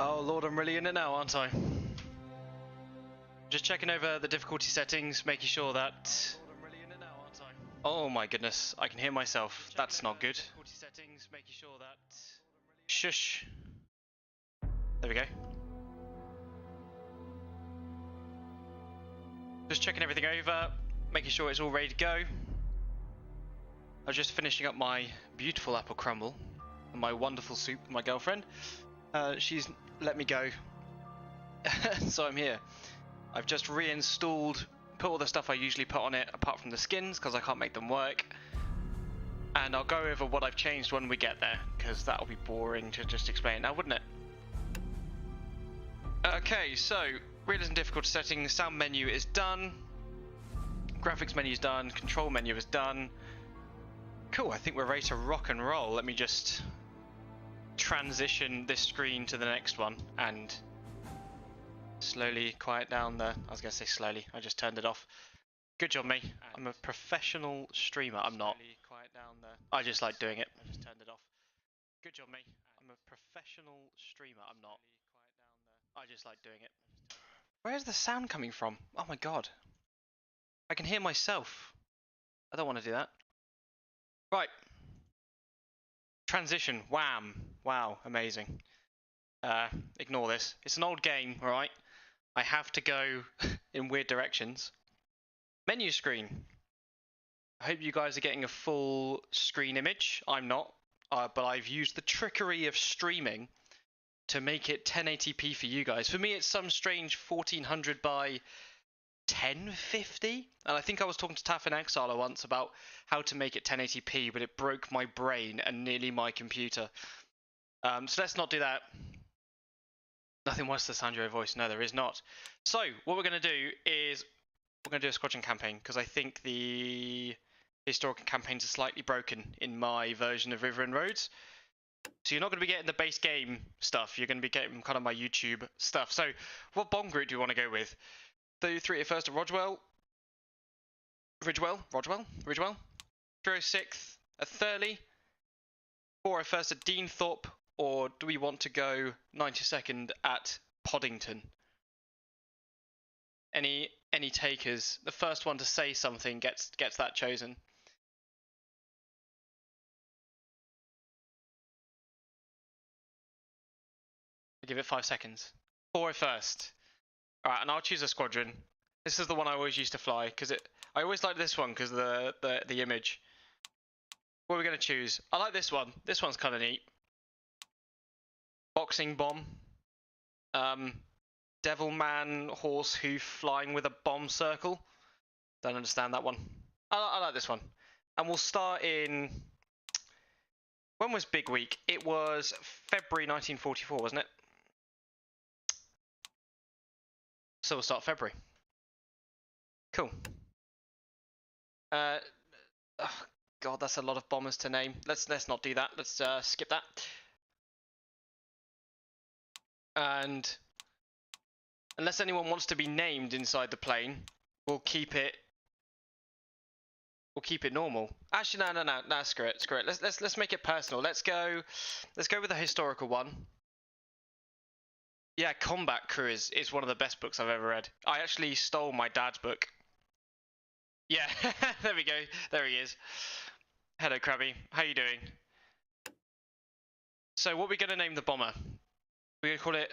Oh lord, I'm really in it now, aren't I? Just checking over the difficulty settings, making sure that... Oh my goodness, I can hear myself. That's not good. Shush. There we go. Just checking everything over, making sure it's all ready to go. I was just finishing up my beautiful apple crumble and my wonderful soup with my girlfriend. She's let me go, so I'm here. I've just reinstalled, put all the stuff I usually put on it apart from the skins because I can't make them work. And I'll go over what I've changed when we get there, because that'll be boring to just explain now, wouldn't it? Okay, so realism difficulty settings, sound menu is done, graphics menu is done, control menu is done. Cool, I think we're ready to rock and roll. Let me just transition this screen to the next one and slowly quiet down the... I was going to say slowly, I just turned it off. Good job, me. I'm a professional streamer. I'm not. I just like doing it. I just turned it off. Good job, me. I'm a professional streamer. I'm not. I just like doing it. Where's the sound coming from? Oh my god. I can hear myself. I don't want to do that. Right. Transition. Wham. Wow. Amazing. Ignore this. It's an old game, alright? I have to go in weird directions. Menu screen. I hope you guys are getting a full screen image. I'm not, but I've used the trickery of streaming to make it 1080p for you guys. For me, it's some strange 1400 by 1050, and I think I was talking to Taff in Exile once about how to make it 1080p, but it broke my brain and nearly my computer. So let's not do that. Nothing worse than Sandro voice. No, there is not. So what we're going to do is we're going to do a squadron campaign, because I think the historical campaigns are slightly broken in my version of River and Roads. So you're not going to be getting the base game stuff. You're going to be getting kind of my YouTube stuff. So what bomb group do you want to go with? 33 at first at Ridgewell. 306th at Thurley. 4 at first at Deanthorpe. Or do we want to go 92nd at Poddington? Any takers? The first one to say something gets that chosen. I'll give it 5 seconds. 4 at first. All right, and I'll choose a squadron. This is the one I always used to fly because I always like this one because of the image. What are we gonna choose? I like this one. This one's kind of neat. Boxing bomb. Devilman horse hoof flying with a bomb circle. Don't understand that one. I like this one. And we'll start in... When was Big Week? It was February 1944, wasn't it? So we'll start February. Cool. Oh God, that's a lot of bombers to name. Let's not do that. Let's skip that. And unless anyone wants to be named inside the plane, we'll keep it normal. Actually, no, screw it. Let's make it personal. Let's go with a historical one. Yeah, Combat Crew is one of the best books I've ever read. I actually stole my dad's book. Yeah, there we go. There he is. Hello, Krabby. How you doing? So what are we going to name the bomber? We're going to call it...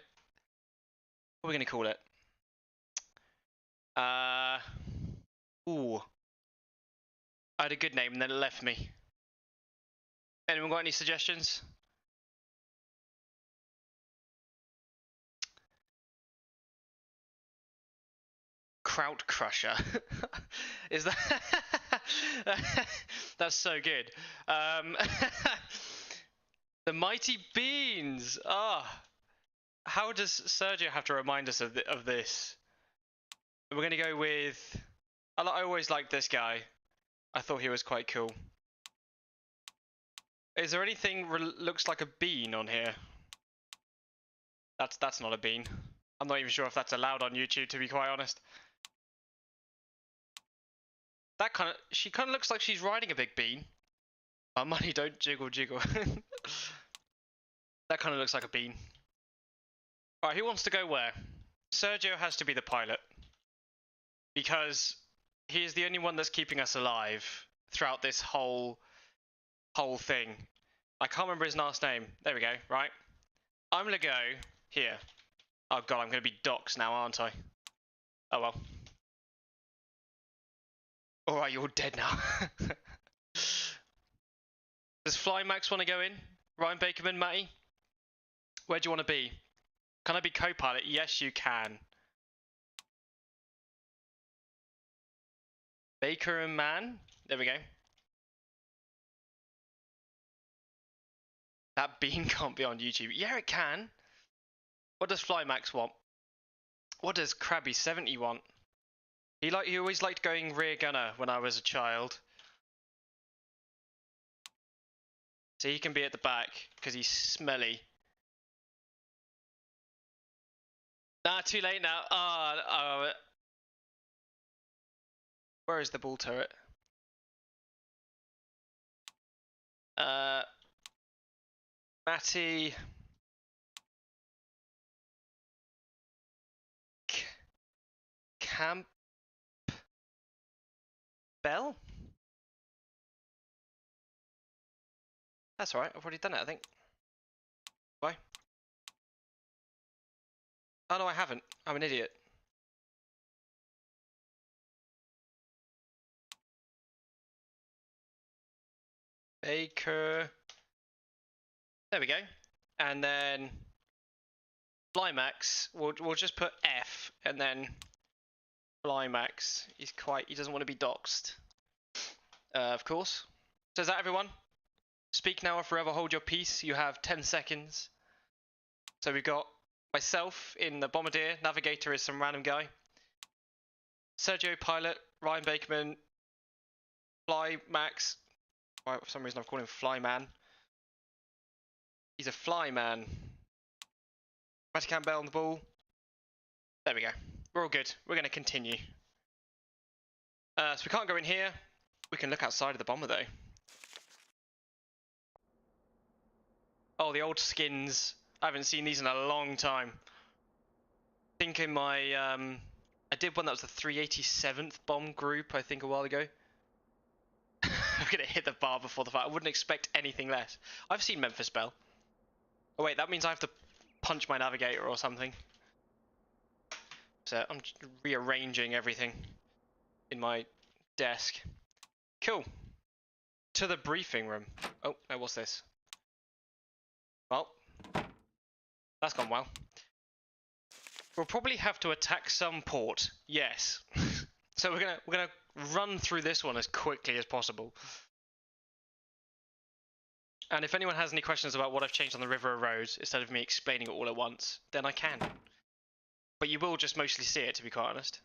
What are we going to call it? Ooh. I had a good name and then it left me. Anyone got any suggestions? Kraut Crusher. Is that... That's so good. The Mighty Beans. Ah. How does Sergio have to remind us of this? We're going to go with... I always liked this guy. I thought he was quite cool. Is there anything looks like a bean on here? That's not a bean. I'm not even sure if that's allowed on YouTube, to be quite honest. She kind of looks like she's riding a big bean. My money don't jiggle jiggle. That kind of looks like a bean. Alright, who wants to go where? Sergio has to be the pilot. Because he is the only one that's keeping us alive throughout this whole thing. I can't remember his last name. There we go, right? I'm gonna go here. Oh god, I'm gonna be doxxed now, aren't I? Oh well. Alright, you're dead now. Does Flymax want to go in? Ryan Bakerman, Matty? Where do you want to be? Can I be co-pilot? Yes, you can. Baker and Man? There we go. That bean can't be on YouTube. Yeah, it can. What does Flymax want? What does Krabby70 want? He always liked going rear gunner when I was a child. So he can be at the back because he's smelly. Nah, too late now. Where is the ball turret? Matty. Camp. Bell? That's alright, I've already done it, I think. Why? Oh no, I haven't. I'm an idiot. Baker. There we go. And then Flymax, we'll just put F and then Flymax. He doesn't want to be doxxed. Of course. So is that everyone? Speak now or forever hold your peace. You have 10 seconds. So we've got myself in the Bombardier. Navigator is some random guy. Sergio pilot. Ryan Bakerman. Flymax. Right, for some reason I've called him Flyman. He's a flyman. Matty Campbell on the ball. There we go. We're all good. We're going to continue. So we can't go in here. We can look outside of the bomber though. Oh, the old skins. I haven't seen these in a long time. I think in my I did one that was the 387th bomb group, I think a while ago. I'm gonna hit the bar before the fight. I wouldn't expect anything less. I've seen Memphis Belle. Oh wait, that means I have to punch my navigator or something. So I'm just rearranging everything in my desk. Cool. To the briefing room. Oh, no, what's this? Well, that's gone well. We'll probably have to attack some port. Yes. So we're gonna run through this one as quickly as possible. And if anyone has any questions about what I've changed on the river or road, instead of me explaining it all at once, then I can. But you will just mostly see it, to be quite honest.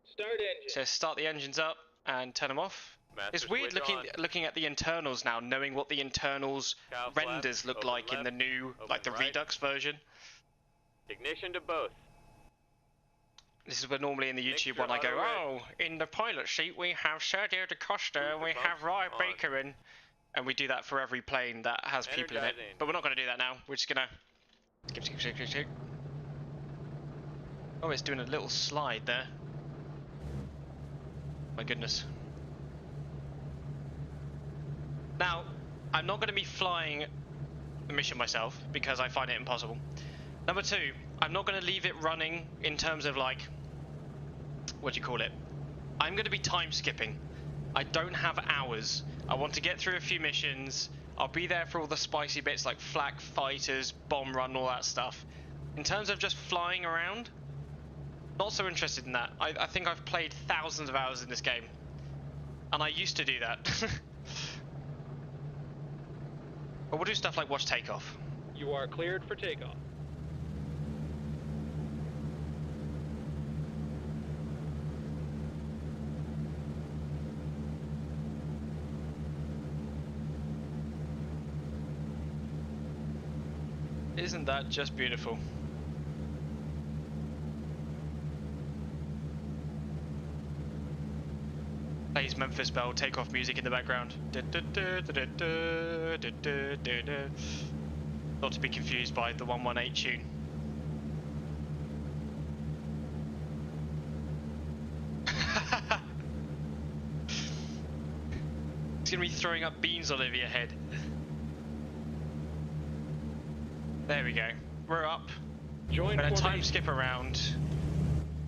Start engine. So start the engines up and turn them off. It's weird looking at the internals now, knowing what the internals renders look like in the new, like the Redux version. Ignition to both. This is where normally in the YouTube one I go, oh, in the pilot seat we have Sergio DaCosta and we have Ryan Baker in. And we do that for every plane that has people in it. But we're not going to do that now. We're just going to... skip. Oh, it's doing a little slide there. My goodness. Now, I'm not going to be flying the mission myself because I find it impossible. Number two, I'm not going to leave it running in terms of like, what do you call it? I'm going to be time skipping. I don't have hours. I want to get through a few missions. I'll be there for all the spicy bits like flak fighters, bomb run, all that stuff. In terms of just flying around, not so interested in that. I think I've played thousands of hours in this game. And I used to do that. But we'll do stuff like watch takeoff. You are cleared for takeoff. Isn't that just beautiful? Plays Memphis Belle takeoff music in the background. Not to be confused by the 118 tune. It's gonna be throwing up beans all over your head. There we go. We're up. We're gonna time skip around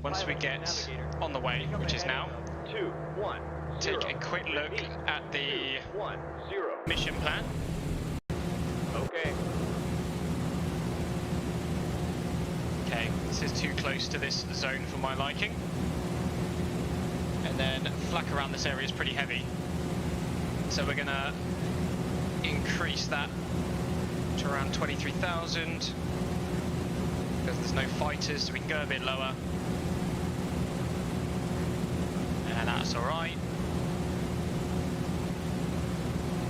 once we get on the way, which is now. 2, 1, 0. Take a quick look at the 2, 1, 0. mission plan. Okay. Okay, this is too close to this zone for my liking. And then flak around this area is pretty heavy. So we're gonna increase that to around 23,000 because there's no fighters, so we can go a bit lower. And that's alright.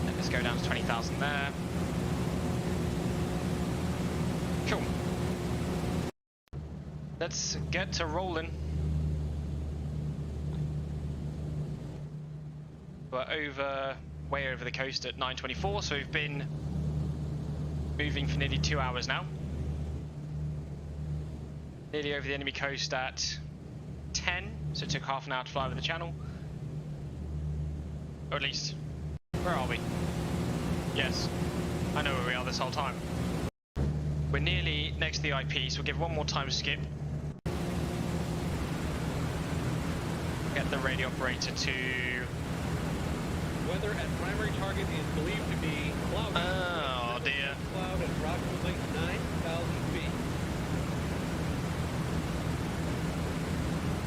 And let's go down to 20,000 there. Cool. Let's get to rolling. We're way over the coast at 9:24, so we've been moving for nearly 2 hours now. Nearly over the enemy coast at 10, so it took half an hour to fly over the channel. Or at least, where are we? Yes, I know where we are this whole time. We're nearly next to the IP, so we'll give one more time skip. Get the radio operator to... Weather at primary target is believed to be cloudy. Oh dear. Cloud at approximately 9,000 feet.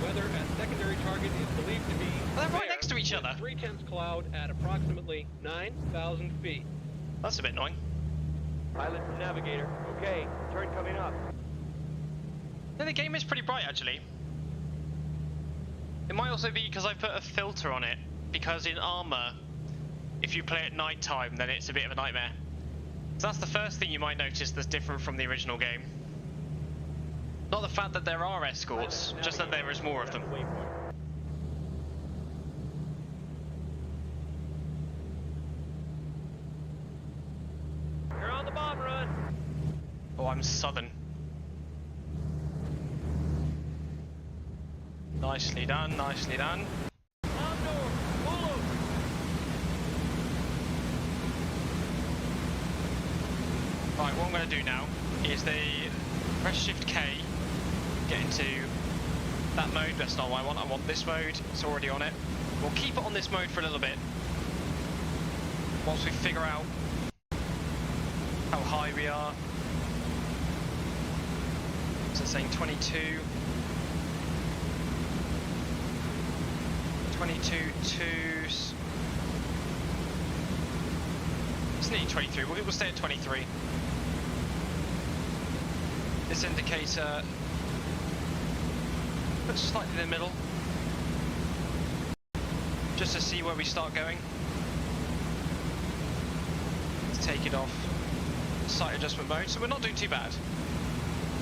Weather at secondary target is believed to be... They're right next to each other. 3/10 cloud at approximately 9,000 feet. That's a bit annoying. Pilot to navigator. Okay, turn coming up. Yeah, the game is pretty bright actually. It might also be because I put a filter on it, because in Armour, if you play at night time, then it's a bit of a nightmare. So that's the first thing you might notice that's different from the original game. Not the fact that there are escorts, just that there is more of them. You're on the bomb run. Oh, I'm southern. Nicely done, nicely done. Right, what I'm going to do now is press Shift K, get into that mode. That's not what I want. I want this mode. It's already on it. We'll keep it on this mode for a little bit once we figure out how high we are. So it's saying 22. 22.2. It's nearly 23. We'll stay at 23. This indicator puts slightly in the middle, just to see where we start going. Let's take it off sight adjustment mode, so we're not doing too bad.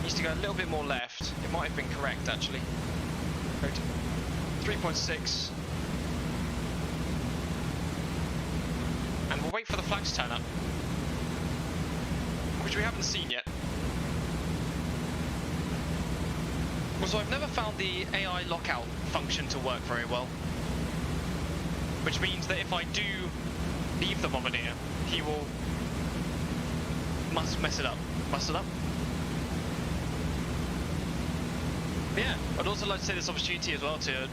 Needs to go a little bit more left. It might have been correct actually. Go to 3.6. And we'll wait for the flags to turn up, which we haven't seen yet. So I've never found the AI lockout function to work very well, which means that if I do leave the bombardier, he will mess it up. But yeah, I'd also like to take this opportunity as well to,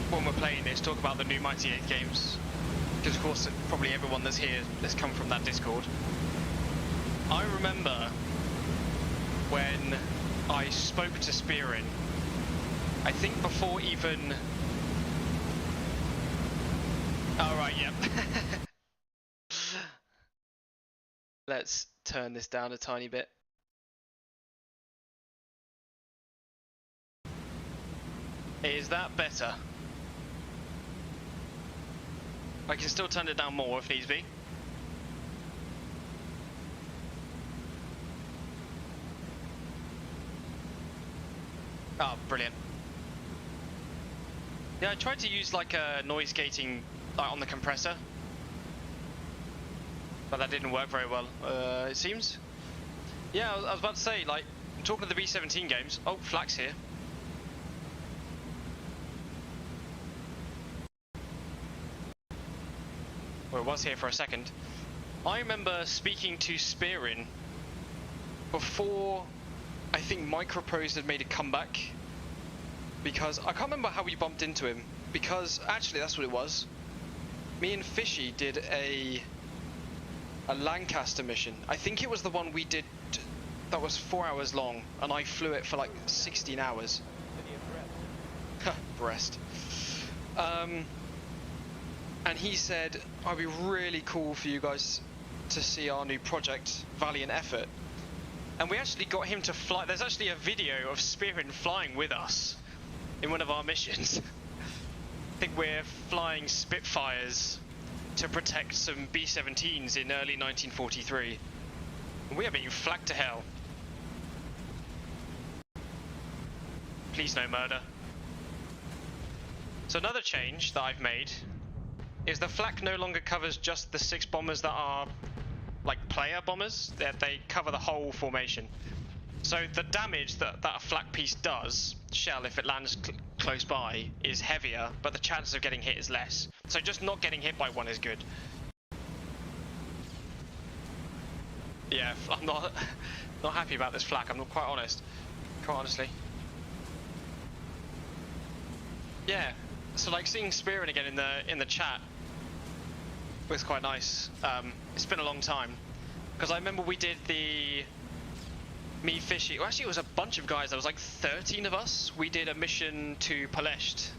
when we're playing this, talk about the new B17 Games, because of course probably everyone that's here has come from that Discord. I remember when I spoke to Spearin, I think before even... Oh right, yep. Let's turn this down a tiny bit. Is that better? I can still turn it down more if needs be. Oh, brilliant. Yeah, I tried to use like a noise gating on the compressor, but that didn't work very well, it seems. Yeah, I was about to say, like, I'm talking to the B17 games. Oh, Flak's here. or it was here for a second. I remember speaking to Spearin before I think Microprose had made a comeback, because I can't remember how we bumped into him, because actually that's what it was. Me and Fishy did a Lancaster mission. I think it was the one we did that was 4 hours long, and I flew it for like 16 hours. Breast. And he said, "I'd be really cool for you guys to see our new project, Valiant Effort." And we actually got him to fly. There's actually a video of Spearin flying with us in one of our missions. I think we're flying Spitfires to protect some B17s in early 1943. And we are being flaked to hell. Please no murder. So another change that I've made is the flak no longer covers just the 6 bombers that are like player bombers. They cover the whole formation. So the damage that a flak piece does, shell, if it lands close by, is heavier, but the chance of getting hit is less. So just not getting hit by one is good. Yeah, I'm not happy about this flak. I'm not quite honest. Quite honestly. Yeah. So like seeing Spearin again in the chat was quite nice. It's been a long time, because I remember we did the me, Fishy. Well, actually, it was a bunch of guys. There was like 13 of us. We did a mission to Palesht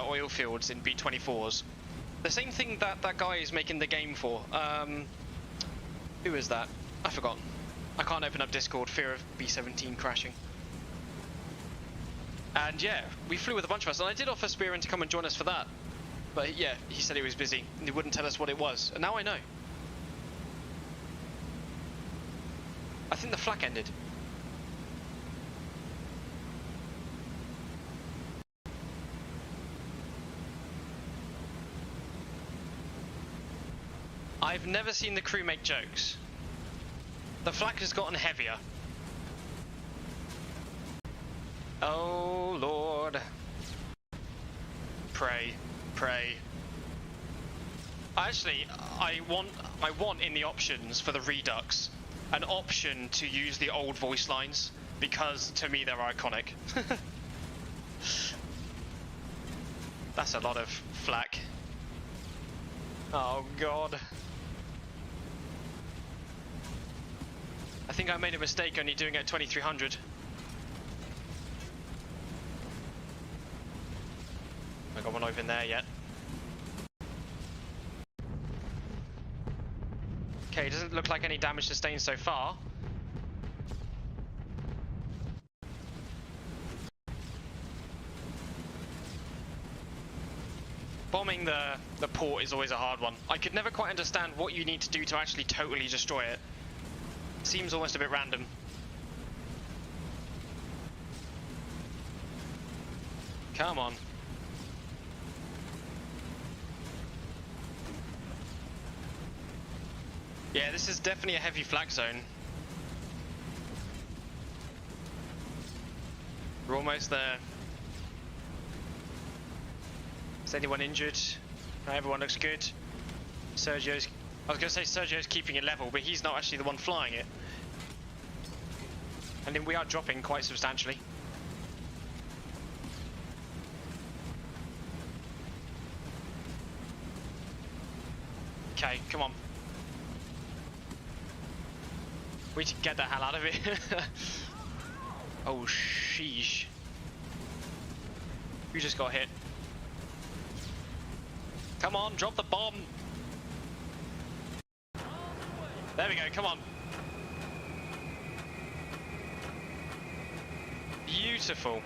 oil fields in B24s. The same thing that guy is making the game for. Who is that? I forgot. I can't open up Discord. Fear of B17 crashing. And yeah, we flew with a bunch of us, and I did offer Spearin to come and join us for that. But yeah, he said he was busy, and he wouldn't tell us what it was. And now I know. I think the flak ended. I've never seen the crew make jokes. The flak has gotten heavier. Oh Lord. Pray, pray. Actually, I want in the options for the Redux an option to use the old voice lines, because to me they're iconic. That's a lot of flak. Oh God. I think I made a mistake only doing it at 2300. I got one over in there yet. Okay, doesn't look like any damage sustained so far. Bombing the port is always a hard one. I could never quite understand what you need to do to actually totally destroy it. Seems almost a bit random. Come on. Yeah, this is definitely a heavy flak zone. We're almost there. Is anyone injured? No, everyone looks good. I was going to say Sergio's keeping it level, but he's not actually the one flying it. And then we are dropping quite substantially. Okay, come on. We need to get the hell out of here. Oh, sheesh. We just got hit. Come on, drop the bomb. There we go, come on. Beautiful.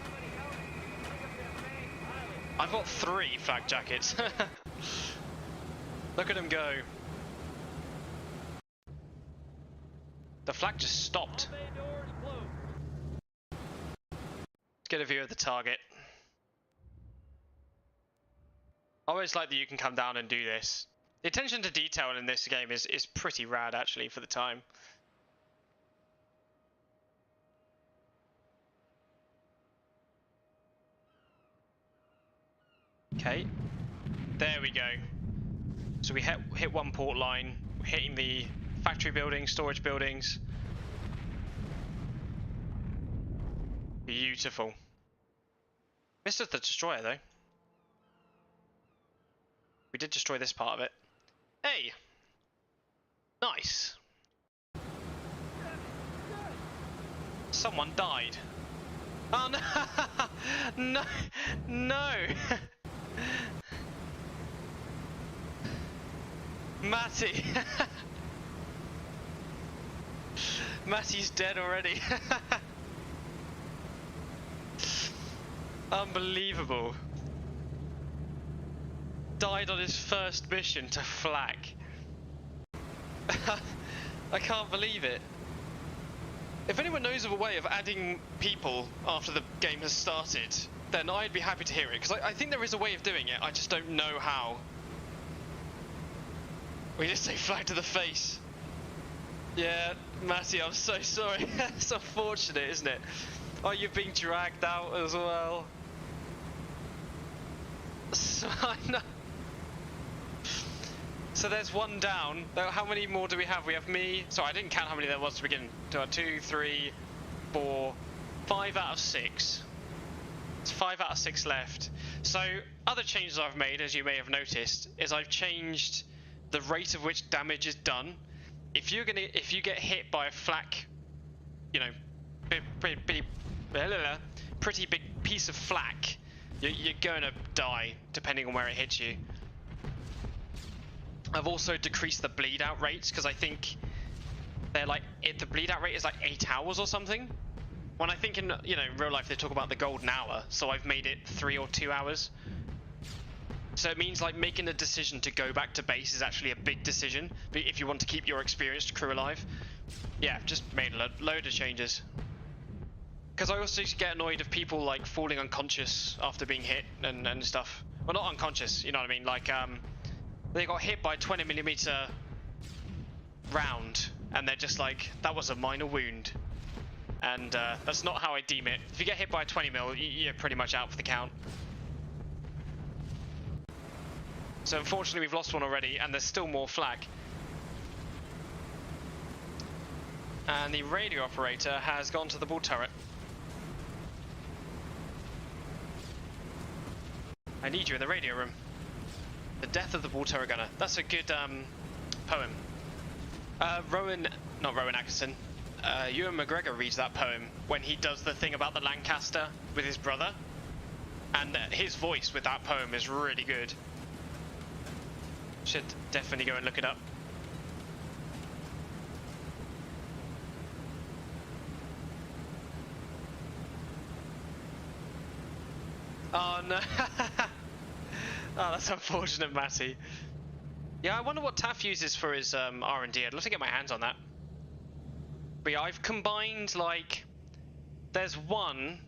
I've got 3 flak jackets. Look at him go. The flak just stopped. Let's get a view of the target. I always like that you can come down and do this. The attention to detail in this game is pretty rad actually for the time. Okay, there we go. So we hit one port line, hitting the factory buildings, storage buildings. Beautiful. Missed the destroyer though. We did destroy this part of it. Hey! Nice! Someone died. Oh no! No! No! Matty! Matty's dead already. Unbelievable. Died on his first mission to flak. I can't believe it. If anyone knows of a way of adding people after the game has started, then I'd be happy to hear it, because I think there is a way of doing it, I just don't know how. We just say flag to the face. Yeah, Matty, I'm so sorry. It's unfortunate, isn't it? Oh, you're being dragged out as well. So, I know. So there's one down. How many more do we have? We have me. Sorry, I didn't count how many there was to begin. 2, 3, 4, 5 out of 6. It's 5 out of 6 left. So other changes I've made, as you may have noticed, is I've changed the rate of which damage is done. If you get hit by a flak, you know, pretty big piece of flak, you're gonna die depending on where it hits you. I've also decreased the bleed out rates because I think they're like the bleed out rate is like 8 hours or something. When I think in real life they talk about the golden hour, so I've made it 3 or 2 hours. So it means like making a decision to go back to base is actually a big decision if you want to keep your experienced crew alive. Yeah, just made a load of changes. Because I also get annoyed of people like falling unconscious after being hit and stuff. Well, not unconscious, you know what I mean? Like they got hit by a 20mm round, and they're just like, that was a minor wound. And that's not how I deem it. If you get hit by a 20mm, you're pretty much out for the count. So unfortunately we've lost one already, and there's still more flak. And the radio operator has gone to the ball turret. I need you in the radio room. The Death of the Ball Turret Gunner. That's a good poem. Not Rowan Atkinson. Ewan McGregor reads that poem when he does the thing about the Lancaster with his brother. And his voice with that poem is really good. Should definitely go and look it up. Oh no. Oh, that's unfortunate, Matty. Yeah, I wonder what Taff uses for his R&D. I'd love to get my hands on that. But yeah, I've combined, like, there's one,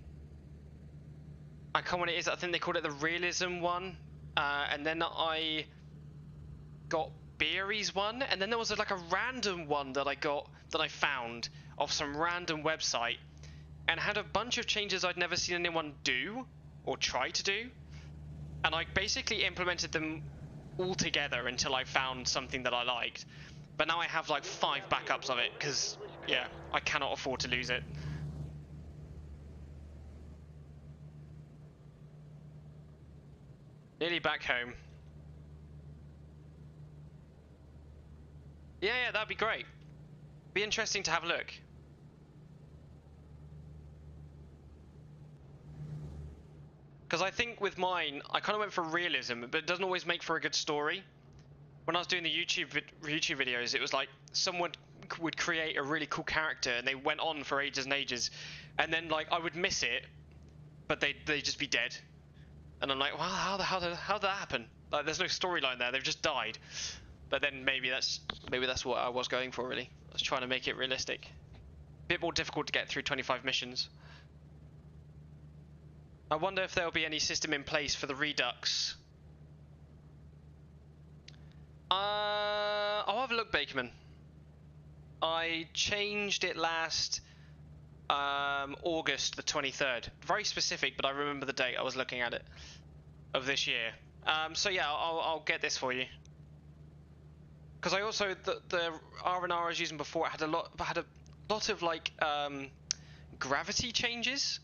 I can't remember what it is, I think they called it the realism one, and then I got Beery's one, and then there was like a random one that I found off some random website, and had a bunch of changes I'd never seen anyone do, or try to do. And I basically implemented them all together until I found something that I liked. But now I have like 5 backups of it, because, yeah, I cannot afford to lose it. Nearly back home. Yeah, that'd be great. Be interesting to have a look. Because I think with mine, I kind of went for realism, but it doesn't always make for a good story. When I was doing the YouTube videos, it was like someone would create a really cool character and they went on for ages and ages, and then like I would miss it, but they'd just be dead, and I'm like, wow, how did that happen? Like, there's no storyline there; they've just died. But then maybe that's what I was going for, really. I was trying to make it realistic. A bit more difficult to get through 25 missions. I wonder if there'll be any system in place for the Redux. I'll have a look, Bakerman. I changed it last August the 23rd. Very specific, but I remember the date. I was looking at it of this year. So yeah, I'll get this for you. because I also the R&R I was using before, it had a lot of like gravity changes.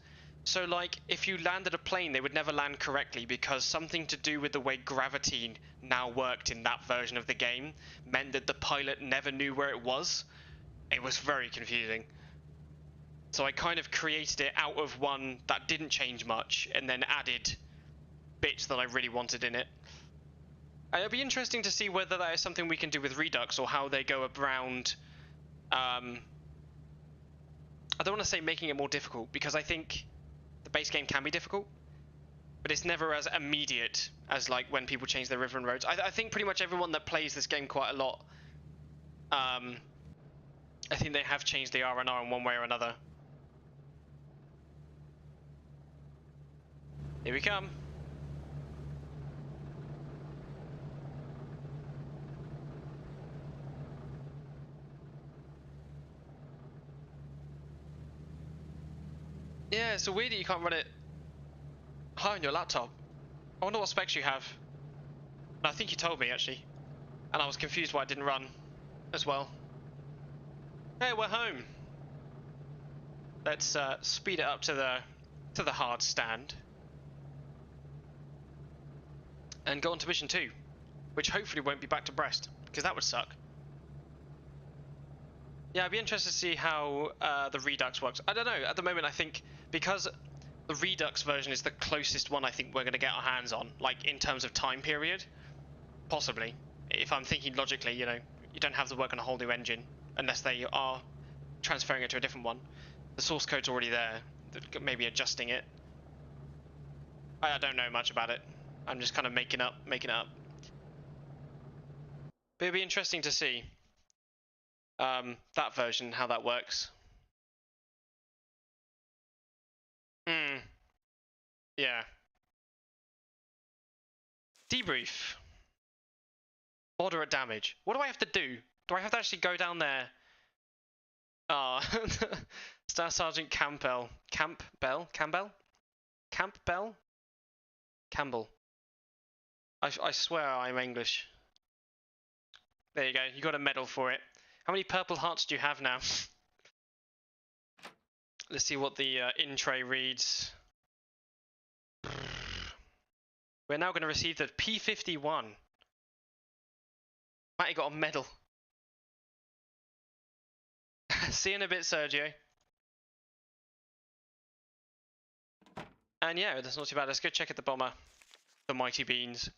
So like if you landed a plane, they would never land correctly because something to do with the way gravity now worked in that version of the game meant that the pilot never knew where it was. It was very confusing. So I kind of created it out of one that didn't change much and then added bits that I really wanted in it. It'll be interesting to see whether that is something we can do with Redux or how they go around. I don't want to say making it more difficult because I think the base game can be difficult, but it's never as immediate as like when people change their river and roads. I think pretty much everyone that plays this game quite a lot, I think they have changed the R&R in one way or another. Here we come. Yeah, it's so weird that you can't run it high on your laptop. I wonder what specs you have. I think you told me actually, and I was confused why it didn't run as well. Hey, we're home. Let's speed it up to the hard stand and go on to mission 2, which hopefully won't be back to Brest because that would suck. Yeah, I'd be interested to see how the Redux works. I don't know. At the moment, I think because the Redux version is the closest one I think we're going to get our hands on, like in terms of time period, possibly. If I'm thinking logically, you know, you don't have to work on a whole new engine unless they are transferring it to a different one. The source code's already there, maybe adjusting it. I don't know much about it. I'm just kind of making it up. But it'd be interesting to see that version, how that works. Yeah. Debrief. Moderate damage. What do I have to do? Do I have to actually go down there? Staff Sergeant Campbell. Campbell? I swear I'm English. There you go. You got a medal for it. How many purple hearts do you have now? Let's see what the in-tray reads. We're now going to receive the P51. Matty got a medal. See you in a bit, Sergio. And yeah, that's not too bad. Let's go check at the bomber. The Mighty Beans.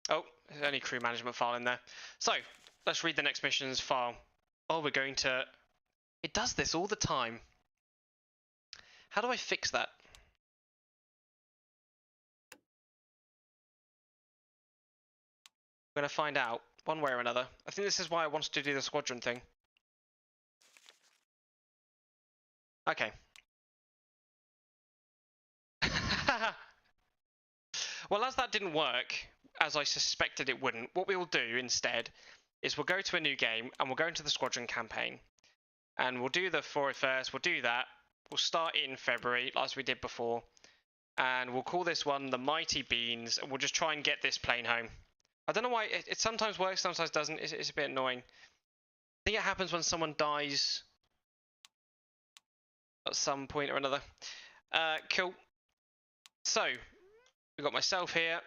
Oh, there's only crew management file in there. So, let's read the next mission's file. Oh, we're going to... It does this all the time. How do I fix that? We're going to find out, one way or another. I think this is why I wanted to do the squadron thing. Okay. Well, as that didn't work, as I suspected it wouldn't, what we will do instead is we'll go to a new game and we'll go into the squadron campaign. And we'll do the 401st, we'll do that. We'll start in February, as we did before. And we'll call this one the Mighty Beans, and we'll just try and get this plane home. I don't know why, it sometimes works, sometimes doesn't. It's a bit annoying. I think it happens when someone dies at some point or another. Cool. So, we've got myself here.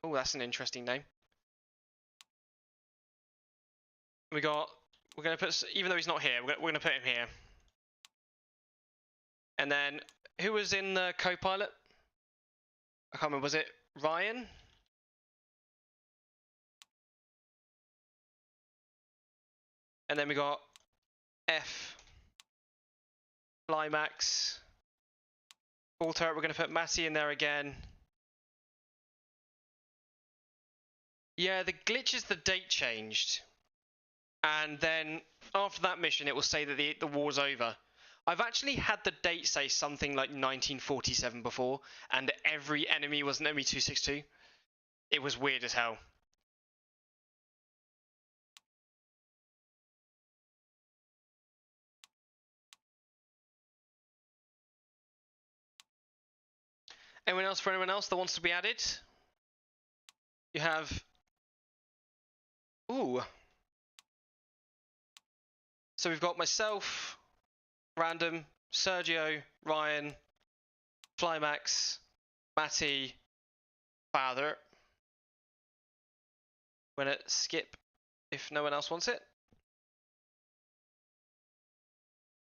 Oh, that's an interesting name. We're going to put, even though he's not here, we're going to put him here. And then, who was in the co-pilot? I can't remember, was it Ryan? And then we got F, Flymax, Full Turret. We're going to put Matty in there again. Yeah, the glitch is the date changed. And then after that mission, it will say that the war's over. I've actually had the date say something like 1947 before, and every enemy was an enemy 262. It was weird as hell. Anyone else that wants to be added? You have... Ooh. So we've got myself, Random, Sergio, Ryan, Flymax, Matty, Father. We're gonna skip if no one else wants it.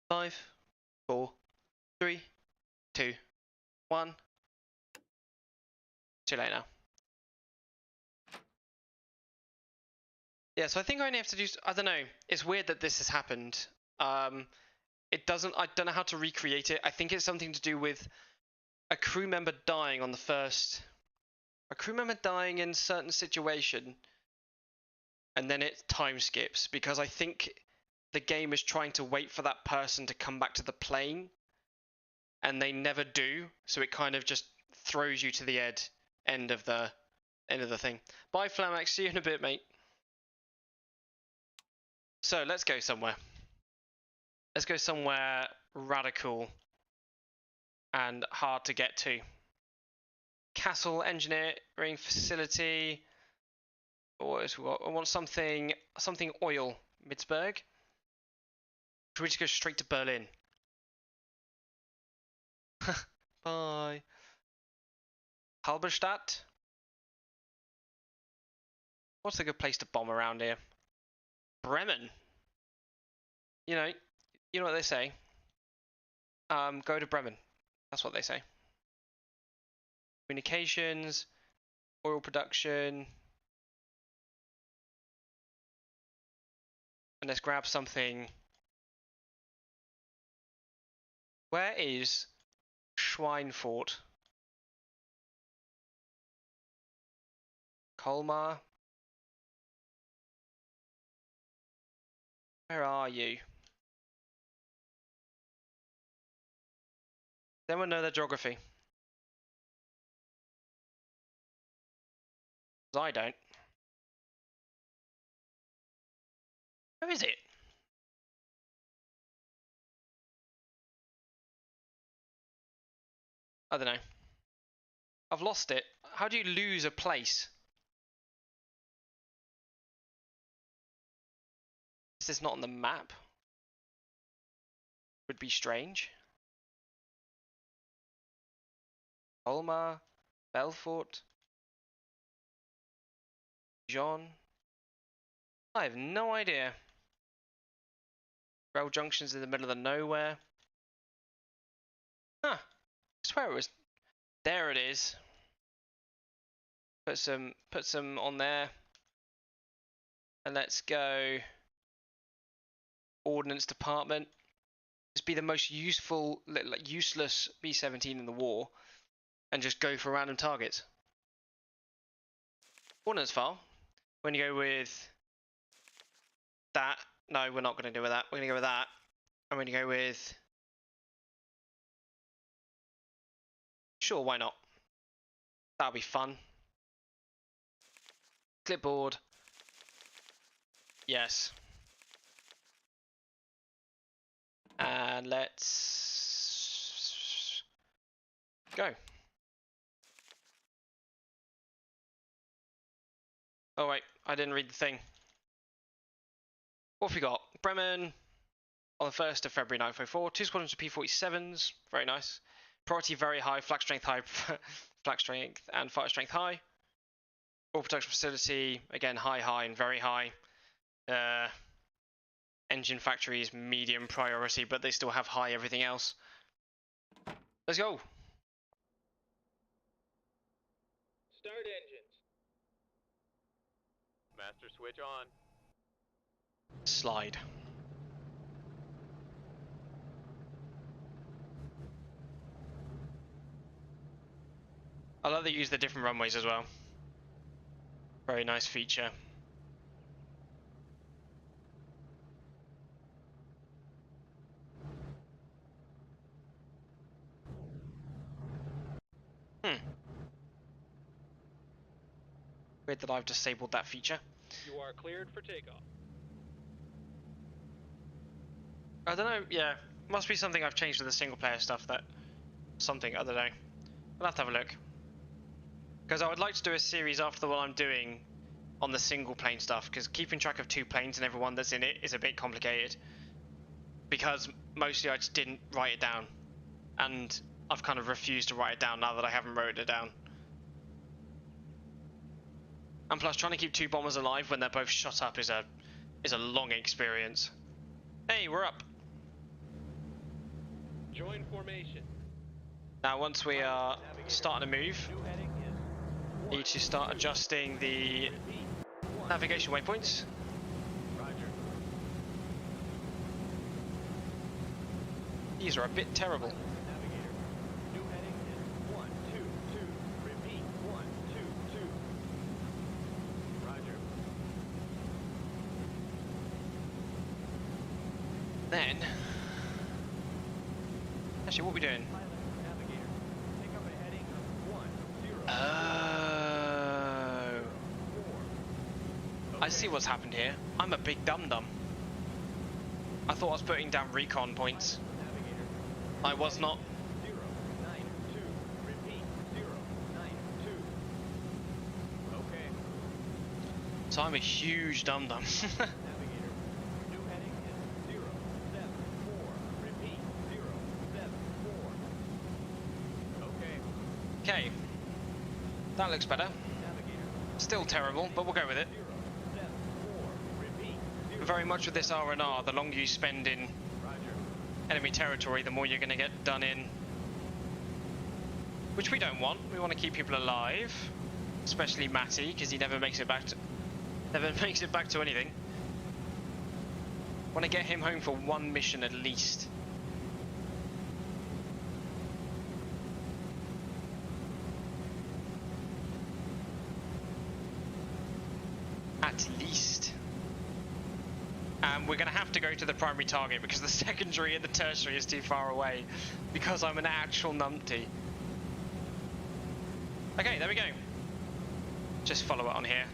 5, 4, 3, 2, 1. Too late now. Yeah, so I think I only have to do... I don't know. It's weird that this has happened. It doesn't... I don't know how to recreate it. I think it's something to do with a crew member dying on the first... A crew member dying in a certain situation, and then it time skips, because I think the game is trying to wait for that person to come back to the plane, and they never do, so it kind of just throws you to the end of the thing. Bye, Flamax. See you in a bit, mate. So let's go somewhere. Let's go somewhere radical and hard to get to. Castle engineering facility. What else we got? I want something oil. Midsburg. Should we just go straight to Berlin? Bye. Halberstadt. What's a good place to bomb around here? Bremen. You know what they say. Go to Bremen. That's what they say. Communications, oil production. And let's grab something. Where is Schweinfurt? Colmar? Where are you? Does anyone know their geography? Because I don't. Where is it? I don't know. I've lost it. How do you lose a place? Is this not on the map? Would be strange. Colmar, Belfort, Dijon. I have no idea. Rail junctions in the middle of the nowhere. Huh. I swear it was. There it is. Put some on there. And let's go. Ordnance Department. Just be the most useful, useless B17 in the war, and just go for random targets. Ordnance file. We're gonna go with that. No, we're not gonna do with that. We're gonna go with that. I'm gonna go with. Sure, why not? That'll be fun. Clipboard. Yes. And let's go. Oh wait, I didn't read the thing. What have we got? Bremen on the 1st of February 1904. 2 squadrons of P-47s. Very nice. Priority very high. Flak strength high. Flak strength and fire strength high. Oil production facility, again, high, and very high. Engine factories, medium priority, but they still have high everything else. Let's go. Start engines. Master switch on. Slide. I love they use the different runways as well. Very nice feature. Weird that I've disabled that feature. You are cleared for takeoff. I don't know, yeah. Must be something I've changed with the single player stuff that... Something, I don't know. I'll have to have a look. Because I would like to do a series after the one I'm doing on the single plane stuff, because keeping track of 2 planes and everyone that's in it is a bit complicated. Because mostly I just didn't write it down, and I've kind of refused to write it down now that I haven't wrote it down. And plus, trying to keep 2 bombers alive when they're both shot up is a long experience. Hey, we're up. Join formation. Now, once we are starting to move, need to start adjusting the navigation waypoints. Roger. These are a bit terrible. Navigator. New heading is 122. Repeat, 122. Roger. Then, actually, what are we doing? Navigator. Pick up a heading of 10. Oh, 4. I see what's happened here. I'm a big dum-dum. I thought I was putting down recon points. Navigator. I was not. 092. Repeat, 092. Okay. So I'm a huge dum-dum. Navigator. New heading is 074. Repeat, 074. Okay. Okay, that looks better. Navigator. Still terrible, but we'll go with it. 074. Repeat, 0. Very much with this R&R, the longer you spend in Roger. enemy territory, the more you're going to get done in. Which we don't want. We want to keep people alive, especially Matty, because he never makes it back to anything. Want to get him home for 1 mission at least. At least. And we're going to have to go to the primary target because the secondary and the tertiary is too far away because I'm an actual numpty. Okay, there we go. Just follow it on here.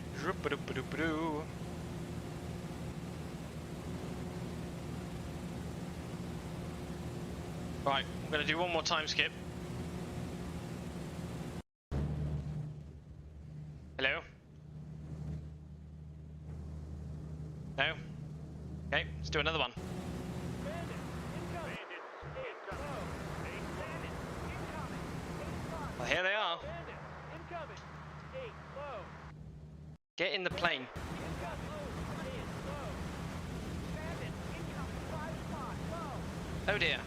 Right, I'm going to do one more time skip. Hello? No? Okay, let's do another one. Well, here they are. Get in the plane. Oh dear.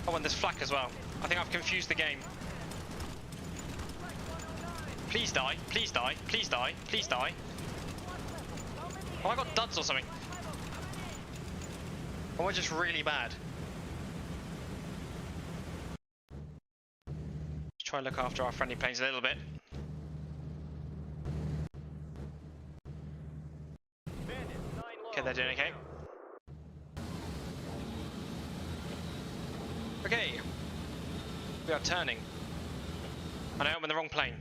Oh, and there's flak as well. I think I've confused the game. Please die, please die, please die, please die. Oh, I got duds or something. Or we're just really bad. Let's try and look after our friendly planes a little bit. Okay, they're doing okay. Okay. We are turning. I know I'm in the wrong plane.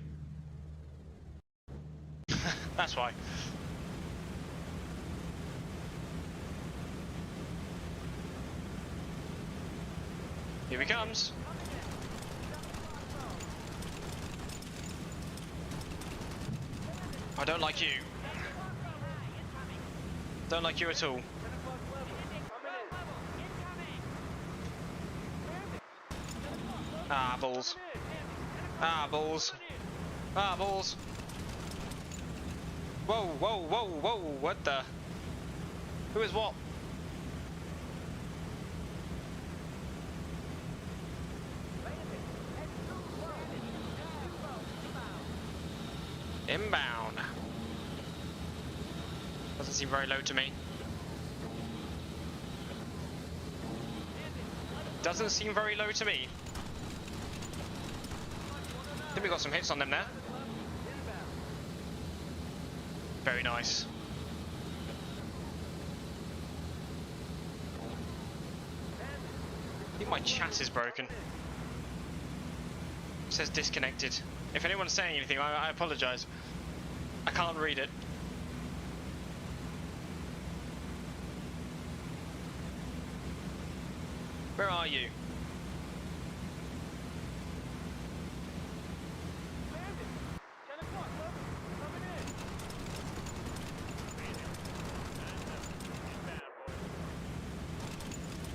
That's why. Here he comes. I don't like you. Don't like you at all. Ah, balls. Ah, balls. Ah, balls. Whoa, whoa, whoa, whoa, what the? Who is what? Inbound. Doesn't seem very low to me. Doesn't seem very low to me. I think we got some hits on them there. Very nice. I think my chat is broken. It says disconnected. If anyone's saying anything, I apologise. I can't read it. Where are you?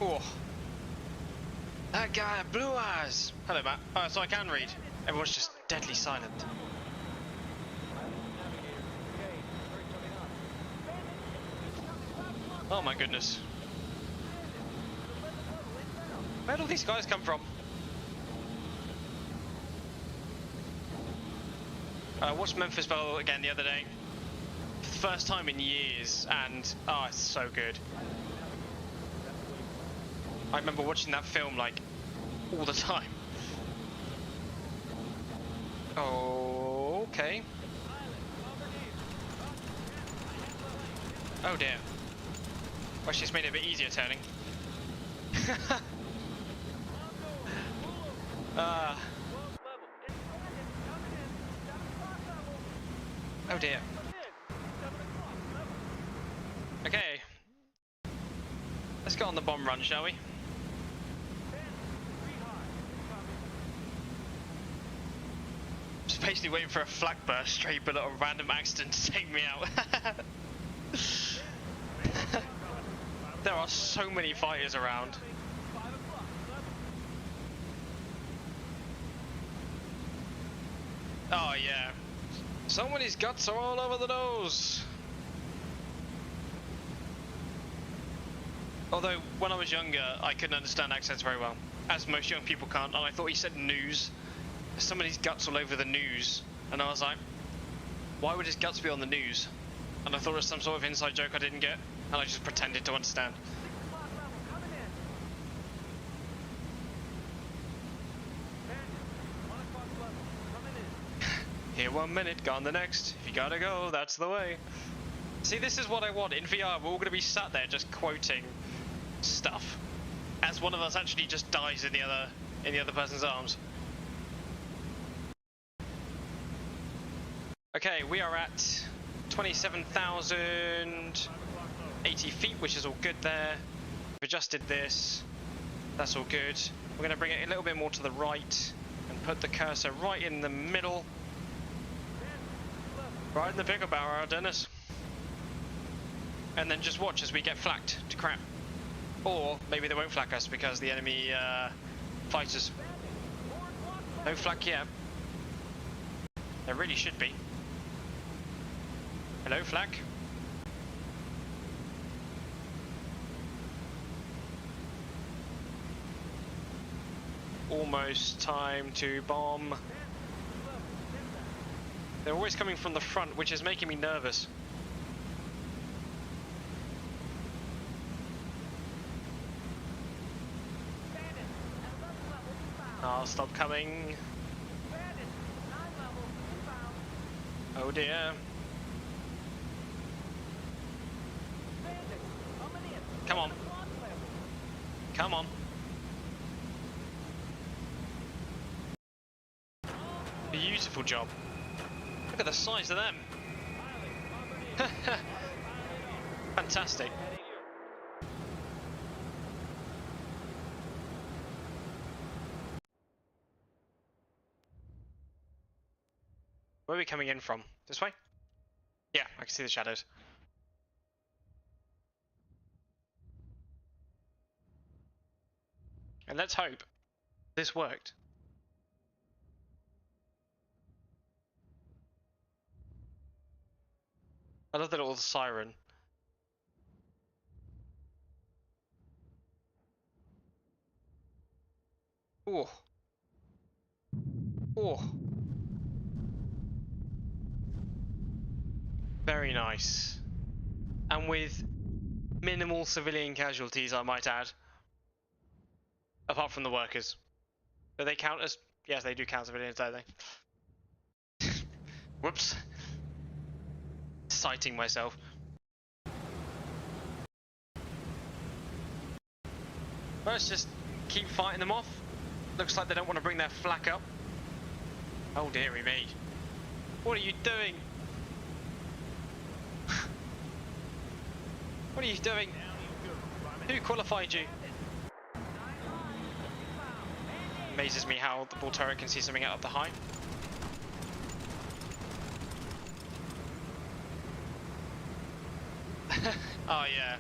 Oh. That guy had blue eyes. Hello, Matt. Oh, so I can read. Everyone's just deadly silent. Oh my goodness. Where do these guys come from? I watched Memphis Belle again the other day. For the first time in years, and oh, it's so good. I remember watching that film like all the time. Oh, okay. Oh dear. Well, she's made it a bit easier turning. Oh dear. Okay. Let's go on the bomb run, shall we? Just basically waiting for a flak burst, straight bullet or random accident to take me out. There are so many fighters around. Oh yeah. Somebody's guts are all over the nose. Although, when I was younger, I couldn't understand accents very well, as most young people can't, and I thought he said news. Somebody's guts all over the news, and I was like, why would his guts be on the news? And I thought it was some sort of inside joke I didn't get, and I just pretended to understand. Here 1 minute, gone the next. If you gotta go, that's the way. See, this is what I want. In VR, we're all gonna be sat there just quoting stuff, as one of us actually just dies in the other person's arms. Okay, we are at 27,080 feet, which is all good there. We've adjusted this. That's all good. We're going to bring it a little bit more to the right and put the cursor right in the middle. Right in the pickle barrel, Dennis. And then just watch as we get flaked to crap. Or maybe they won't flak us because the enemy fighters. No flak yet. There really should be. Hello, flak. Almost time to bomb. They're always coming from the front, which is making me nervous. I'll stop coming. Oh dear. Come on. Come on. Beautiful job. Look at the size of them. Fantastic. Where are we coming in from? This way? Yeah, I can see the shadows. And let's hope this worked. I love the little siren. Oh. Oh. Very nice. And with minimal civilian casualties, I might add. Apart from the workers. Do they count as... Yes, they do count civilians, don't they? Whoops. Citing myself. Let's just keep fighting them off. Looks like they don't want to bring their flak up. Oh dearie me. What are you doing? What are you doing? Who qualified you? Amazes me how the ball turret can see something out of the high. Oh yeah.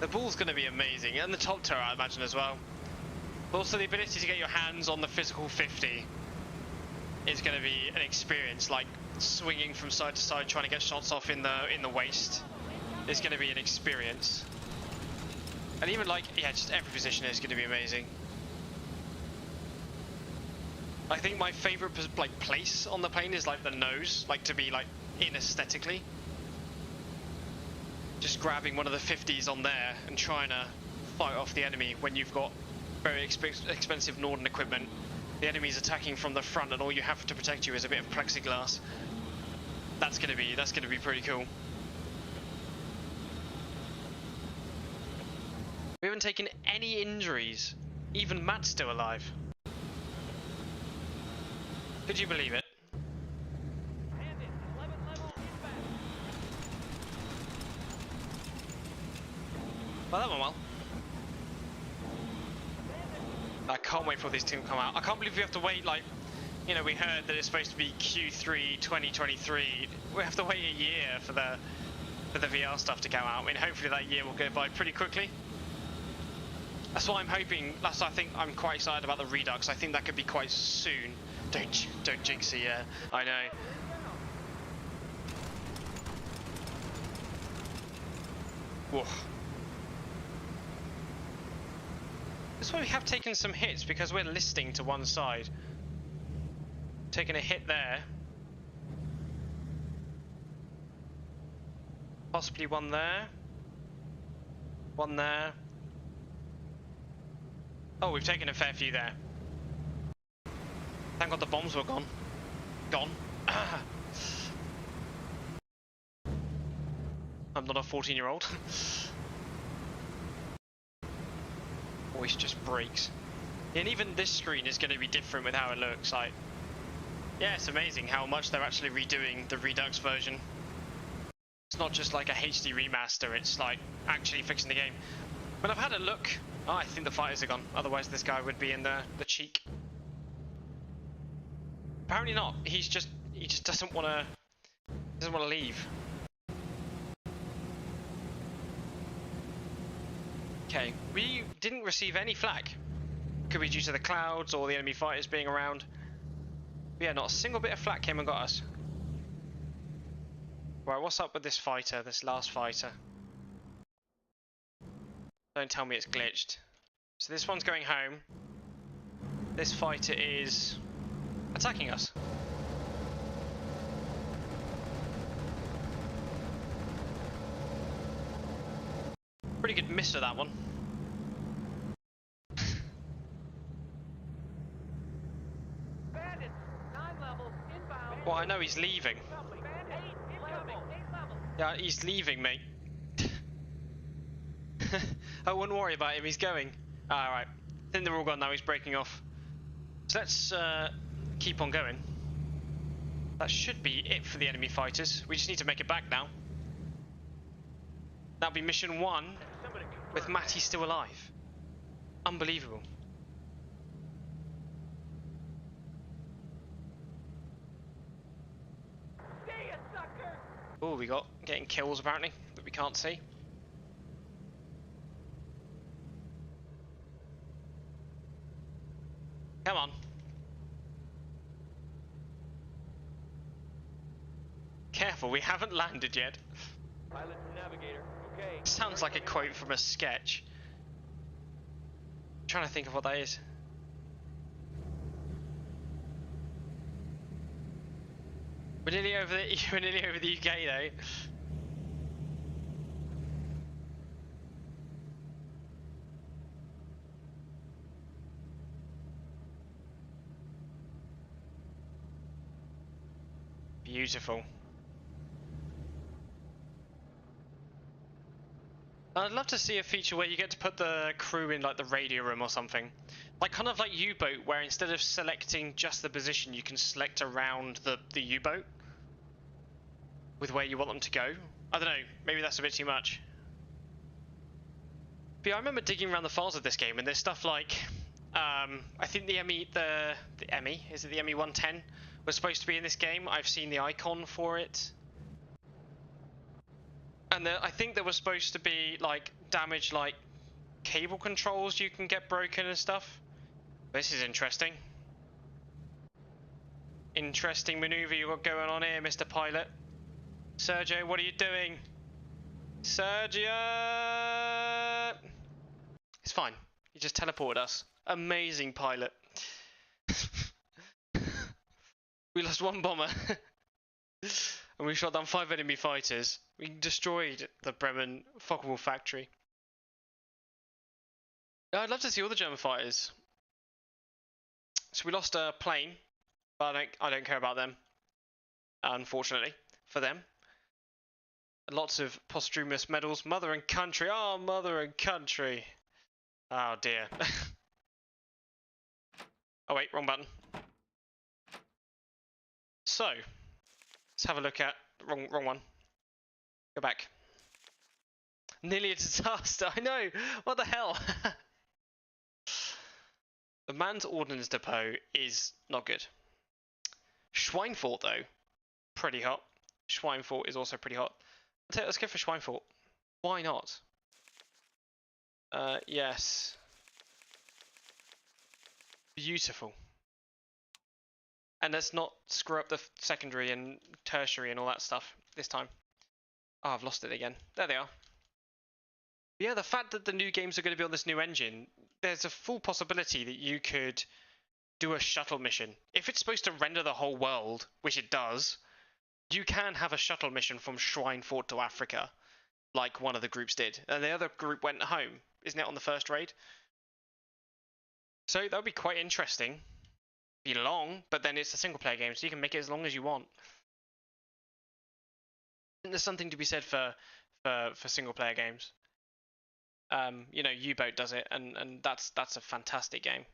The ball's going to be amazing, and the top turret I imagine as well. But also the ability to get your hands on the physical 50 is going to be an experience, like swinging from side to side trying to get shots off in the waist is going to be an experience. And even like, yeah, just every position is going to be amazing. I think my favorite like place on the plane is like the nose, like to be like in aesthetically. Just grabbing one of the 50s on there and trying to fight off the enemy when you've got very expensive Norden equipment. The enemy's attacking from the front and all you have to protect you is a bit of plexiglass. That's gonna be pretty cool. We haven't taken any injuries. Even Matt's still alive. Could you believe it? Well, that went well. I can't wait for these two to come out. I can't believe we have to wait, like, you know, we heard that it's supposed to be Q3 2023. We have to wait a year for the VR stuff to come out. I mean, hopefully that year will go by pretty quickly. That's what I'm hoping. I think I'm quite excited about the Redux. I think that could be quite soon. Don't jinx it, yeah. I know. Whoa. That's why we have taken some hits, because we're listing to one side. Taking a hit there. Possibly one there. One there. Oh, we've taken a fair few there. Thank God the bombs were gone. Gone. I'm not a 14-year-old. Voice just breaks. And even this screen is going to be different with how it looks. Like, yeah, it's amazing how much they're actually redoing the Redux version. It's not just like a HD remaster, it's like actually fixing the game. But I've had a look. Oh, I think the fighters are gone. Otherwise this guy would be in the cheek. Apparently not. He just doesn't want to leave. Okay, we didn't receive any flak. Could be due to the clouds or the enemy fighters being around. But yeah, not a single bit of flak came and got us. Right, what's up with this fighter, this last fighter? Don't tell me it's glitched. So this one's going home. This fighter is attacking us. Pretty good miss of that one. Well, I know he's leaving. Yeah, he's leaving, mate. I wouldn't worry about him, he's going. Alright, I think they're all gone now, he's breaking off. So let's keep on going. That should be it for the enemy fighters. We just need to make it back now. That'll be mission 1 with Matty still alive. Unbelievable. Oh, we got getting kills apparently that we can't see. Come on. Careful, we haven't landed yet. Pilot and navigator, okay. Sounds like a quote from a sketch. I'm trying to think of what that is. We're nearly over the UK though. Beautiful. I'd love to see a feature where you get to put the crew in like the radio room or something. Like kind of like U-boat, where instead of selecting just the position, you can select around the U-boat with where you want them to go. I don't know, maybe that's a bit too much. But yeah, I remember digging around the files of this game and there's stuff like, I think the ME, is it the ME 110 was supposed to be in this game. I've seen the icon for it. And I think there was supposed to be like damage, like cable controls you can get broken and stuff. This is interesting. Interesting maneuver you got going on here, Mr. Pilot. Sergio, what are you doing? Sergio! It's fine. He just teleported us. Amazing pilot. We lost one bomber. And we shot down 5 enemy fighters. We destroyed the Bremen Focke-Wulf factory. I'd love to see all the German fighters. So we lost a plane, but I don't care about them. Unfortunately, for them. Lots of posthumous medals. Mother and country. Oh, mother and country. Oh dear. Oh wait, wrong button. So, let's have a look at wrong one. Go back. Nearly a disaster. I know. What the hell? The man's ordnance depot is not good. Schweinfurt though, pretty hot. Schweinfurt is also pretty hot. Let's go for Schweinfurt. Why not? Yes. Beautiful. And let's not screw up the secondary and tertiary and all that stuff this time. Oh, I've lost it again. There they are. Yeah, the fact that the new games are going to be on this new engine, there's a full possibility that you could do a shuttle mission. If it's supposed to render the whole world, which it does, you can have a shuttle mission from Schweinfurt to Africa, like one of the groups did. And the other group went home. Isn't it on the first raid? So that would be quite interesting. Be long, but then it's a single player game, so you can make it as long as you want. And there's something to be said for single player games. You know, U-Boat does it, and that's a fantastic game.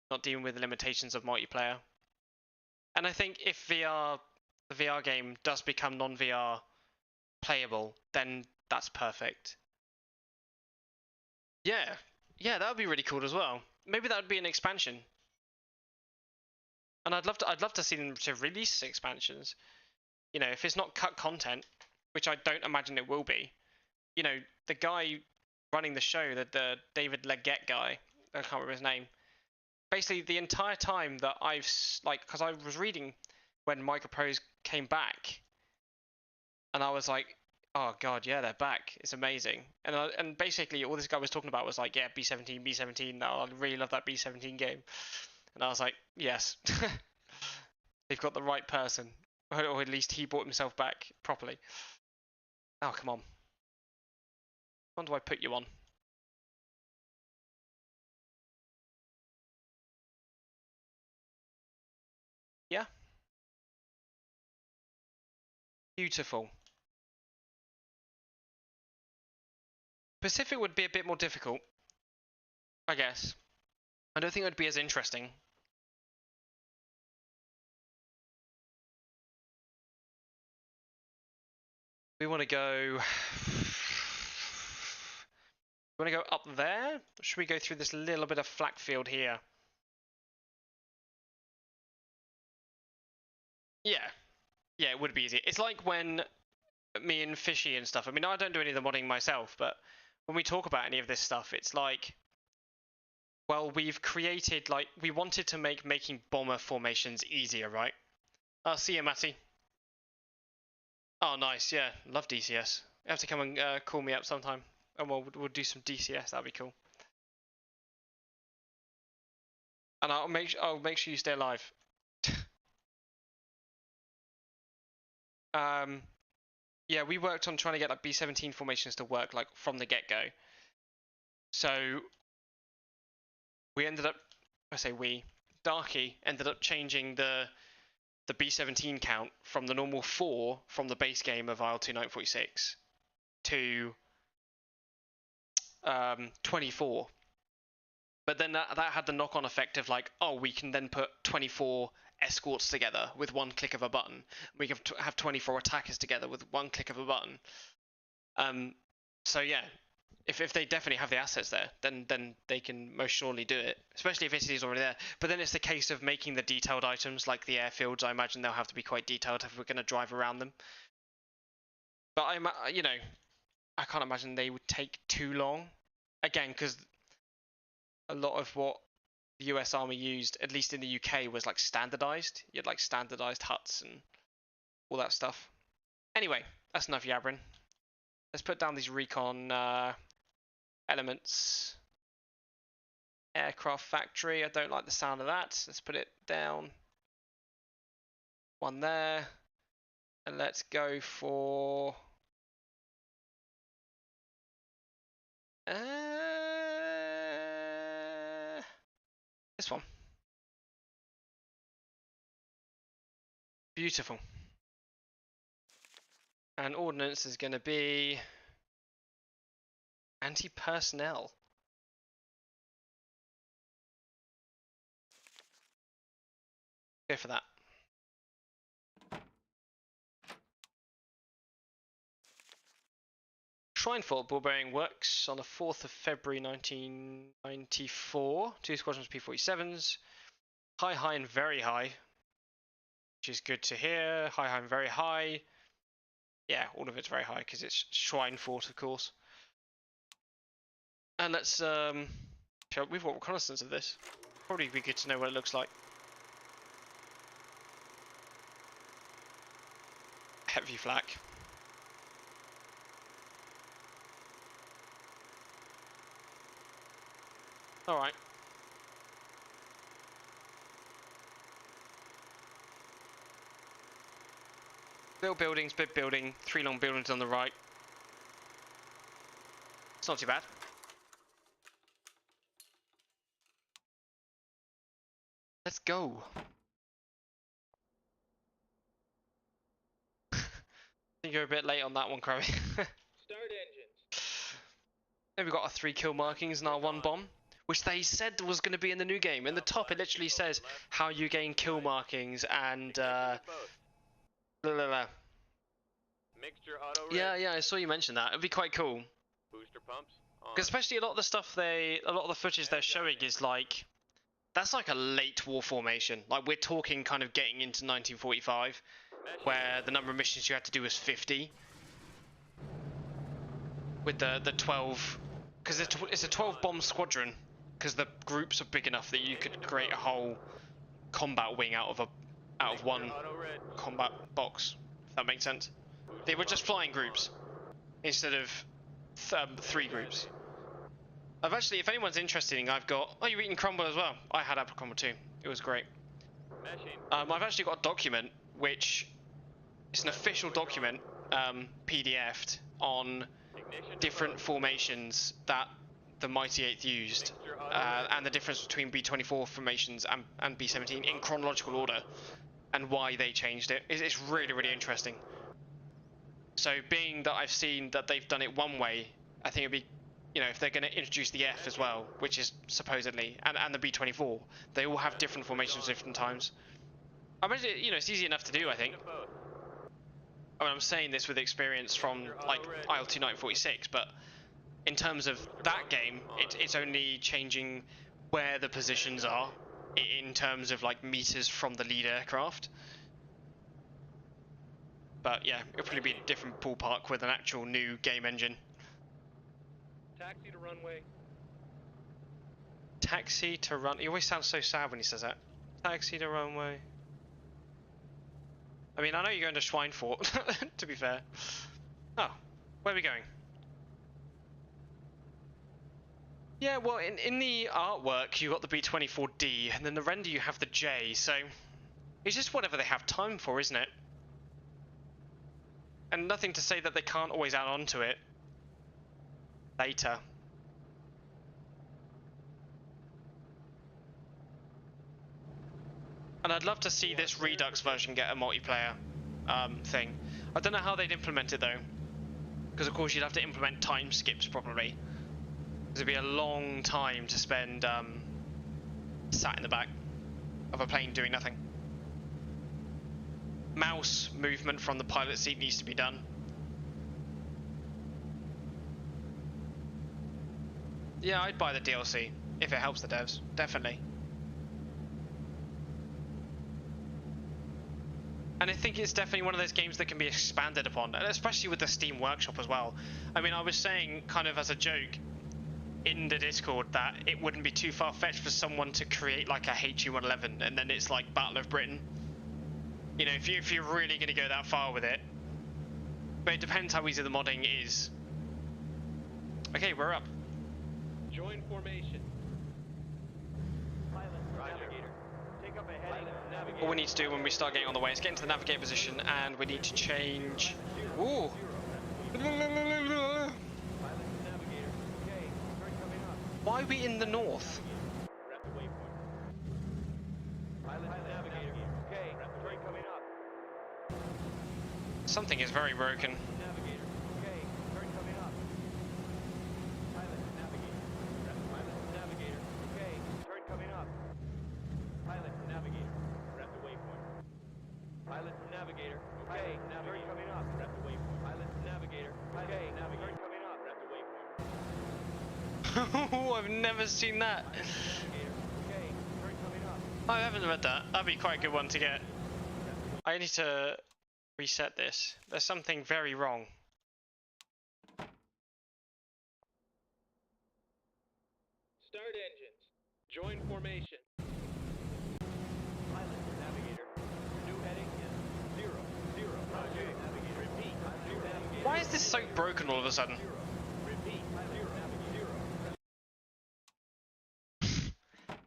Not dealing with the limitations of multiplayer. And I think if the VR game does become non-VR playable, then that's perfect. Yeah, that would be really cool as well. Maybe that would be an expansion. And I'd love to see them to release expansions. You know, if it's not cut content, which I don't imagine it will be. You know, the guy running the show, the David Leggett guy, I can't remember his name. Basically, the entire time that I've because I was reading when Microprose came back, and I was like, oh god, yeah, they're back. It's amazing. And basically, all this guy was talking about was like, yeah, B17. No, I really love that B17 game. And I was like, yes, they've got the right person, or at least he brought himself back properly. Oh, come on. Which one do I put you on? Yeah. Beautiful. Pacific would be a bit more difficult, I guess. I don't think it would be as interesting. We want to go... We want to go up there? Or should we go through this little bit of flak field here? Yeah. Yeah, it would be easy. It's like when me and Fishy and stuff, I mean, I don't do any of the modding myself, but when we talk about any of this stuff, it's like, well, we've created, like, we wanted to make making bomber formations easier, right? See you, Matty. Oh, nice, yeah. Love DCS. You have to come and call me up sometime, and we'll do some DCS. That'd be cool. And I'll make sure you stay alive. Yeah, we worked on trying to get like B17 formations to work like from the get-go. So we ended up, Darky ended up changing the B17 count from the normal 4 from the base game of IL-2 to 24. But then that had the knock-on effect of like, oh, we can then put 24 escorts together with one click of a button. We can have 24 attackers together with one click of a button. So yeah, if they definitely have the assets there, then they can most surely do it, especially if it is already there. But then it's the case of making the detailed items like the airfields. I imagine they'll have to be quite detailed if we're going to drive around them. But you know, I can't imagine they would take too long. Again, because a lot of what the US Army used, at least in the UK, was like standardized. You had like standardized huts and all that stuff. Anyway, that's enough yabbering. Let's put down these recon elements. Aircraft factory, I don't like the sound of that. Let's put it down. One there. And let's go for... this one. Beautiful. And ordnance is going to be anti-personnel. Go for that. Schweinfurt ball bearing works on the 4th of February 1994. 2 squadrons of P-47s. High, high, and very high. Which is good to hear. High, high, and very high. Yeah, all of it's very high because it's Schweinfurt, of course. And let's we've got reconnaissance of this. Probably be good to know what it looks like. Heavy flak. Alright. Little buildings, big building, 3 long buildings on the right. It's not too bad. Let's go. I think you're a bit late on that one, Crowy. Start engines. Then we've got our 3 kill markings and our 1 bomb, which they said was going to be in the new game. In the top, it literally says how you gain kill markings and blah, blah, blah. Mixture auto red. Yeah, I saw you mention that. It'd be quite cool. Booster pumps on. Because especially a lot of the stuff a lot of the footage they're showing is like, that's like a late war formation. Like we're talking kind of getting into 1945, where the number of missions you had to do was 50. With the 12, because it's a 12 bomb squadron, because the groups are big enough that you could create a whole combat wing out of one combat box. If that makes sense. They were just flying groups instead of 3 groups. I've actually, if anyone's interested, I've got. Oh, you've eaten crumble as well. I had apple crumble too. It was great. I've actually got a document which it's an official document, PDF'd on different formations that the Mighty Eighth used, and the difference between B-24 formations and B-17 in chronological order, and why they changed it. It's really, really interesting. So being that I've seen that they've done it one way, I think it'd be, you know, if they're going to introduce the F as well, which is supposedly, and the B-24, they all have different formations at different times. I mean, you know, it's easy enough to do, I think. I mean, I'm saying this with experience from like IL-2 1946, but in terms of that game, it's only changing where the positions are in terms of like meters from the lead aircraft. But yeah, it'll probably be a different ballpark with an actual new game engine. Taxi to runway. Taxi to run. He always sounds so sad when he says that. Taxi to runway. I mean, I know you're going to Schweinfurt, to be fair. Oh, where are we going? Yeah, well, in the artwork, you got the B-24D, and then the render you have the J, so it's just whatever they have time for, isn't it? And nothing to say that they can't always add on to it later. And I'd love to see this Redux version get a multiplayer thing. I don't know how they'd implement it though, because of course you'd have to implement time skips properly. It'd be a long time to spend sat in the back of a plane doing nothing. Mouse movement from the pilot seat needs to be done. Yeah, I'd buy the DLC if it helps the devs, definitely. And I think it's definitely one of those games that can be expanded upon, and especially with the Steam Workshop as well. I mean, I was saying kind of as a joke in the Discord that it wouldn't be too far-fetched for someone to create like a HU111 and then it's like Battle of Britain. You know, if you're really going to go that far with it. But it depends how easy the modding is. Okay, we're up. Join formation. Pilot, navigator. Take up a heading. Navigator. All we need to do when we start getting on the way is get into the navigate position, and we need to change. Ooh. Pilot, navigator. Okay, turn coming up. Why are we in the north? Rapid waypoint. Pilot, navigator. Okay, turn coming up. Something is very broken. Navigator. Okay, turn coming up. Pilot, navigator. Pilot, navigator. Okay, turn coming up. Pilot, navigator. Rapid waypoint. Pilot, navigator. Okay, turn coming up. Rapid waypoint. Pilot, navigator. Okay, navigator. Turn coming up. Rapid waypoint. I've never seen that. Navigator. Okay, turn coming up. I haven't read that. That'd be quite a good one to get. I need to reset this. There's something very wrong. Start engines. Join formation. Pilot, navigator. New heading is 0, 0. Roger, navigator. Repeat. New navigator. Why is this so broken all of a sudden? 0. Repeat. 0, navigator. 0.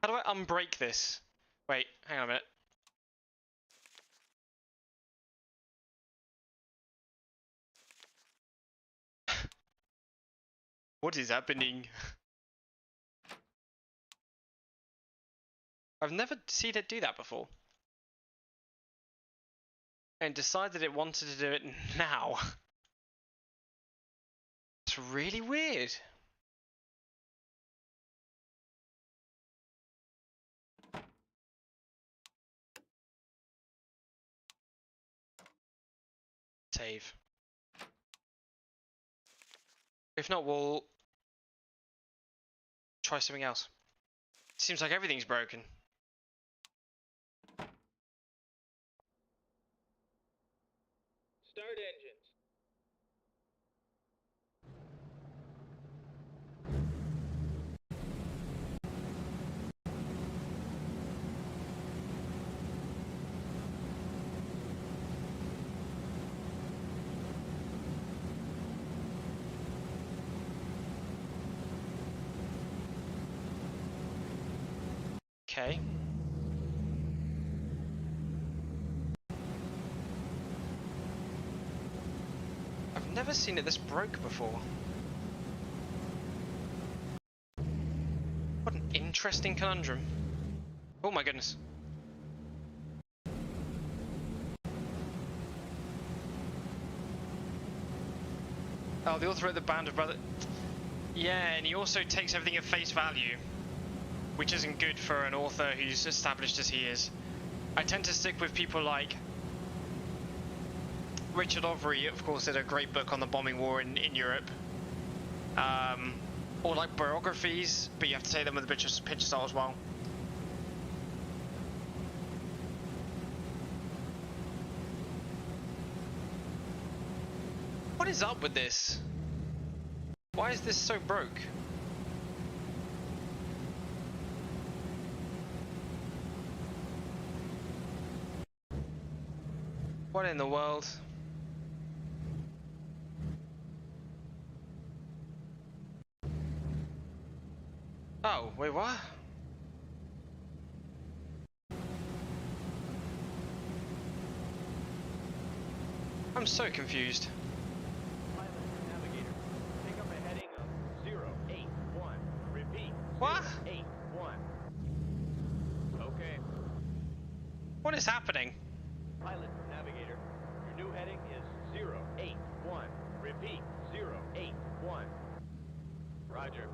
How do I unbreak this? Wait, hang on a minute. What is happening? I've never seen it do that before. And decided it wanted to do it now. It's really weird. Save. If not, we'll try something else. Seems like everything's broken. Start engines. Okay. I've never seen it this broke before. What an interesting conundrum. Oh my goodness. Oh, the author wrote the Band of Brothers. Yeah, and he also takes everything at face value, which isn't good for an author who's established as he is. I tend to stick with people like Richard Overy, of course, did a great book on the bombing war in Europe. Or like biographies, but you have to take them with a pinch of salt as well. What is up with this? Why is this so broke? What in the world? Oh, wait, what? I'm so confused. Pilot, navigator. Take up a heading of 081. Repeat. What? 081. Okay. What is happening? Pilot, navigator. Your new heading is 081. Repeat. 081. Roger.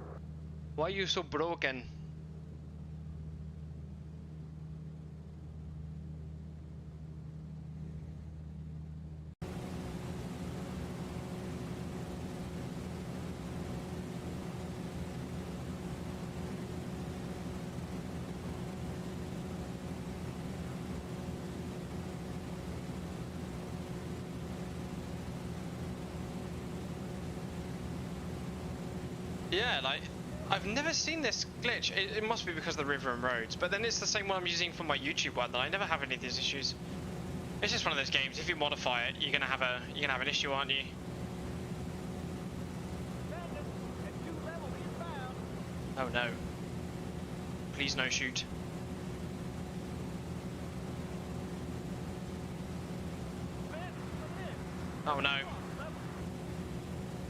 Why are you so broken? Yeah, like, I've never seen this glitch. It must be because of the river and roads, but then it's the same one I'm using for my YouTube one, and I never have any of these issues. It's just one of those games. If you modify it, you're gonna have an issue, aren't you? Oh no! Please no shoot. Oh no!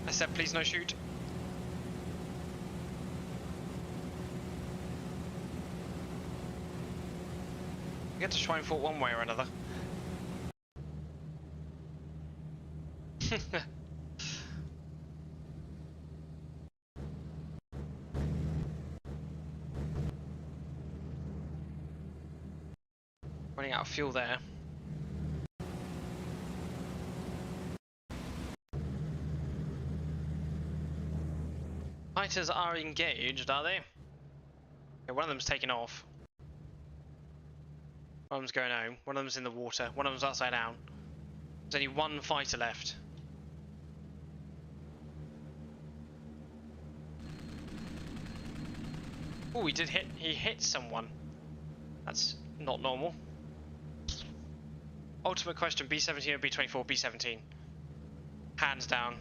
I said please no shoot. You get to try and fault one way or another. Running out of fuel there. Fighters are engaged, are they? Okay, one of them's taking off. One of them's going home. One of them's in the water. One of them's upside down. There's only one fighter left. Oh, he hit someone. That's not normal. Ultimate question, B17 or B24? B17. Hands down.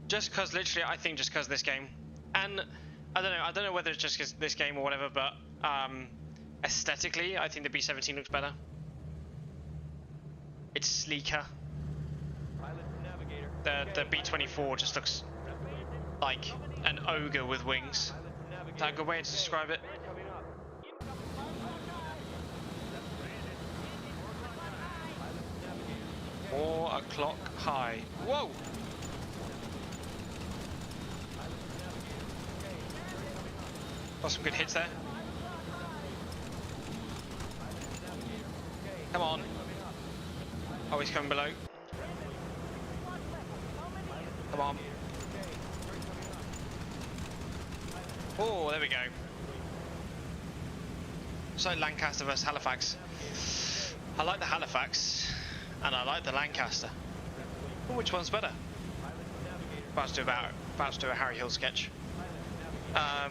Just because, literally, I think just because this game. And, I don't know whether it's just because this game or whatever, but, aesthetically, I think the B17 looks better. It's sleeker. The B24 just looks like an ogre with wings. Is that a good way to describe it? 4 o'clock high. Whoa! Got some good hits there. Come on. Oh, he's coming below. Come on. Oh, there we go. It's like Lancaster versus Halifax. I like the Halifax, and I like the Lancaster. Oh, which one's better? About to do a Harry Hill sketch. I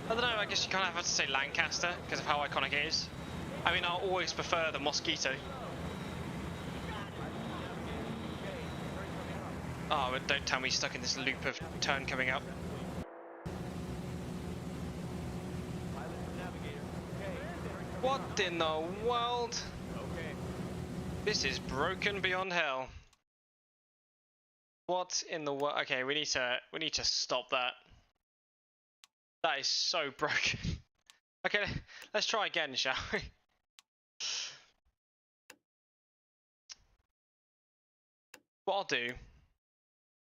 don't know, I guess you kind of have to say Lancaster because of how iconic it is. I mean, I'll always prefer the Mosquito. Oh, but don't tell me he's stuck in this loop of turn coming up. What in the world? This is broken beyond hell. What in the world? Okay, we need to stop that. That is so broken. Okay, let's try again, shall we? What I'll do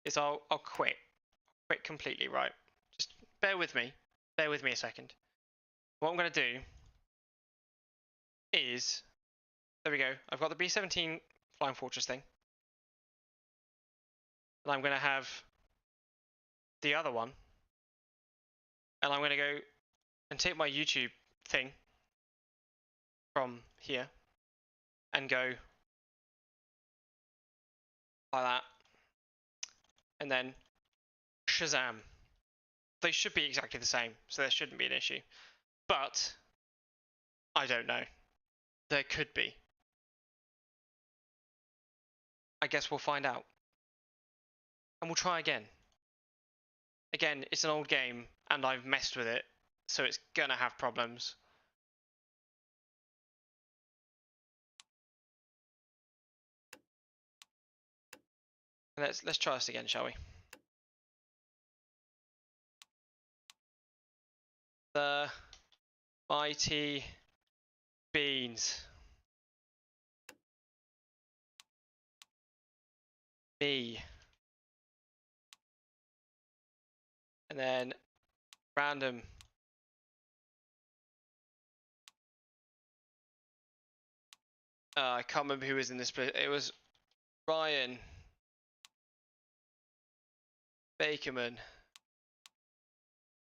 is I'll quit. Quit completely, right? Just bear with me. Bear with me a second. What I'm gonna do is, there we go. I've got the B17 Flying Fortress thing. And I'm gonna have the other one. And I'm gonna go and take my YouTube thing from here and go like that. And then Shazam. They should be exactly the same, so there shouldn't be an issue. But I don't know. There could be. I guess we'll find out. And we'll try again. Again, it's an old game, and I've messed with it, so it's gonna have problems. Let's try this again, shall we? The mighty beans. Me. And then random. I can't remember who was in this place. It was Ryan Bakerman.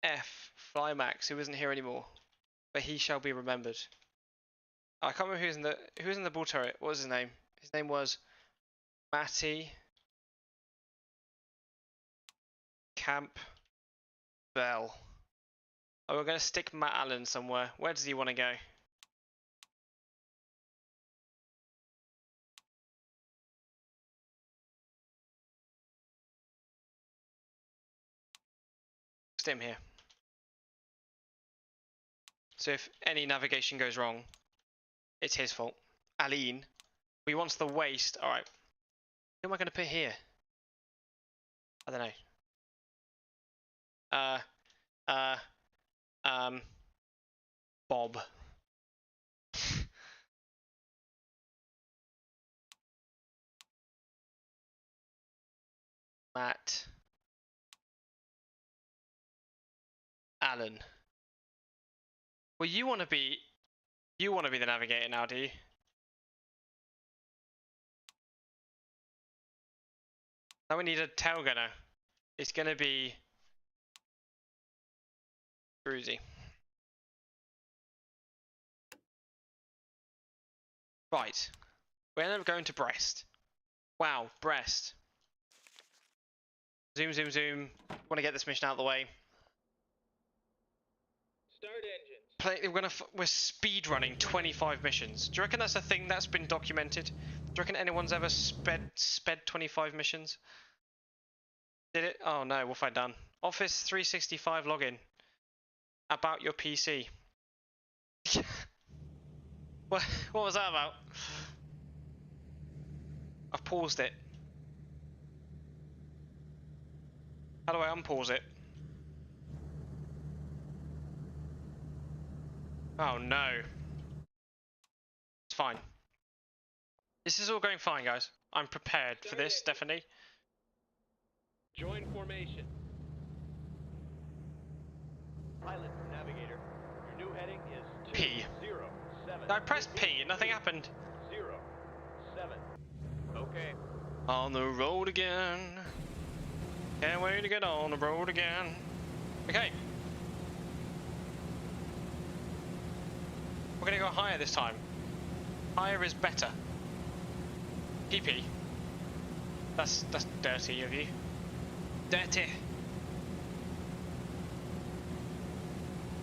F Flymax, who isn't here anymore, but he shall be remembered. I can't remember who was in the bull turret. What was his name? His name was Matty Camp Bell. Oh, we're going to stick Matt Allen somewhere. Where does he want to go? Stick him here. So if any navigation goes wrong, it's his fault. Aline. We wants the waste. Alright. Who am I going to put here? I don't know. Bob. Matt. Allen. Well, you want to be the navigator now, do you? Now we need a tail gunner. It's going to be Bruzy. Right. We ended up going to Brest. Wow, Brest. Zoom, zoom, zoom. Want to get this mission out of the way. Start engines. We're speed running 25 missions. Do you reckon that's a thing that's been documented? Do you reckon anyone's ever sped 25 missions? Did it? Oh no, what have I done? Office 365 login. About your PC. what was that about? I've paused it. How do I unpause it? Oh no. It's fine. This is all going fine, guys. I'm prepared for this, definitely. Join formation. Pilot, navigator. Your new heading is P. 207. I pressed P and nothing happened. 07. Okay. On the road again. Can't wait to get on the road again. Okay. We're gonna go higher this time. Higher is better. PP. That's dirty of you. Dirty.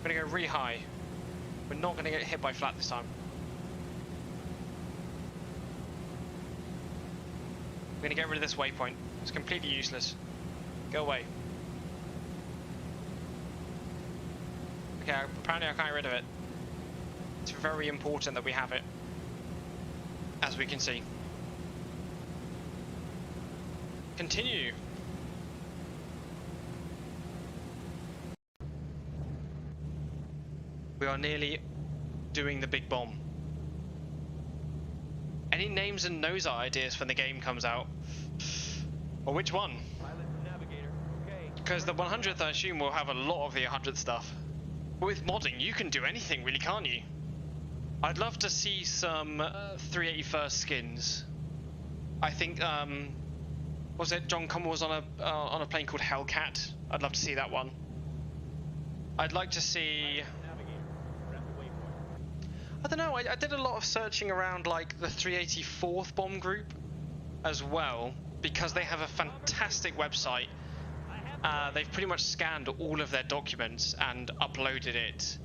We're gonna go really high. We're not gonna get hit by flat this time. We're gonna get rid of this waypoint. It's completely useless. Go away. Okay, apparently I can't get rid of it. It's very important that we have it, as we can see. Continue. We are nearly doing the big bomb. Any names and nose ideas when the game comes out? Or which one? Pilot, navigator. Okay. Because the 100th, I assume, will have a lot of the 100th stuff. But with modding, you can do anything, really, can't you? I'd love to see some 381st skins. I think, was it John Common was on a plane called Hellcat? I'd love to see that one. I'd like to see. I don't know. I did a lot of searching around like the 384th bomb group as well, because they have a fantastic website. They've pretty much scanned all of their documents and uploaded it,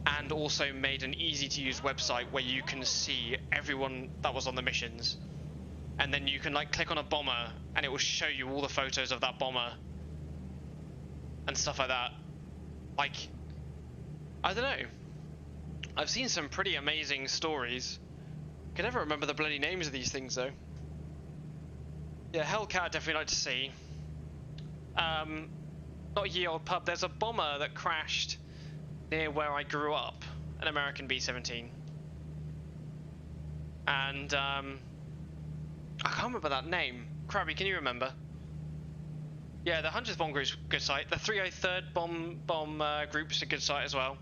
and also made an easy to use website where you can see everyone that was on the missions, and then you can like click on a bomber and it will show you all the photos of that bomber and stuff like that. Like, I don't know, I've seen some pretty amazing stories. I can never remember the bloody names of these things though. Yeah, Hellcat I'd definitely like to see. Not Ye Old Pub, there's a bomber that crashed near where I grew up, an American B17. And I can't remember that name. Krabby, can you remember? Yeah, the 100th bomb group's a good site. The 303rd bomb group's a good site as well.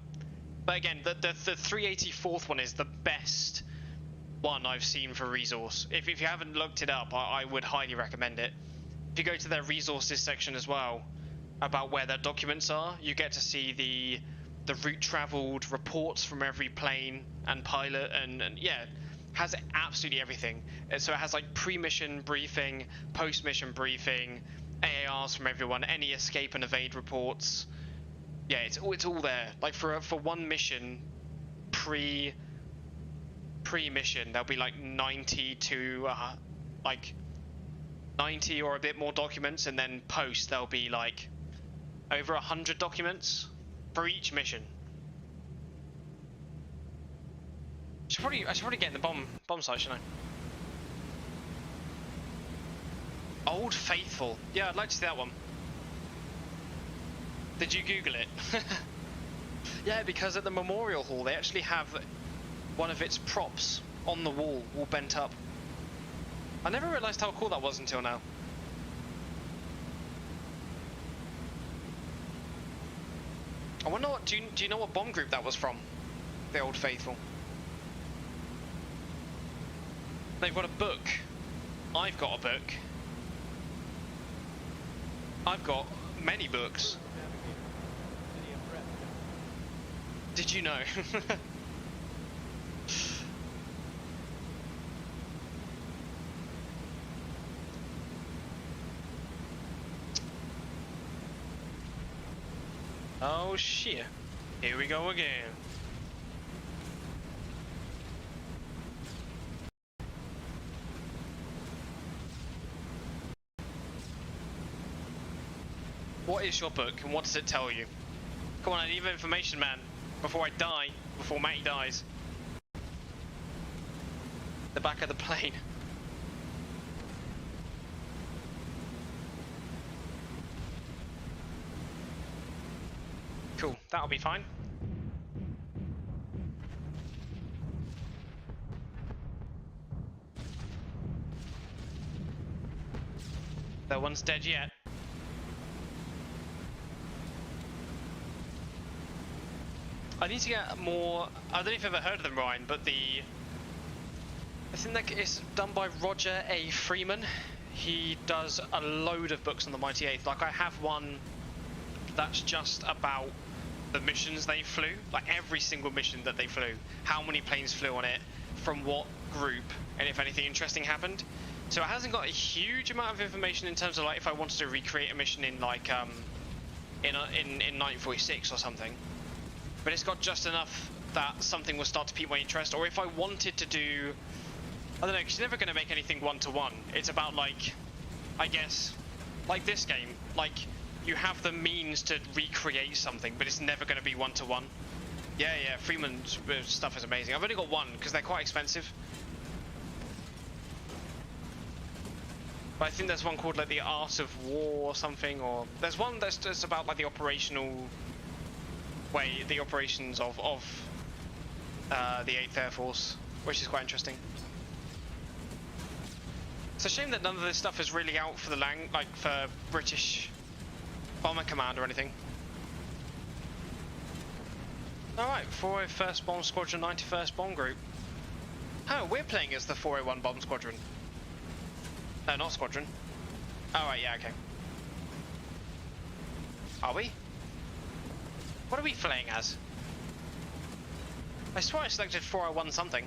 But again, the 384th one is the best one I've seen for resource. If you haven't looked it up, I would highly recommend it. If you go to their resources section as well, about where their documents are, you get to see the route traveled, reports from every plane and pilot, and yeah, has absolutely everything. So it has like pre-mission briefing, post-mission briefing, AARs from everyone, any escape and evade reports. Yeah, it's all there. Like for one mission, pre-mission, there'll be like 90 to like 90 or a bit more documents, and then post there'll be like over 100 documents for each mission. I should probably get in the bomb site, shouldn't I? Old Faithful. Yeah, I'd like to see that one. Did you Google it? Yeah, because at the Memorial Hall they actually have one of its props on the wall, all bent up. I never realised how cool that was until now. I wonder what, do you know what bomb group that was from? The Old Faithful. They've got a book. I've got a book. I've got many books. Did you know? Oh shit. Here we go again. What is your book and what does it tell you? Come on, I need information, man. Before I die, before Matty dies. The back of the plane. Cool, that'll be fine. No one's dead yet. I need to get more. I don't know if you've ever heard of them, Ryan, but I think that it's done by Roger A. Freeman. He does a load of books on the Mighty Eighth. Like I have one that's just about the missions they flew, like every single mission that they flew, how many planes flew on it, from what group, and if anything interesting happened. So it hasn't got a huge amount of information in terms of like if I wanted to recreate a mission in like in 1946 or something. But it's got just enough that something will start to pique my interest. Or if I wanted to do, I don't know, because you're never going to make anything one-to-one. It's about like, I guess, like this game, like you have the means to recreate something, but it's never going to be one-to-one. Yeah, Freeman's stuff is amazing. I've only got one because they're quite expensive. But I think there's one called like the Art of War or something, or there's one that's just about like the operational way, the operations of the 8th Air Force, which is quite interesting. It's a shame that none of this stuff is really out for the like for British Bomber Command or anything. Alright, 401st Bomb Squadron, 91st Bomb Group. Oh, we're playing as the 401 Bomb Squadron. No, not Squadron. Alright, yeah, okay. Are we? What are we playing as? I swear I selected 401 something.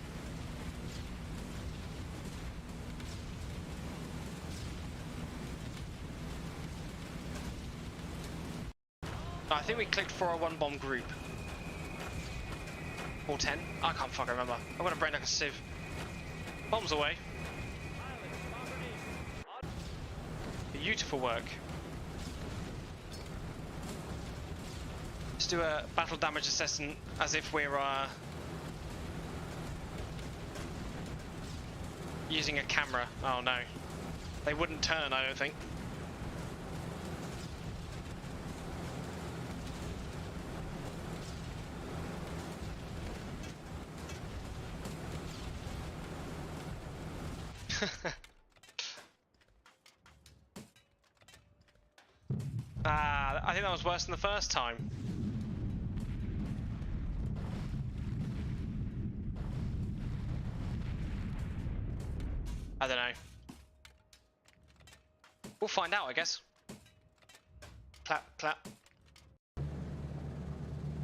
No, I think we clicked 401 Bomb Group. Or 10? I can't fucking remember. I've got a brain like a sieve. Bombs away. Beautiful work. Let's do a battle damage assessment as if we're using a camera. Oh no. They wouldn't turn, I don't think. I think that was worse than the first time. I don't know. We'll find out, I guess. Clap, clap.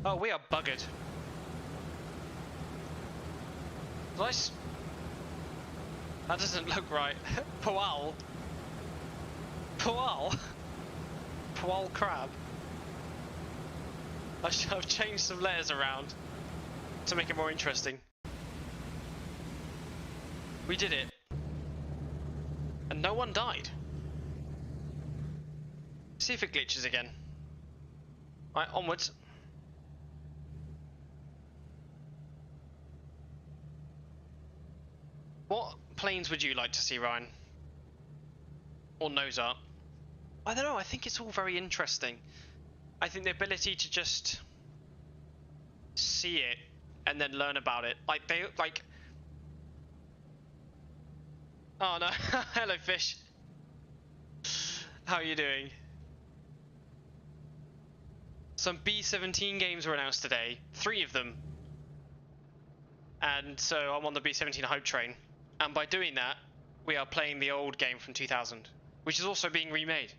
Oh, we are buggered. Nice. That doesn't look right. Powell. Powell. Poil crab. I've changed some letters around to make it more interesting. We did it. And no one died. See if it glitches again. Right, onwards. What planes would you like to see, Ryan? Or nose up? I don't know, I think it's all very interesting. I think the ability to just see it and then learn about it. Oh no, hello fish. How are you doing? Some B17 games were announced today, 3 of them. And so I'm on the B17 hype train. And by doing that, we are playing the old game from 2000, which is also being remade.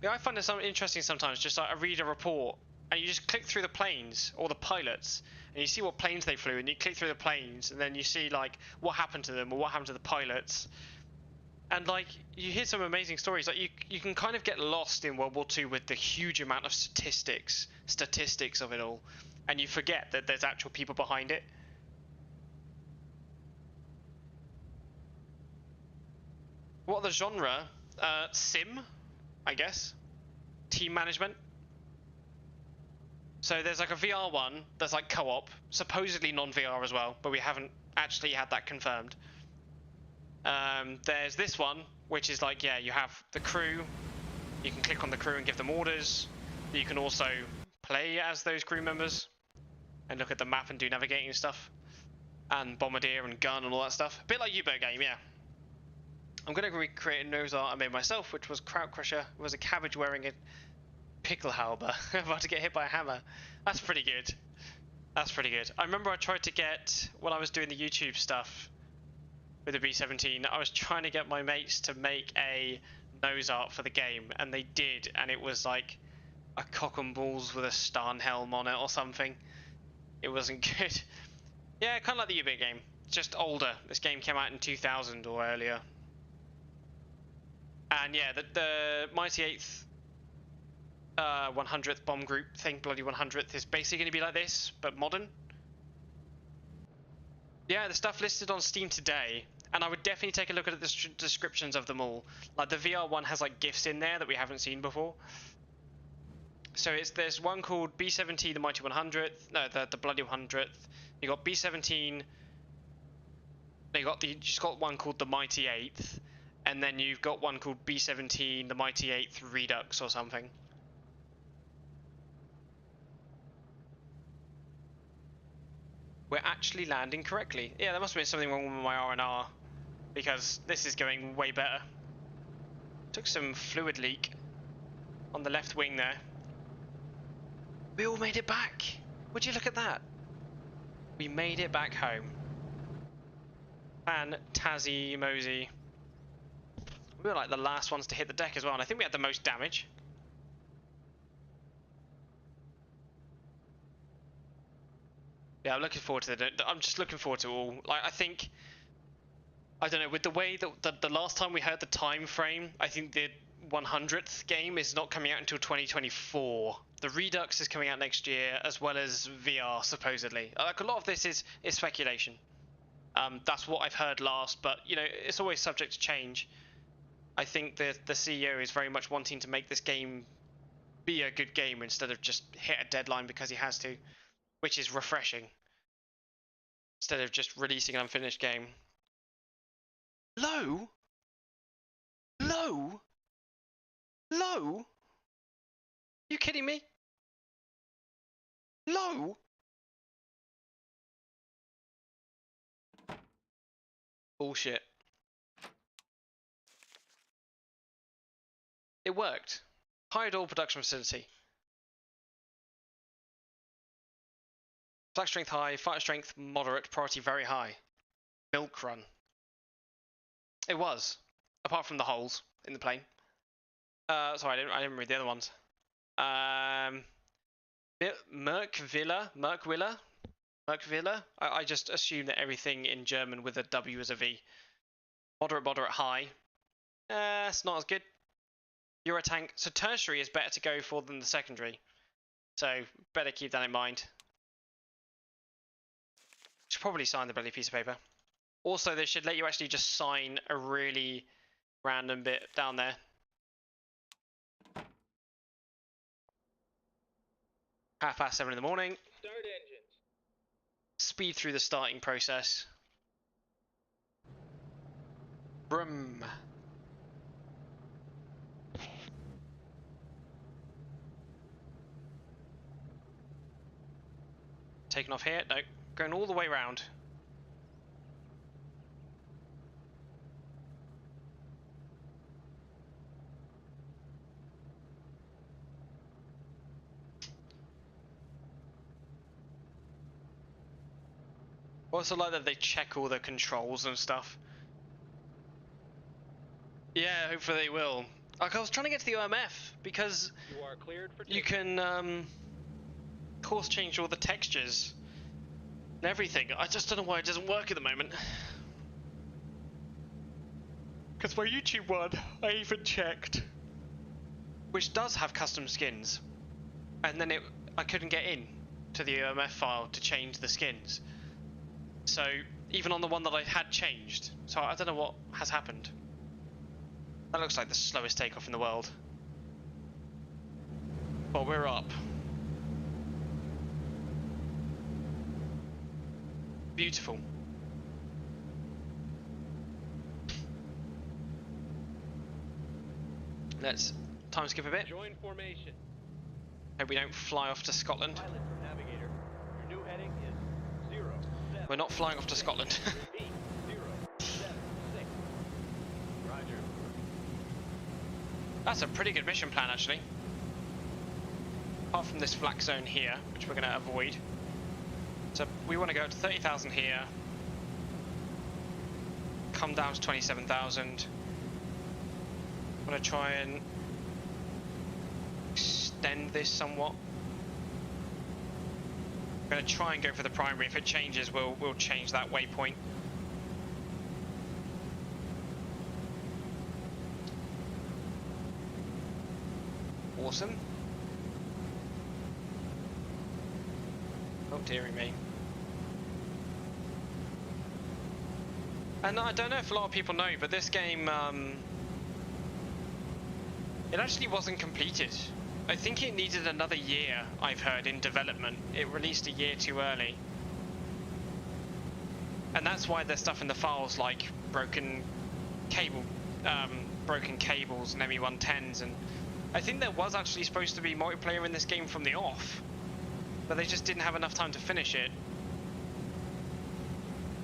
Yeah, I find it so interesting sometimes, just like I read a report and you just click through the planes or the pilots and you see what planes they flew, and you click through the planes and then you see like what happened to them or what happened to the pilots. And like you hear some amazing stories. Like you can kind of get lost in World War II with the huge amount of statistics of it all, and you forget that there's actual people behind it. What the genre? Sim, I guess. Team management. So there's like a VR one that's like co-op, supposedly non-VR as well, but we haven't actually had that confirmed. There's this one, which is like, yeah, you have the crew. You can click on the crew and give them orders. You can also play as those crew members and look at the map and do navigating and stuff. And bombardier and gun and all that stuff. A bit like U-boat game, yeah. I'm going to recreate a nose art I made myself, which was Kraut Crusher. It was a cabbage wearing a pickle halber about to get hit by a hammer. That's pretty good. That's pretty good. I remember I tried to get, when I was doing the YouTube stuff with the B17, I was trying to get my mates to make a nose art for the game, and they did, and it was like a cock and balls with a Starnhelm on it or something. It wasn't good. Yeah, kind of like the U-boat game, just older. This game came out in 2000 or earlier. And yeah, the Mighty 8th 100th bomb group thing, bloody 100th, is basically going to be like this, but modern. Yeah, the stuff listed on Steam today, and I would definitely take a look at the descriptions of them all. Like the VR one has like GIFs in there that we haven't seen before. So there's one called B17 the Mighty 100th, no, the bloody 100th. You got B17. You just got one called the Mighty 8th, and then you've got one called B17 the Mighty 8th Redux or something. We're actually landing correctly. Yeah, there must have been something wrong with my R&R, because this is going way better. Took some fluid leak on the left wing there. We all made it back. Would you look at that? We made it back home. And Tazzy Mosey. We were like the last ones to hit the deck as well, and I think we had the most damage. Yeah, I'm looking forward to I'm just looking forward to all. Like, I think, I don't know, with the way that the last time we heard the time frame, I think the 100th game is not coming out until 2024. The Redux is coming out next year, as well as VR, supposedly. Like, a lot of this is speculation. That's what I've heard last, but, you know, it's always subject to change. I think the CEO is very much wanting to make this game be a good game instead of just hit a deadline because he has to, which is refreshing. Instead of just releasing an unfinished game. Low? Low? Low? You kidding me? Low? Bullshit. It worked. Hired all production facility. Flag strength high, fighter strength moderate, priority very high. Milk run. It was, apart from the holes in the plane. Sorry, I didn't read the other ones. Merkwiller. I just assume that everything in German with a W is a V. Moderate, high. It's not as good. Euro tank. So tertiary is better to go for than the secondary. So better keep that in mind. Should probably sign the bloody piece of paper. Also, they should let you actually just sign a really random bit down there. Half past 7 in the morning. Start engines. Speed through the starting process. Vroom. Taking off here. No, going all the way round. Also like that they check all the controls and stuff. Yeah, hopefully they will. Like, I was trying to get to the OMF because You are cleared for you can course change all the textures and everything. I just don't know why it doesn't work at the moment. Because my YouTube one, I even checked, which does have custom skins, and then I couldn't get in to the OMF file to change the skins. So even on the one that I had changed, so I don't know what has happened. That looks like the slowest takeoff in the world. But we're up. Beautiful. Let's time skip a bit. Join formation. Hope we don't fly off to Scotland. Pilot, navigator. Your new heading is 0, 7. We're not flying off to Scotland. Repeat, 0, 7, 6. Roger. That's a pretty good mission plan, actually. Apart from this flak zone here, which we're going to avoid. So we want to go up to 30,000 here. Come down to 27,000. Want to try and extend this somewhat. I'm going to try and go for the primary. If it changes, we'll change that waypoint. Awesome. Oh, dearie me. And I don't know if a lot of people know, but this game, it actually wasn't completed. I think it needed another year, I've heard, in development. It released a year too early. And that's why there's stuff in the files like broken cables and ME110s, and I think there was actually supposed to be multiplayer in this game from the off, but they just didn't have enough time to finish it.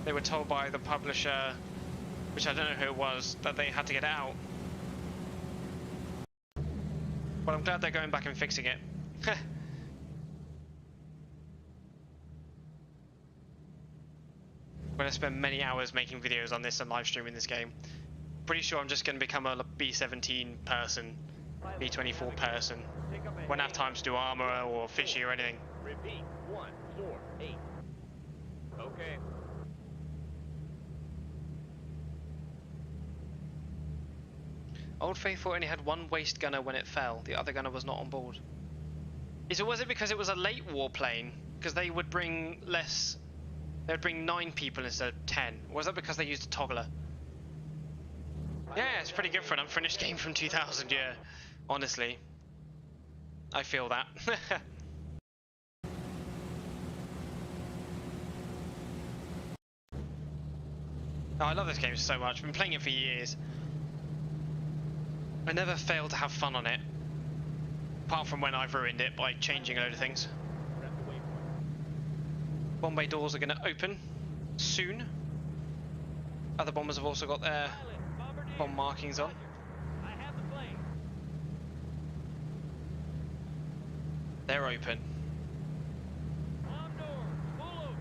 They were told by the publisher, which I don't know who it was, that they had to get it out. Well, I'm glad they're going back and fixing it. I'm going to spend many hours making videos on this and live streaming this game. Pretty sure I'm just going to become a B17 person, B24 person. Won't have time to do armor or fishy or anything. Repeat, 148. Okay. Old Faithful only had one waste gunner when it fell. The other gunner was not on board. Was it because it was a late war plane? Because they would bring less... They would bring 9 people instead of 10. Or was that because they used a toggler? Yeah, it's pretty good for an unfinished game from 2000, yeah. Honestly. I feel that. Oh, I love this game so much. I've been playing it for years. I never fail to have fun on it. Apart from when I've ruined it by changing a load of things. Bomb bay doors are going to open soon. Other bombers have also got their bomb markings on. I have the plane. They're open. On doors, full open.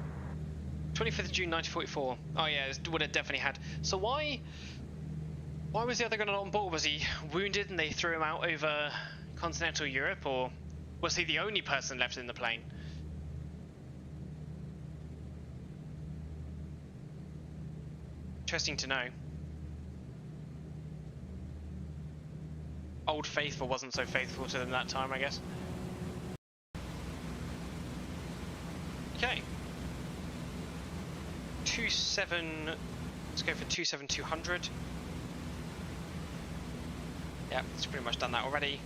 25th of June 1944. Oh yeah, it would have definitely had. So why was the other gunner not on board? Was he wounded and they threw him out over continental Europe, or was he the only person left in the plane? Interesting to know. Old Faithful wasn't so faithful to them that time, I guess. Okay. 27. Let's go for 27200. Yeah, it's pretty much done that already.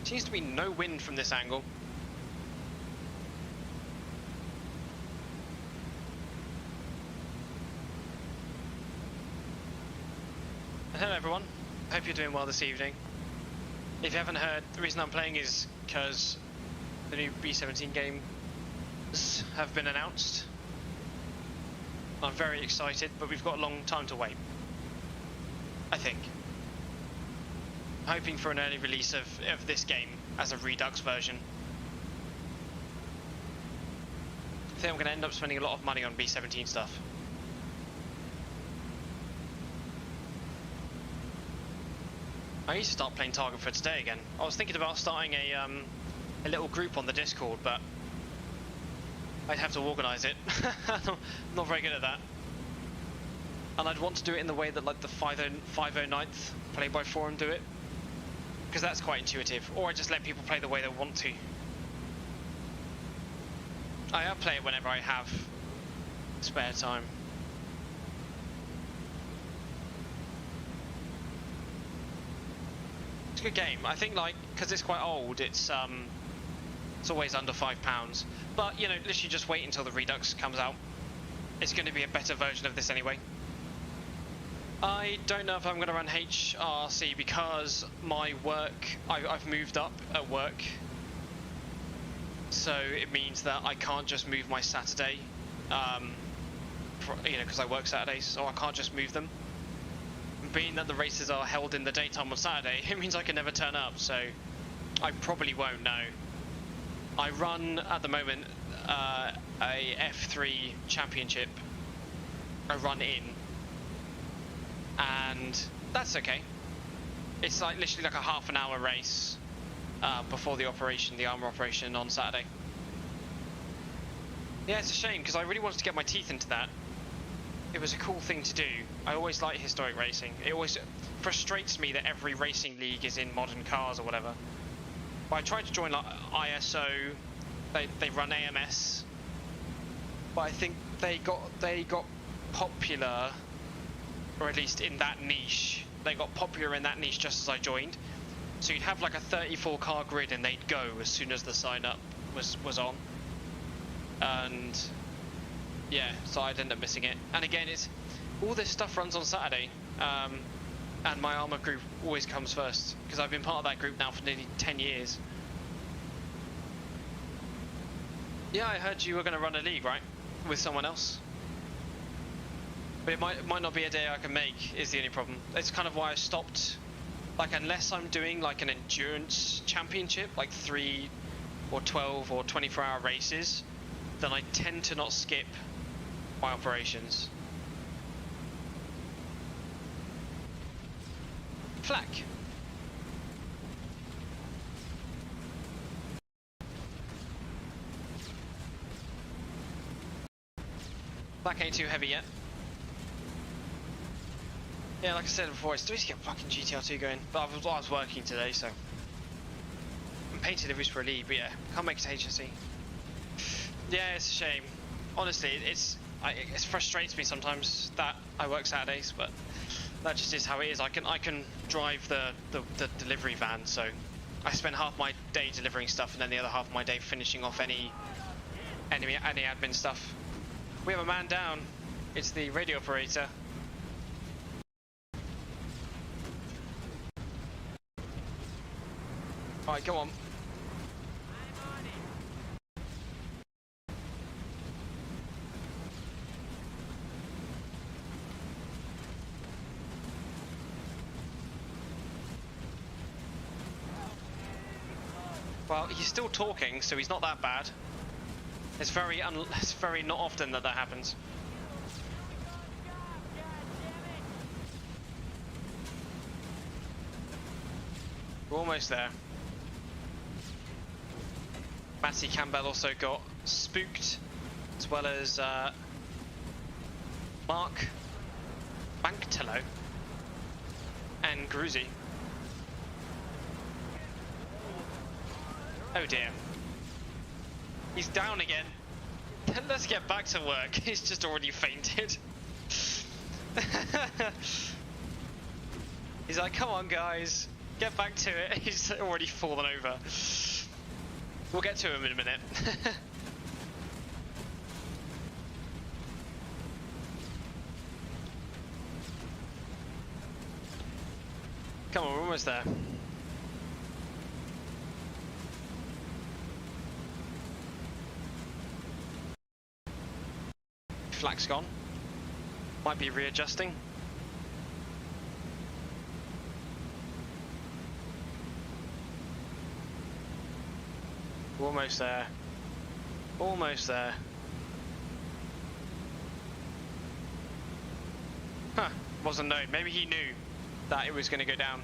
Seems to be no wind from this angle. Hello everyone, hope you're doing well this evening. If you haven't heard, the reason I'm playing is because the new B17 games have been announced. I'm very excited, but we've got a long time to wait, I think. I'm hoping for an early release of this game as a Redux version. I think I'm going to end up spending a lot of money on B17 stuff. I need to start playing Target for today again. I was thinking about starting a little group on the Discord, but I'd have to organise it. I'm not very good at that. And I'd want to do it in the way that like the 509th Play by Forum do it, because that's quite intuitive. Or I just let people play the way they want to. I play it whenever I have spare time. It's a good game. I think, like, because it's quite old, it's always under £5. But you know, literally just wait until the Redux comes out. It's going to be a better version of this anyway. I don't know if I'm going to run HRC because my work, I've moved up at work. So it means that I can't just move my Saturday, you know, because I work Saturdays, so I can't just move them. Being that the races are held in the daytime on Saturday, it means I can never turn up, so I probably won't know. I run, at the moment, a F3 championship. I run in, and that's okay. It's like literally like a half an hour race before the operation, the armor operation on Saturday. Yeah, it's a shame because I really wanted to get my teeth into that. It was a cool thing to do. I always like historic racing. It always frustrates me that every racing league is in modern cars or whatever. But I tried to join like ISO. They run AMS, but I think they got popular, or at least in that niche. They got popular in that niche just as I joined. So you'd have like a 34 car grid and they'd go as soon as the sign up was on. And yeah, so I'd end up missing it. And again, it's all this stuff runs on Saturday, and my armor group always comes first because I've been part of that group now for nearly 10 years. Yeah, I heard you were going to run a league, right, with someone else. But it might not be a day I can make, is the only problem. It's kind of why I stopped. Like, unless I'm doing like an endurance championship, like 3 or 12 or 24-hour races, then I tend to not skip my operations. Flak. Flak ain't too heavy yet. Yeah, like I said before, it's nice to get fucking GTR2 going, but I was working today, so I'm painting the for a lead, but yeah, can't make it to HSC. Yeah, it's a shame. Honestly, it frustrates me sometimes that I work Saturdays, but that just is how it is. I can drive the delivery van, so I spend half my day delivering stuff and then the other half of my day finishing off any admin stuff. We have a man down. It's the radio operator. Alright, go on. Well, he's still talking, so he's not that bad. It's very not often that happens. We're almost there. Matty Campbell also got spooked, as well as Mark Banktello and flying Gruzy. Oh dear. He's down again. Let's get back to work. He's just already fainted. He's like, come on guys, get back to it. He's already fallen over. We'll get to him in a minute. Come on, we're almost there. Flak's gone. Might be readjusting. We're almost there. Almost there. Huh, wasn't known. Maybe he knew that it was going to go down.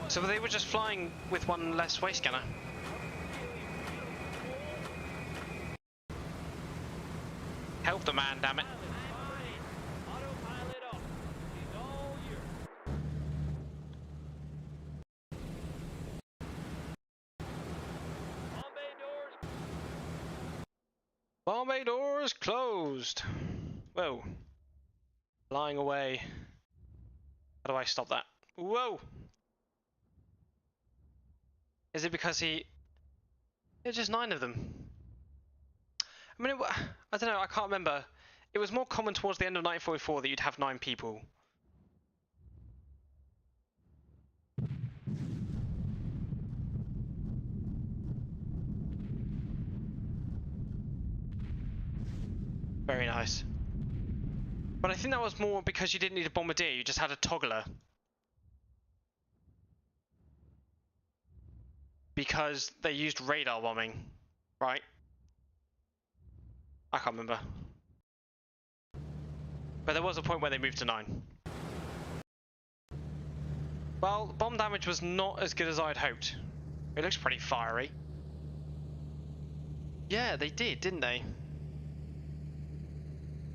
So they were just flying with one less waste scanner. Help the man, damn it. Autopilot off. He's all yours. Bomb bay doors closed. Whoa. Flying away. How do I stop that? Whoa! Is it because there's just 9 of them? I mean, I don't know, I can't remember. It was more common towards the end of 1944 that you'd have 9 people. Very nice. But I think that was more because you didn't need a bombardier, you just had a toggler. Because they used radar bombing, right? I can't remember. But there was a point where they moved to 9. Well, bomb damage was not as good as I'd hoped. It looks pretty fiery. Yeah, they did, didn't they?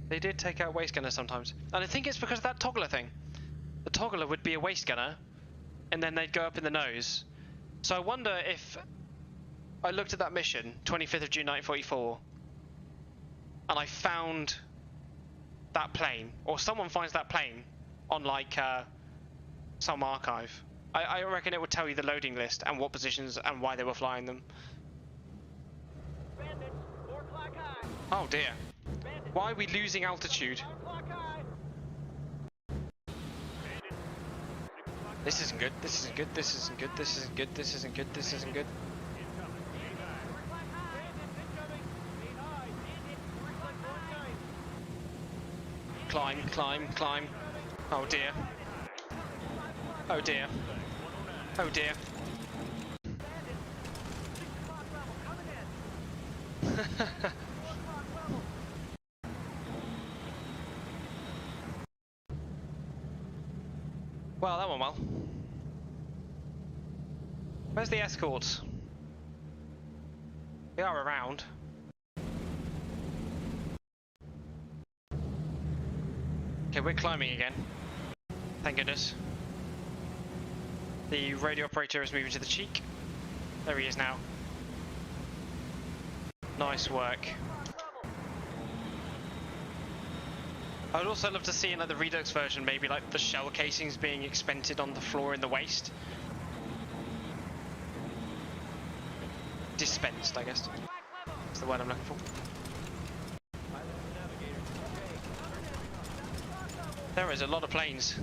They did take out waste gunners sometimes. And I think it's because of that toggler thing. The toggler would be a waste gunner, and then they'd go up in the nose. So I wonder if I looked at that mission, 25th of June 1944, and I found that plane, or someone finds that plane on like some archive. I reckon it would tell you the loading list and what positions and why they were flying them. Bandits, 4 o'clock high. Oh dear. Bandits, Why are we losing altitude? 5 o'clock high. Bandits, 6 o'clock high. This isn't good, this isn't good, this isn't good, this isn't good, this isn't good, this isn't good. Incoming. 8 high. 4 o'clock high. Bandits incoming. 8 high. Bandits, 4 o'clock high. Climb, climb, climb. Oh dear. Oh dear. Oh dear. Well, that went well. Where's the escorts? They are around. Okay, we're climbing again. Thank goodness. The radio operator is moving to the cheek. There he is now. Nice work. I would also love to see in like the Redux version maybe like the shell casings being expended on the floor in the waste. Dispensed, I guess. That's the word I'm looking for. There is a lot of planes.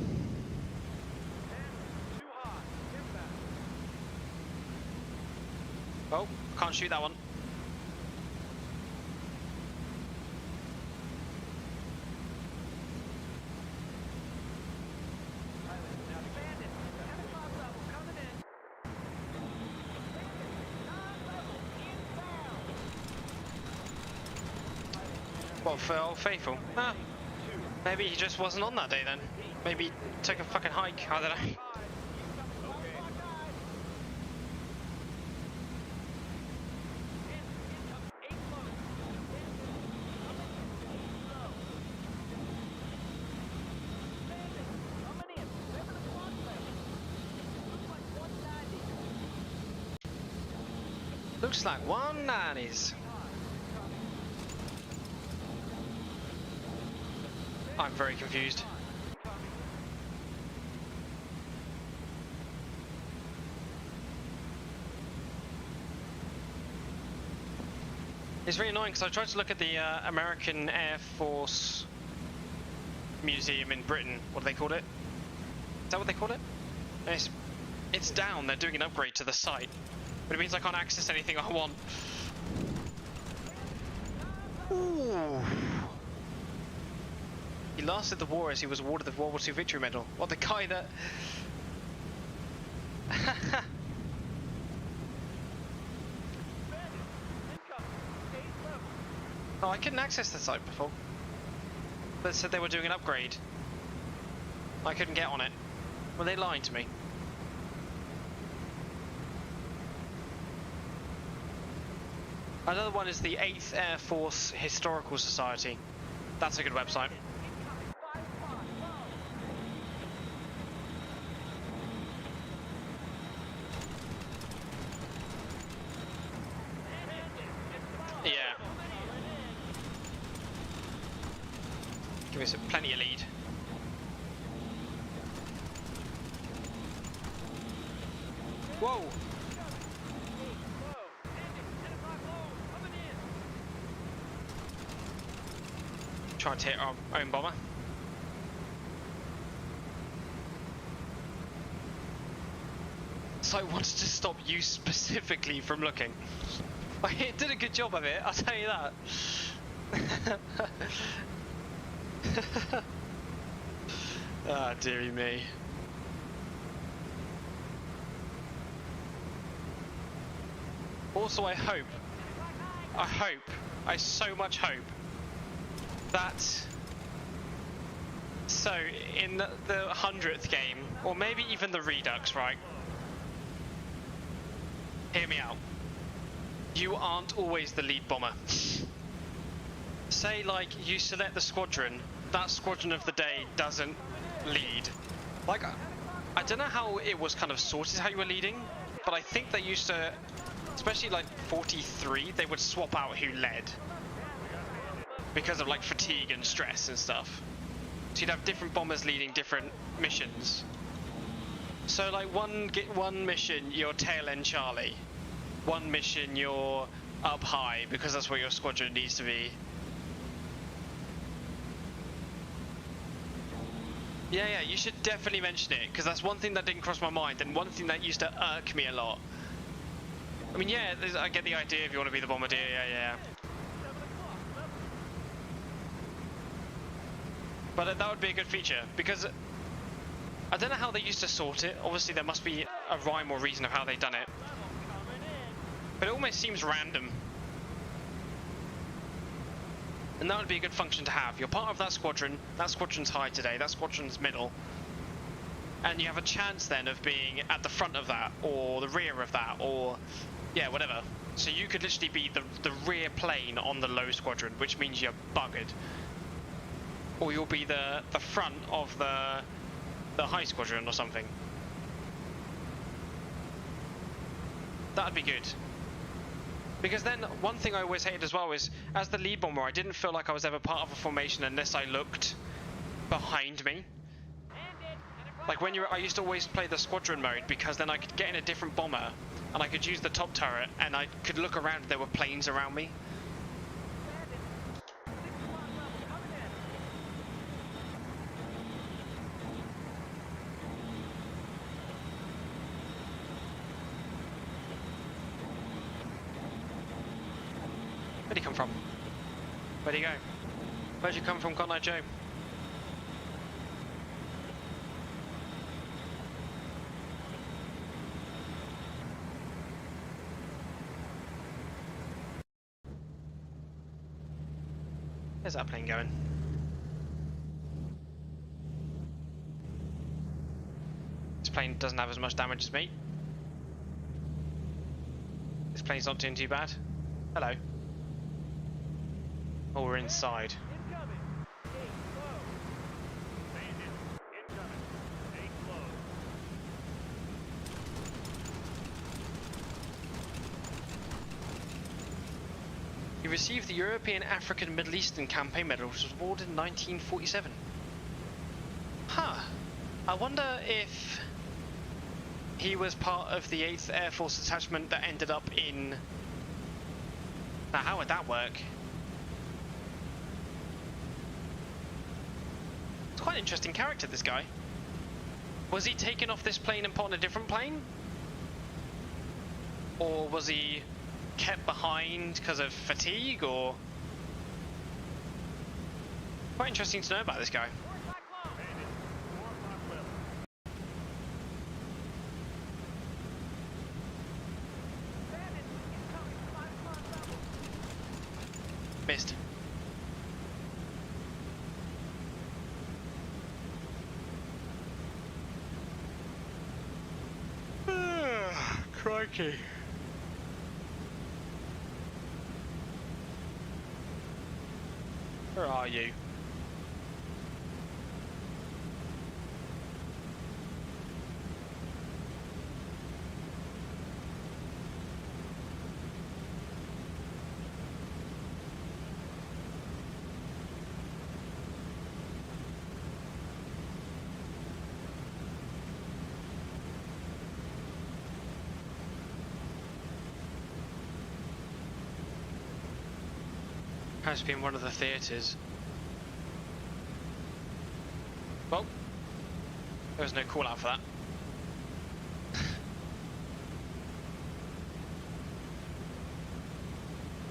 Oh, can't shoot that one. What, for Old Faithful? Ah, maybe he just wasn't on that day then. Maybe he took a fucking hike, I don't know. Looks like 190s. I'm very confused. It's really annoying because I tried to look at the American Air Force Museum in Britain. What do they call it? Is that what they call it? It's down. They're doing an upgrade to the site, but it means I can't access anything I want. Ooh. He lasted the war as he was awarded the World War II Victory Medal. What, the guy that... Oh, I couldn't access the site before. They said they were doing an upgrade. I couldn't get on it. Well, they lied to me. Another one is the 8th Air Force Historical Society. That's a good website. Yeah. Give us plenty of lead. Whoa! Trying to hit our own bomber. So I wanted to stop you specifically from looking. It did a good job of it, I'll tell you that. Ah, dearie me. Also, I so much hope that, so in the 100th game, or maybe even the Redux, right? Hear me out. You aren't always the lead bomber. Say, like, you select the squadron, that squadron of the day doesn't lead. Like, I don't know how it was kind of sorted how you were leading, but I think they used to, especially like 43, they would swap out who led. Because of like fatigue and stress and stuff. So you'd have different bombers leading different missions. So like one mission you're tail end Charlie, one mission you're up high because that's where your squadron needs to be. Yeah, you should definitely mention it because that's one thing that didn't cross my mind and one thing that used to irk me a lot. I mean, yeah, I get the idea if you want to be the bombardier, yeah. But that would be a good feature, because I don't know how they used to sort it. Obviously there must be a rhyme or reason of how they've done it. But it almost seems random. And that would be a good function to have. You're part of that squadron's high today, that squadron's middle. And you have a chance then of being at the front of that, or the rear of that, or yeah, whatever. So you could literally be the rear plane on the low squadron, which means you're buggered. Or you'll be the front of the high squadron or something. That'd be good. Because then one thing I always hated as well is, as the lead bomber, I didn't feel like I was ever part of a formation unless I looked behind me. Like when I used to always play the squadron mode because then I could get in a different bomber and I could use the top turret and I could look around and there were planes around me. Where'd he come from? Where'd he go? Where'd you come from, Cotton Joe? Where's that plane going? This plane doesn't have as much damage as me. This plane's not doing too bad. Hello. Oh, we're inside. He received the European, African, Middle Eastern Campaign Medal, which was awarded in 1947. Huh. I wonder if he was part of the 8th Air Force detachment that ended up in... Now, how would that work? It's quite an interesting character, this guy. Was he taken off this plane and put on a different plane? Or was he kept behind because of fatigue, or... Quite interesting to know about this guy. Missed. Crikey. Where are you? Has been one of the theatres. Well, there was no call out for that.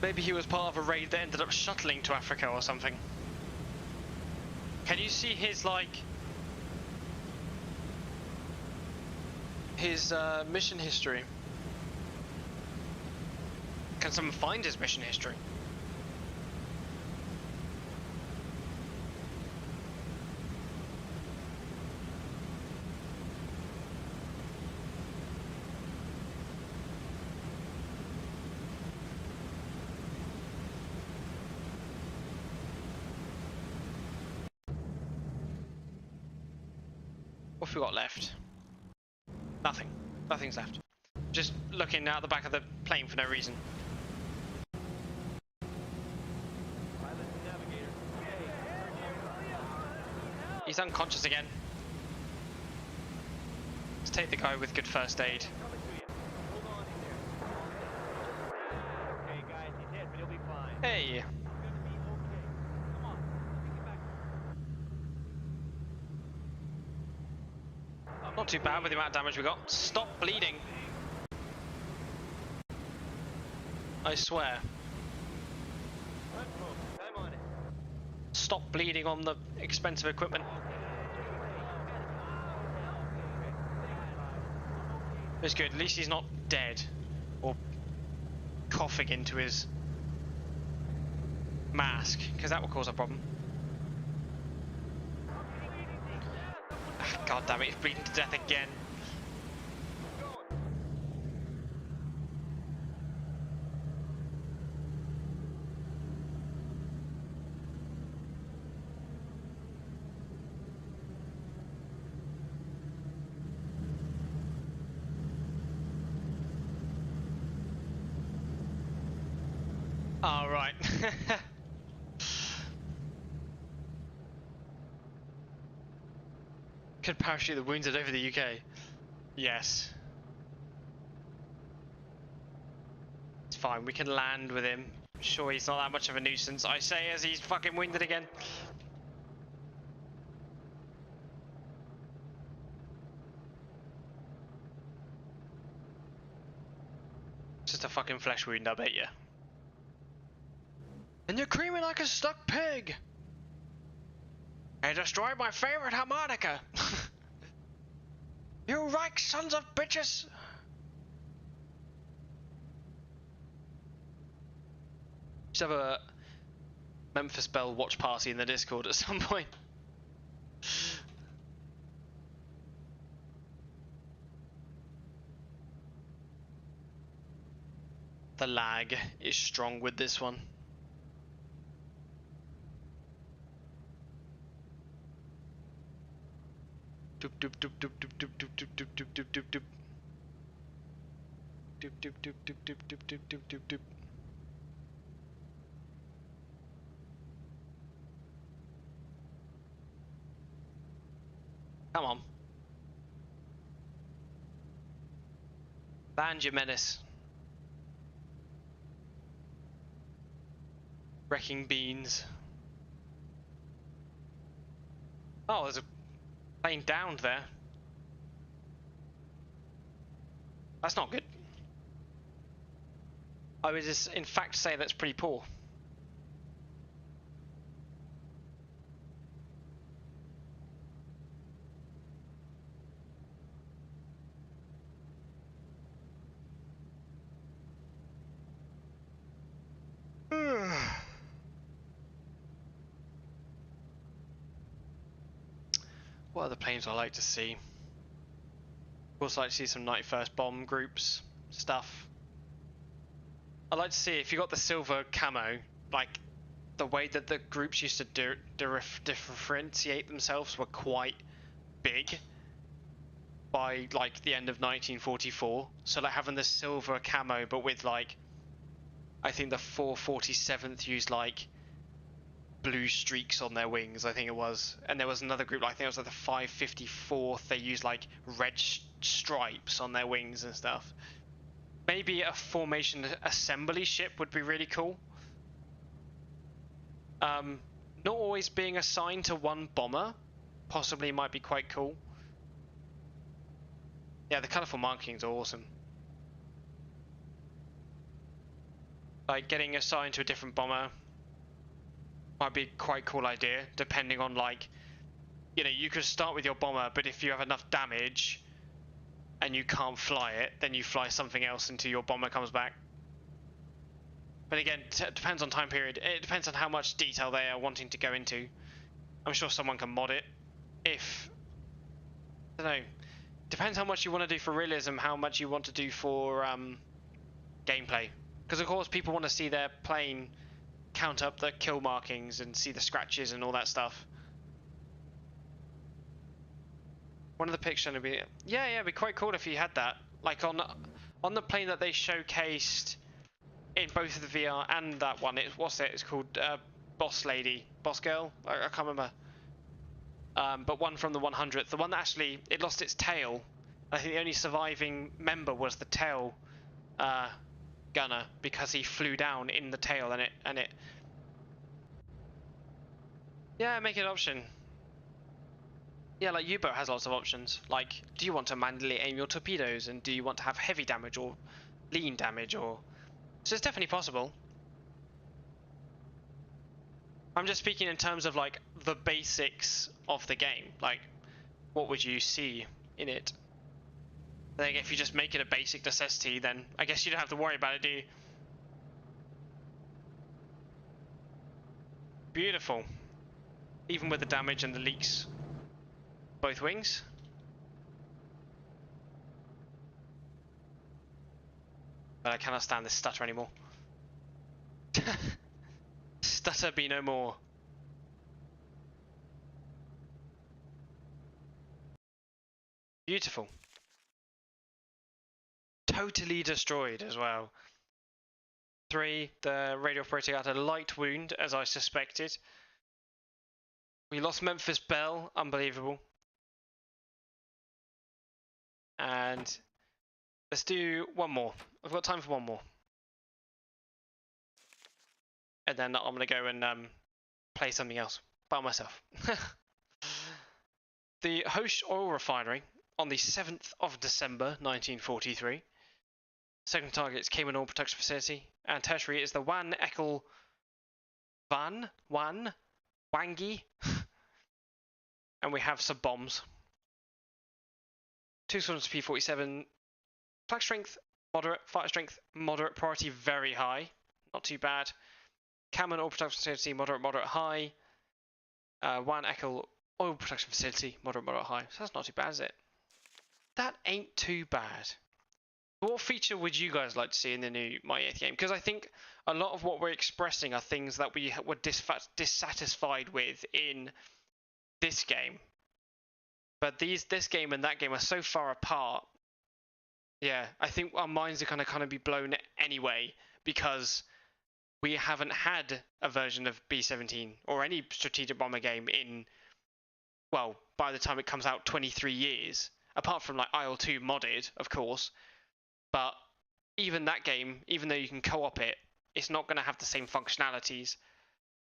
Maybe he was part of a raid that ended up shuttling to Africa or something. Can you see his, like... his mission history? Can someone find his mission history? What have we got left? Nothing. Nothing's left. Just looking out the back of the plane for no reason. He's unconscious again. Let's take the guy with good first aid. Hey! Not too bad with the amount of damage we got. Stop bleeding. I swear. Stop bleeding on the expensive equipment. It's good. At least he's not dead or coughing into his mask, because that will cause a problem. God damn it, he's bleeding to death again. All right. Could parachute the wounded over the UK. Yes. It's fine, we can land with him. Sure, he's not that much of a nuisance, I say as he's fucking wounded again. Just a fucking flesh wound, I bet you. And you're creaming like a stuck pig! I destroyed my favorite harmonica! You Reich sons of bitches! Should have a Memphis Belle watch party in the Discord at some point. The lag is strong with this one. Doop doop doop doop doop doop doop doop doop doop doop doop doop. Doop doop doop doop doop doop doop doop doop doop. Band your menace. Wrecking beans. Oh, there's a plane downed there. That's not good. I would just, in fact, say that's pretty poor. What other planes I like to see? Of course, I like to see some 91st bomb groups stuff. I'd like to see if you got the silver camo, like the way that the groups used to differentiate themselves were quite big by like the end of 1944. So like having the silver camo, but with like, I think the 447th used like blue streaks on their wings, I think it was, and there was another group, I think it was like the 554th, they used like red stripes on their wings and stuff. Maybe a formation assembly ship would be really cool. Not always being assigned to one bomber possibly might be quite cool. Yeah, the colorful markings are awesome. Like getting assigned to a different bomber might be quite cool idea, depending on like, you know, you could start with your bomber, but if you have enough damage and you can't fly it, then you fly something else until your bomber comes back. But again, it depends on time period. It depends on how much detail they are wanting to go into. I'm sure someone can mod it. If, I don't know, depends how much you want to do for realism, how much you want to do for gameplay. Because of course people want to see their plane count up the kill markings and see the scratches and all that stuff. One of the pictures would be, yeah, it'd be quite cool if you had that. Like on the plane that they showcased in both of the VR and that one. It's called Boss Lady, Boss Girl. I can't remember. But one from the 100th, the one that actually it lost its tail. I think the only surviving member was the tail gunner because he flew down in the tail and it. Yeah, make it an option. Yeah, like U-boat has lots of options. Like, do you want to manually aim your torpedoes, and do you want to have heavy damage or lean damage, or so it's definitely possible. I'm just speaking in terms of like the basics of the game. Like, what would you see in it? I think if you just make it a basic necessity, then I guess you don't have to worry about it, do you? Beautiful. Even with the damage and the leaks. Both wings. But I cannot stand this stutter anymore. Stutter be no more. Beautiful. Totally destroyed as well. 3, the radio operator got a light wound, as I suspected. We lost Memphis Belle, unbelievable. And let's do one more. I've got time for one more. And then I'm going to go and play something else by myself. The Host Oil Refinery on the 7th of December 1943. Second target is Cayman Oil Production Facility. And tertiary is the Wan Ekel Wangi. And we have some bombs. 2 squadrons P-47. Flag strength, moderate. Fire strength, moderate. Priority, very high. Not too bad. Cayman Oil Production Facility, moderate, moderate, high. Wan Ekel Oil Production Facility, moderate, moderate, high. So that's not too bad, is it? That ain't too bad. What feature would you guys like to see in the new My 8th game? Because I think a lot of what we're expressing are things that we were dissatisfied with in this game. But this game and that game are so far apart. Yeah, I think our minds are going to kind of be blown anyway because we haven't had a version of B17 or any strategic bomber game in, well, by the time it comes out, 23 years. Apart from like IL-2 modded, of course. But even that game, even though you can co-op it, it's not going to have the same functionalities,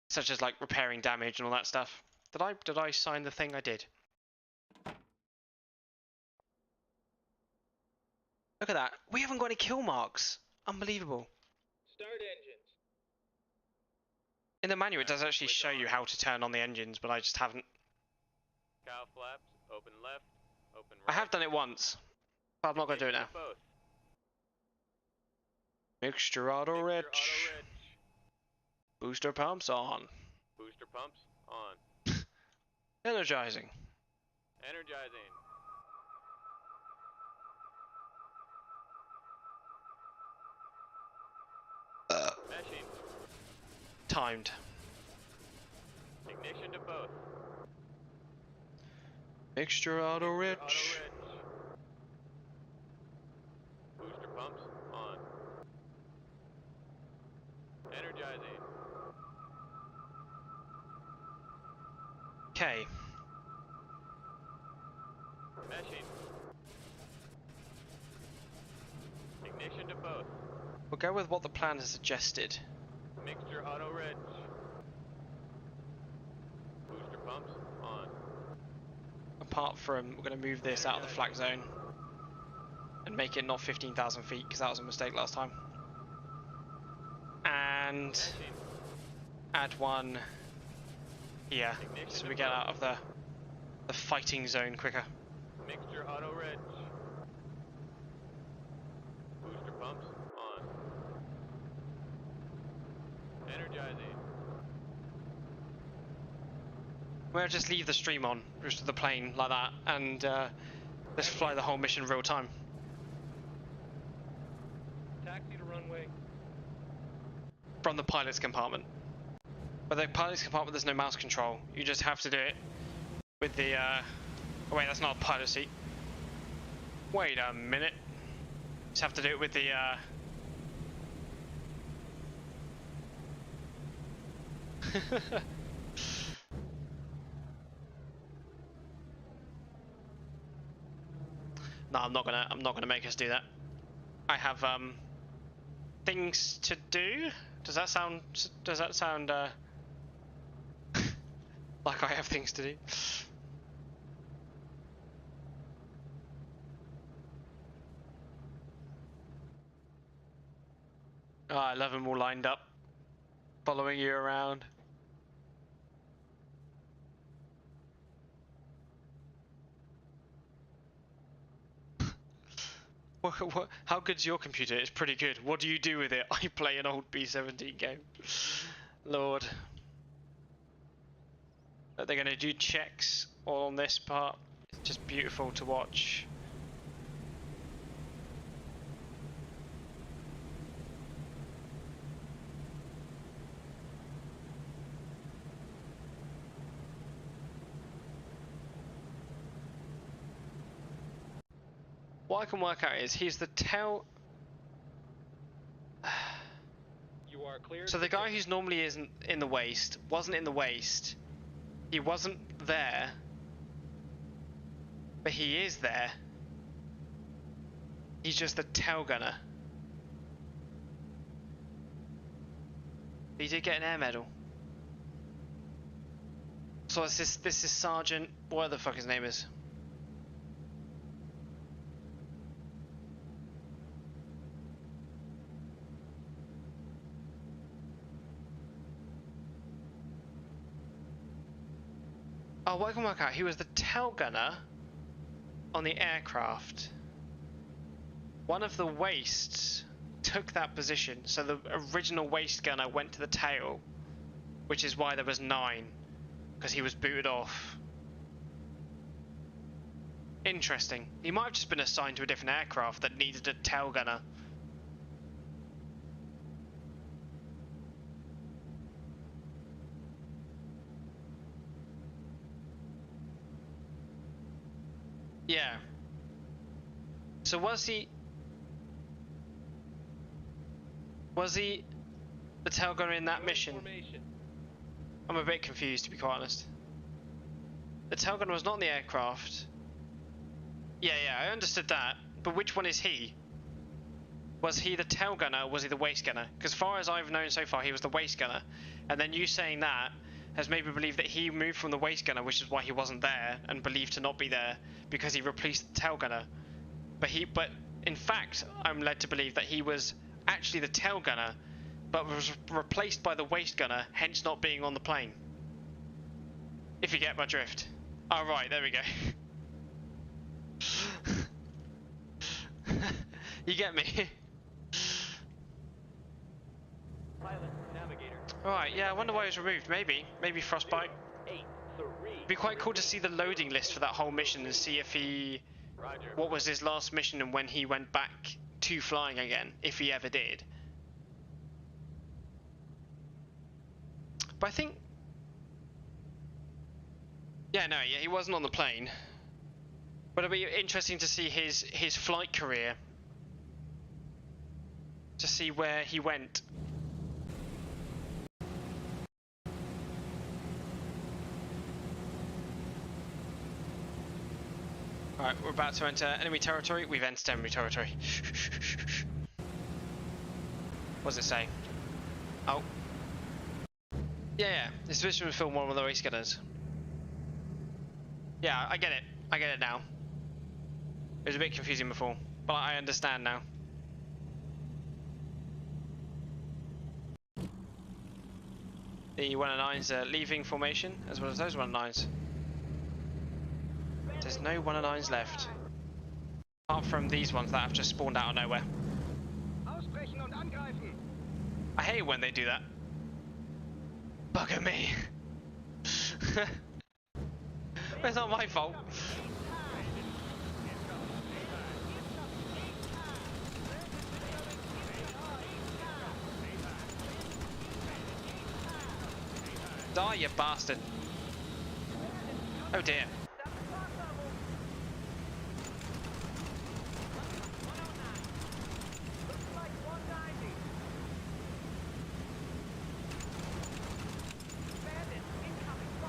such as like repairing damage and all that stuff. Did I sign the thing? I did. Look at that. We haven't got any kill marks. Unbelievable. Start engines. In the manual, it does actually Switch show you on. how to turn on the engines, but I just haven't. Cow flaps. Open left. Open I right. have done it once, but I'm not going to do it now. Ignition to both. Mixture auto Mixture rich. auto rich. Booster pumps on. Booster pumps on. Energizing. Energizing. Meshing. Timed. Ignition to both. Mixture auto rich. Auto rich. Booster pumps on. Energizing. Okay. Meshing. Ignition to both. We'll go with what the plan has suggested. Mixture auto rich. Booster pumps on. Apart from, we're going to move this out of the flak zone and make it not 15,000 feet, because that was a mistake last time. And Meshing. add one here, Ignition so to we get both. out of the fighting zone quicker. Mixture auto rich. Booster pumps on. Energizing. We'll just leave the stream on, just to the plane like that, and let's fly the whole mission real time. Taxi to runway. From the pilot's compartment. But the pilot's compartment, there's no mouse control. You just have to do it with the, oh wait, that's not a pilot seat. Wait a minute. Just have to do it with the, No, I'm not gonna make us do that. I have, things to do? Does that sound, like I have things to do? Oh, I love them all lined up, following you around. How good's your computer? It's pretty good. What do you do with it? I play an old B17 game. Lord. Are they going to do checks all on this part? It's just beautiful to watch. What I can work out is he's the tail. You are clear. So the guy who's normally isn't in the waist wasn't in the waist. He wasn't there, but he is there. He's just the tail gunner. He did get an air medal. So it's this is Sergeant, what the fuck his name is. Oh, what I can work out, he was the tail gunner on the aircraft. One of the waists took that position, so the original waist gunner went to the tail, which is why there was 9, because he was booted off. Interesting. He might have just been assigned to a different aircraft that needed a tail gunner. Yeah. So was he the tail gunner in that mission? Formation. I'm a bit confused, to be quite honest. The tail gunner was not in the aircraft. Yeah, I understood that. But which one is he? Was he the tail gunner or was he the waist gunner? Because as far as I've known so far, he was the waist gunner. And then you saying that has made me believe that he moved from the waist gunner, which is why he wasn't there, and believed to not be there because he replaced the tail gunner. But in fact, I'm led to believe that he was actually the tail gunner, but was replaced by the waist gunner, hence not being on the plane. If you get my drift. Oh, right, there we go. You get me? Pilot, navigator. Alright, yeah, I wonder why it was removed. Maybe frostbite. 8, 3. It'd be quite cool to see the loading list for that whole mission and see if he... Roger. what was his last mission and when he went back to flying again, if he ever did. But I think... yeah, no, yeah, he wasn't on the plane. But it'll be interesting to see his flight career. To see where he went. Alright, we're about to enter enemy territory. We've entered enemy territory. What does it say? Oh. Yeah, this mission was filmed one of the race gunners. Yeah, I get it. I get it now. It was a bit confusing before, but I understand now. The 109s are leaving formation, as well as those 109s. There's no 109s left. Apart from these ones that have just spawned out of nowhere. Ausbrechen und angreifen. I hate when they do that. Bugger me. It's not my fault. Die, you bastard. Oh dear.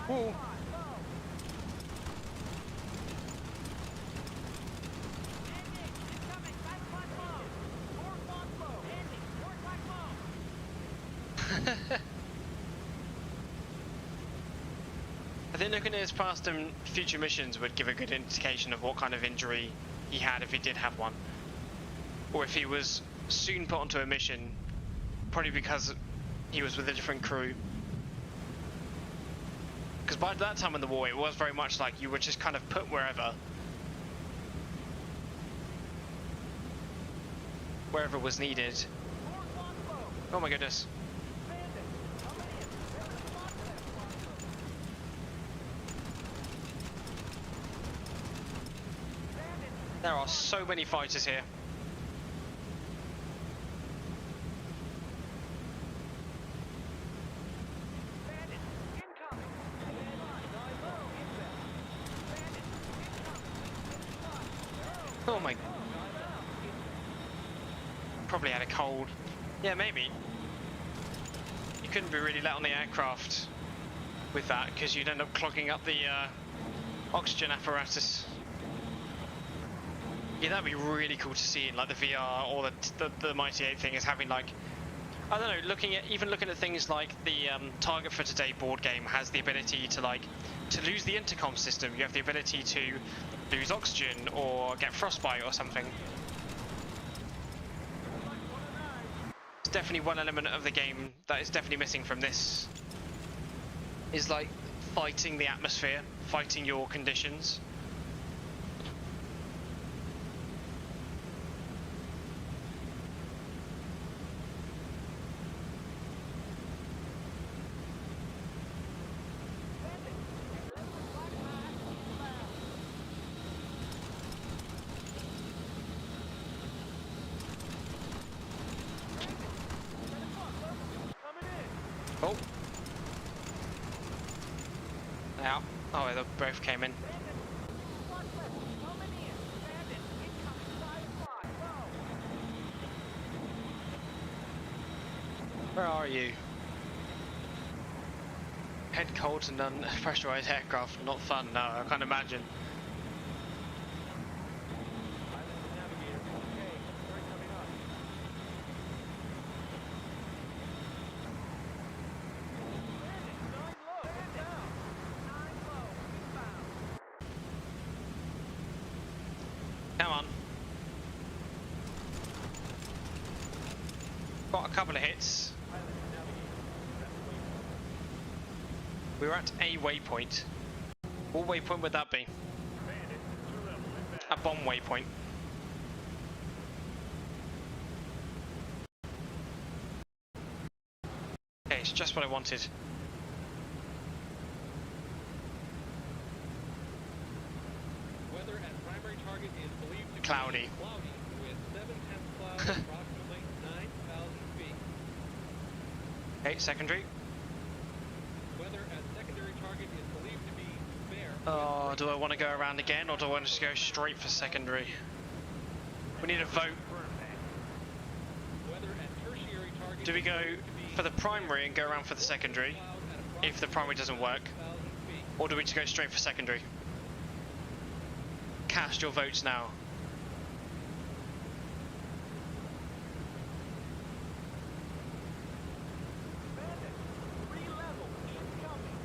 Ooh. I think looking at his past and future missions would give a good indication of what kind of injury he had if he did have one. Or if he was soon put onto a mission, probably because he was with a different crew. Because by that time in the war, it was very much like you were just kind of put wherever. Wherever was needed. Oh my goodness. There are so many fighters here. Oh my... probably had a cold. Yeah, maybe. You couldn't be really let on the aircraft with that because you'd end up clogging up the oxygen apparatus. Yeah, that'd be really cool to see in like the VR or the Mighty 8 thing is having like, I don't know, even looking at things like the Target for Today board game has the ability to to lose the intercom system. You have the ability to lose oxygen or get frostbite or something. It's definitely one element of the game that is definitely missing from this. Is like fighting the atmosphere, fighting your conditions. Oh. Now. Oh, they both came in. Where are you? Head cold and unpressurized aircraft. Not fun, no, I can't imagine. Come on. Got a couple of hits. Pilot, navigate. We're at the waypoint. We were at a waypoint. What waypoint would that be? Bandit, 2 level, inbound. A bomb waypoint. Okay, it's just what I wanted. Weather at primary target is believed to Cloudy. be cloudy with 7/10 clouds approximately 9,000 feet. Okay, secondary. Weather at secondary target is believed to be fair. Oh, do I want to go around again or do I want to just go straight for secondary? We need a vote. Weather at tertiary target Do we is go believed to be for the primary and go around for the secondary cloud at if the primary doesn't work? 9,000 feet. Or do we just go straight for secondary? Cast your votes now. Bandit, 3 level, incoming.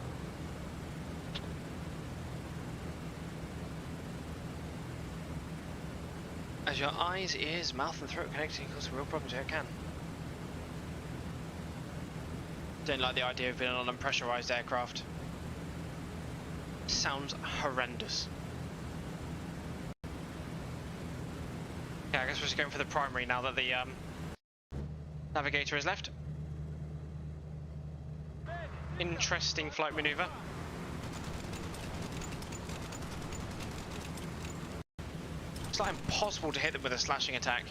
As your eyes, ears, mouth and throat connecting cause real problems here, it can. Don't like the idea of being on an unpressurized aircraft. Sounds horrendous. Yeah, I guess we're just going for the primary now that the navigator is left. Interesting flight maneuver. It's like impossible to hit them with a slashing attack.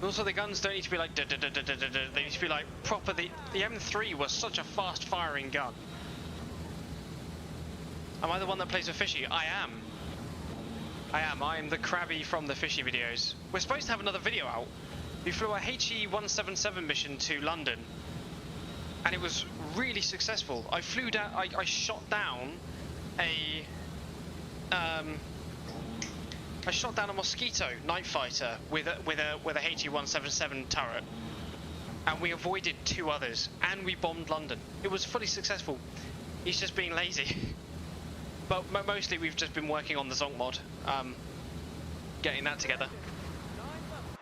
Also, the guns don't need to be like they need to be like proper. The M3 was such a fast firing gun. Am I the one that plays with Fishy? I am. I am the Krabby from the Fishy videos. We're supposed to have another video out. We flew a HE-177 mission to London, and it was really successful. I flew down. I shot down a Mosquito night fighter with a HE-177 turret, and we avoided 2 others, and we bombed London. It was fully successful. He's just being lazy. But mostly we've just been working on the Zonk mod, getting that together. 9 level,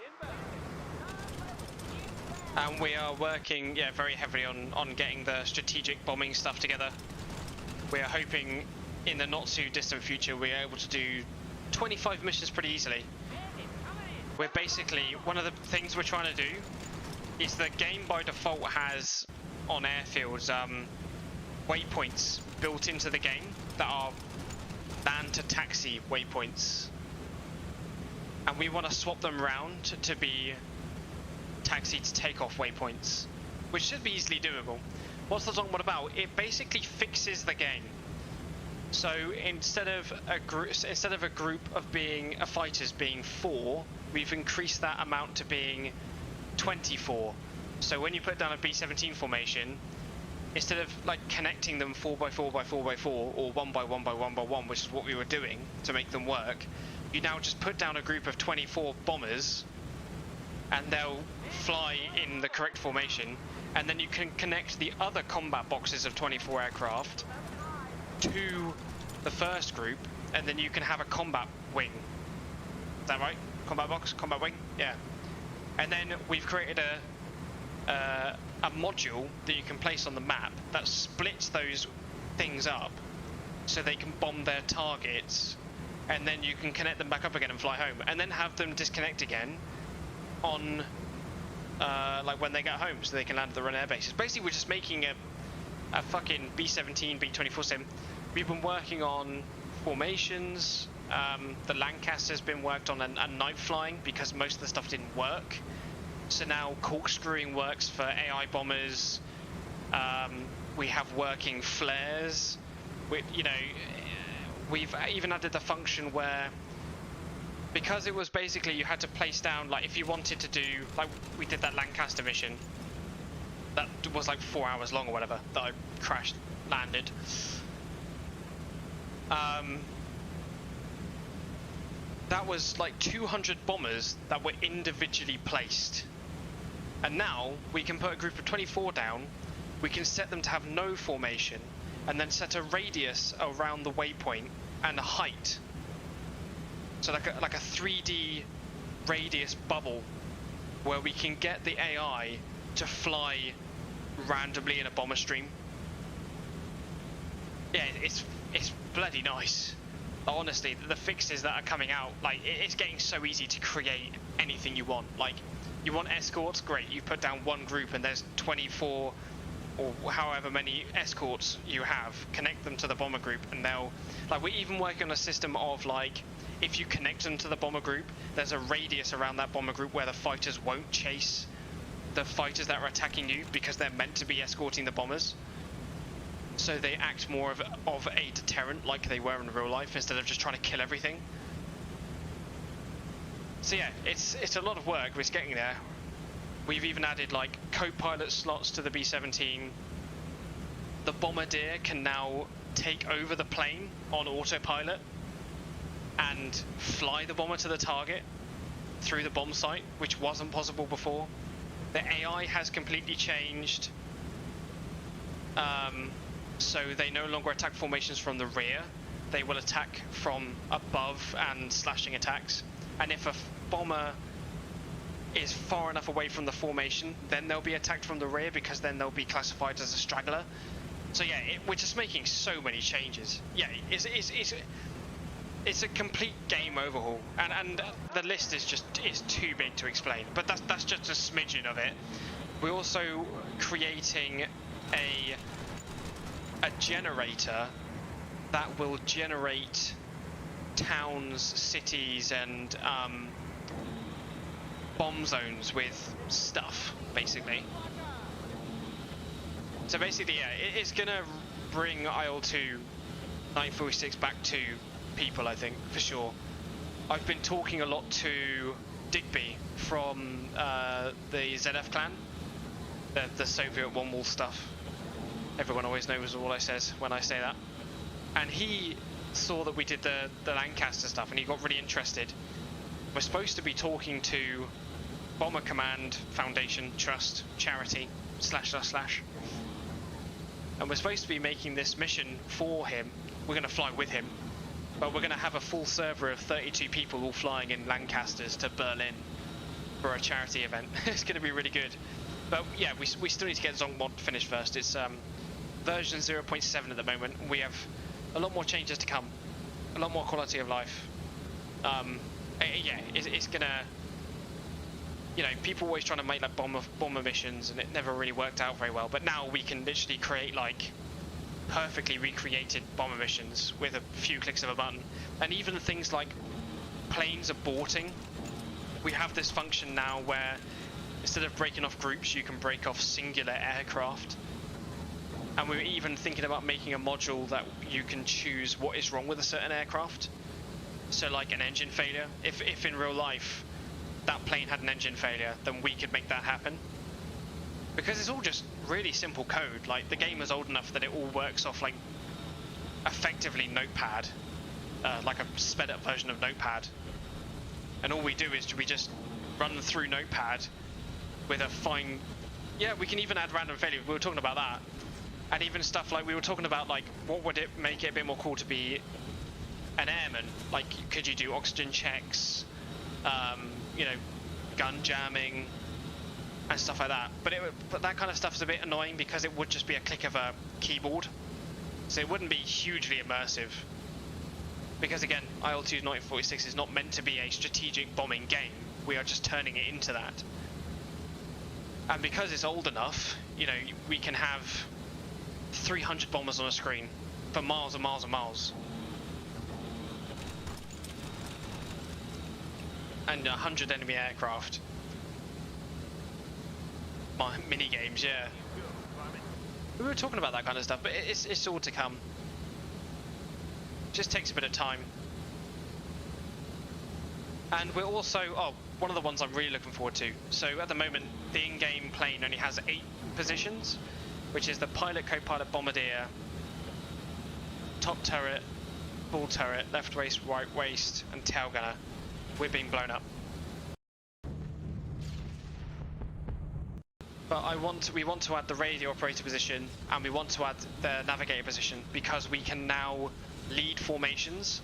inbound. And we are working, yeah, very heavily on getting the strategic bombing stuff together. We are hoping in the not too distant future we're able to do 25 missions pretty easily. We're basically, one of the things we're trying to do is the game by default has on airfields waypoints built into the game that are land to taxi waypoints, and we want to swap them around to be taxi to takeoff waypoints, which should be easily doable. What's the Zonk mod about? It basically fixes the game. So instead of a group of fighters being 4, we've increased that amount to being 24. So when you put down a B17 formation, instead of like connecting them 4x4 by 4x4 or 1x1 by 1x1, which is what we were doing to make them work, you now just put down a group of 24 bombers, and they'll fly in the correct formation, and then you can connect the other combat boxes of 24 aircraft to the first group, and then you can have a combat wing. Is that right? Combat box? Combat wing? Yeah. And then we've created a module that you can place on the map that splits those things up so they can bomb their targets, and then you can connect them back up again and fly home, and then have them disconnect again on like when they get home so they can land at their own air bases. Basically, we're just making a fucking B17, B24 sim. We've been working on formations. The Lancaster's been worked on and night flying because most of the stuff didn't work. So now corkscrewing works for AI bombers. We have working flares. We've even added the function where, because it was basically you had to place down, like if you wanted to do, like we did that Lancaster mission that was like 4 hours long or whatever, that I crashed, landed. That was like 200 bombers that were individually placed. And now we can put a group of 24 down, we can set them to have no formation, and then set a radius around the waypoint and height. So like a 3D radius bubble where we can get the AI to fly randomly in a bomber stream. Yeah, it's bloody nice. Honestly, the fixes that are coming out, like it's getting so easy to create anything you want. Like, you want escorts, great. You put down one group and there's 24 or however many escorts you have. Connect them to the bomber group and they'll, like, we're even working on a system of like, if you connect them to the bomber group, there's a radius around that bomber group where the fighters won't chase the fighters that are attacking you because they're meant to be escorting the bombers. So they act more of a deterrent like they were in real life instead of just trying to kill everything. So yeah, it's a lot of work, but it's getting there. We've even added like co-pilot slots to the B17. The bombardier can now take over the plane on autopilot and fly the bomber to the target through the bomb site, which wasn't possible before. The AI has completely changed. So they no longer attack formations from the rear. They will attack from above and slashing attacks. And if a bomber is far enough away from the formation, then they'll be attacked from the rear because then they'll be classified as a straggler. So yeah, we're just making so many changes. Yeah, it's a complete game overhaul, and the list is too big to explain. But that's just a smidgen of it. We're also creating a generator that will generate towns, cities, and bomb zones with stuff, basically. So basically, yeah, it's gonna bring IL-2 946 back to people, I think, for sure. I've been talking a lot to Digby from the ZF clan, the Soviet one wall stuff. Everyone always knows all I says when I say that. And he saw that we did the Lancaster stuff and he got really interested. We're supposed to be talking to Bomber Command Foundation Trust Charity / and we're supposed to be making this mission for him. We're going to fly with him, but we're going to have a full server of 32 people all flying in Lancasters to Berlin for a charity event. It's going to be really good. But yeah, we still need to get Zonkmod finished first. It's version 0.7 at the moment. We have a lot more changes to come, a lot more quality of life. Yeah, it's gonna, you know, people always trying to make like bomber missions, and it never really worked out very well. But now we can literally create like perfectly recreated bomber missions with a few clicks of a button, and even things like planes aborting. We have this function now where instead of breaking off groups, you can break off singular aircraft. And we're even thinking about making a module that you can choose what is wrong with a certain aircraft. So like an engine failure, if in real life that plane had an engine failure, then we could make that happen. Because it's all just really simple code. Like, the game is old enough that it all works off like effectively Notepad, like a sped up version of Notepad. And all we do is we just run through Notepad with a fine, yeah, we can even add random failure. We were talking about that. And even stuff like, we were talking about like, what would it make it a bit more cool to be an airman? Like, could you do oxygen checks, you know, gun jamming and stuff like that. But that kind of stuff is a bit annoying because it would just be a click of a keyboard. So it wouldn't be hugely immersive. Because again, IL-2's 1946 is not meant to be a strategic bombing game. We are just turning it into that. And because it's old enough, you know, we can have 300 bombers on a screen for miles and miles and miles. And 100 enemy aircraft. Mini games, yeah. We were talking about that kind of stuff, but it's all to come. Just takes a bit of time. And we're also, one of the ones I'm really looking forward to. So at the moment, the in-game plane only has 8 positions, which is the pilot, co-pilot, bombardier, top turret, full turret, left waist, right waist, and tail gunner. We're being blown up. But we want to add the radio operator position, and we want to add the navigator position, because we can now lead formations.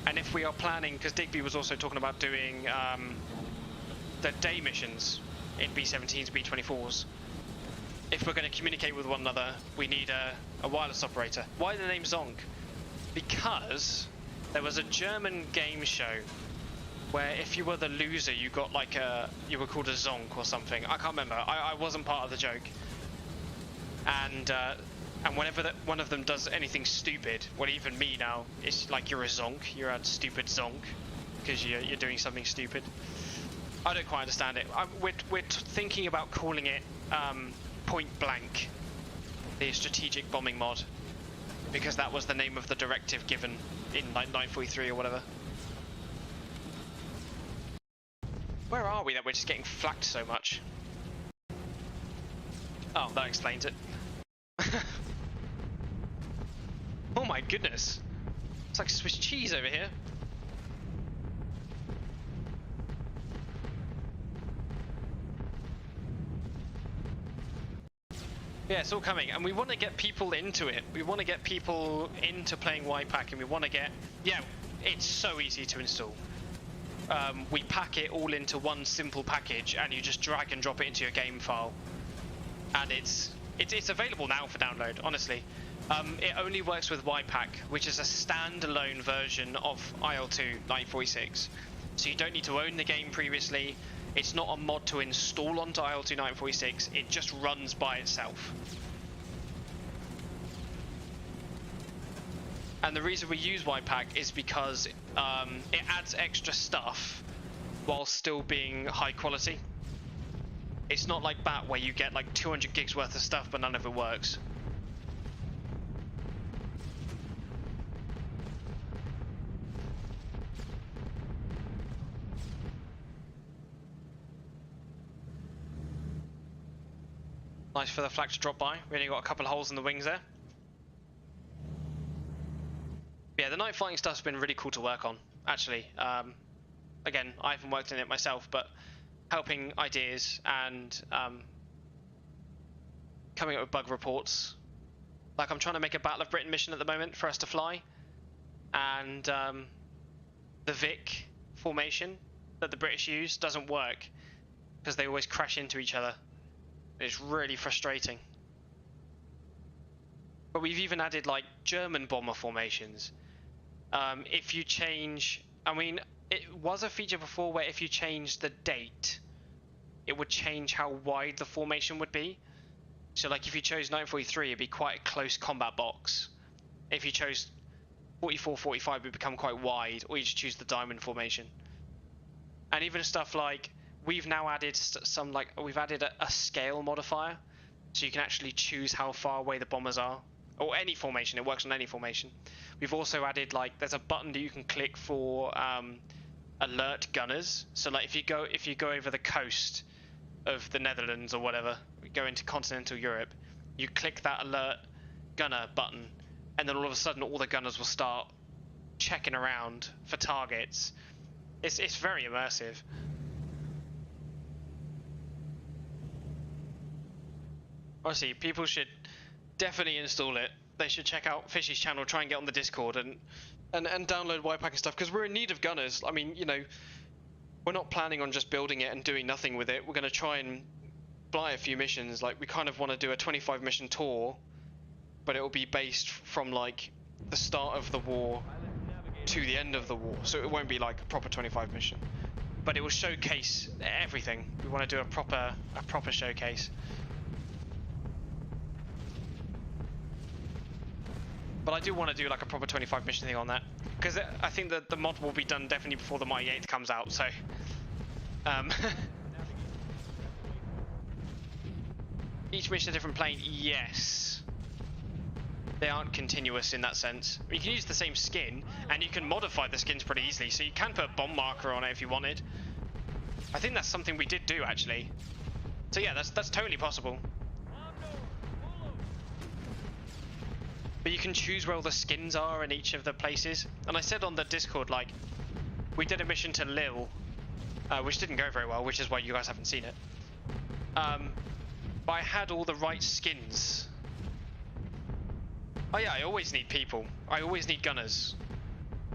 And if we are planning, because Digby was also talking about doing the day missions in B17s, B24s. If we're going to communicate with one another, we need a wireless operator. Why the name Zonk? Because there was a German game show where if you were the loser, you got like you were called a Zonk or something. I can't remember. I wasn't part of the joke. And whenever one of them does anything stupid, well, even me now, it's like you're a Zonk. You're a stupid Zonk because you're doing something stupid. I don't quite understand it. We're thinking about calling it Point Blank, the strategic bombing mod, because that was the name of the directive given in like 943 or whatever. Where are we that we're just getting flacked so much? Oh, that explains it. Oh my goodness. It's like Swiss cheese over here. Yeah, it's all coming, and we want to get people into it. We want to get people into playing YPAC, and we want to get... Yeah, it's so easy to install. We pack it all into one simple package, and you just drag and drop it into your game file. And it's available now for download, honestly. It only works with YPAC, which is a standalone version of IL-2 946. So you don't need to own the game previously. It's not a mod to install onto IL-2 946. It just runs by itself. And the reason we use YPAC is because it adds extra stuff while still being high quality. It's not like BAT where you get like 200 gigs worth of stuff but none of it works. Nice for the flak to drop by. We only got a couple of holes in the wings there. Yeah, the night fighting stuff's been really cool to work on, actually. Again, I haven't worked in it myself, but helping ideas and coming up with bug reports. Like, I'm trying to make a Battle of Britain mission at the moment for us to fly, and the Vic formation that the British use doesn't work because they always crash into each other. It's really frustrating. But we've even added like German bomber formations. If you change, I mean, it was a feature before where if you change the date, it would change how wide the formation would be. So like if you chose 943, it'd be quite a close combat box. If you chose 44, 45, it would become quite wide, or you just choose the diamond formation. And even stuff like, we've now added some, like, we've added a scale modifier, so you can actually choose how far away the bombers are, or any formation. It works on any formation. We've also added, like, there's a button that you can click for alert gunners. So like if you go over the coast of the Netherlands or whatever, go into continental Europe, you click that alert gunner button, and then all of a sudden all the gunners will start checking around for targets. It's very immersive. Honestly, people should definitely install it. They should check out Fishy's channel, try and get on the Discord and download YPAC and stuff, because we're in need of gunners. I mean, you know, we're not planning on just building it and doing nothing with it. We're going to try and fly a few missions. Like, we kind of want to do a 25 mission tour, but it will be based from like the start of the war to the end of the war. So it won't be like a proper 25 mission, but it will showcase everything. We want to do a proper showcase. But I do want to do like a proper 25 mission thing on that, because I think that the mod will be done definitely before the Mighty 8th comes out, so each mission a different plane, yes. They aren't continuous in that sense. You can use the same skin, and you can modify the skins pretty easily, so you can put a bomb marker on it if you wanted. I think that's something we did do, actually. So yeah, that's totally possible. But you can choose where all the skins are in each of the places. And I said on the Discord, like, we did a mission to Lille, which didn't go very well, which is why you guys haven't seen it. But I had all the right skins. Oh yeah, I always need people. I always need gunners.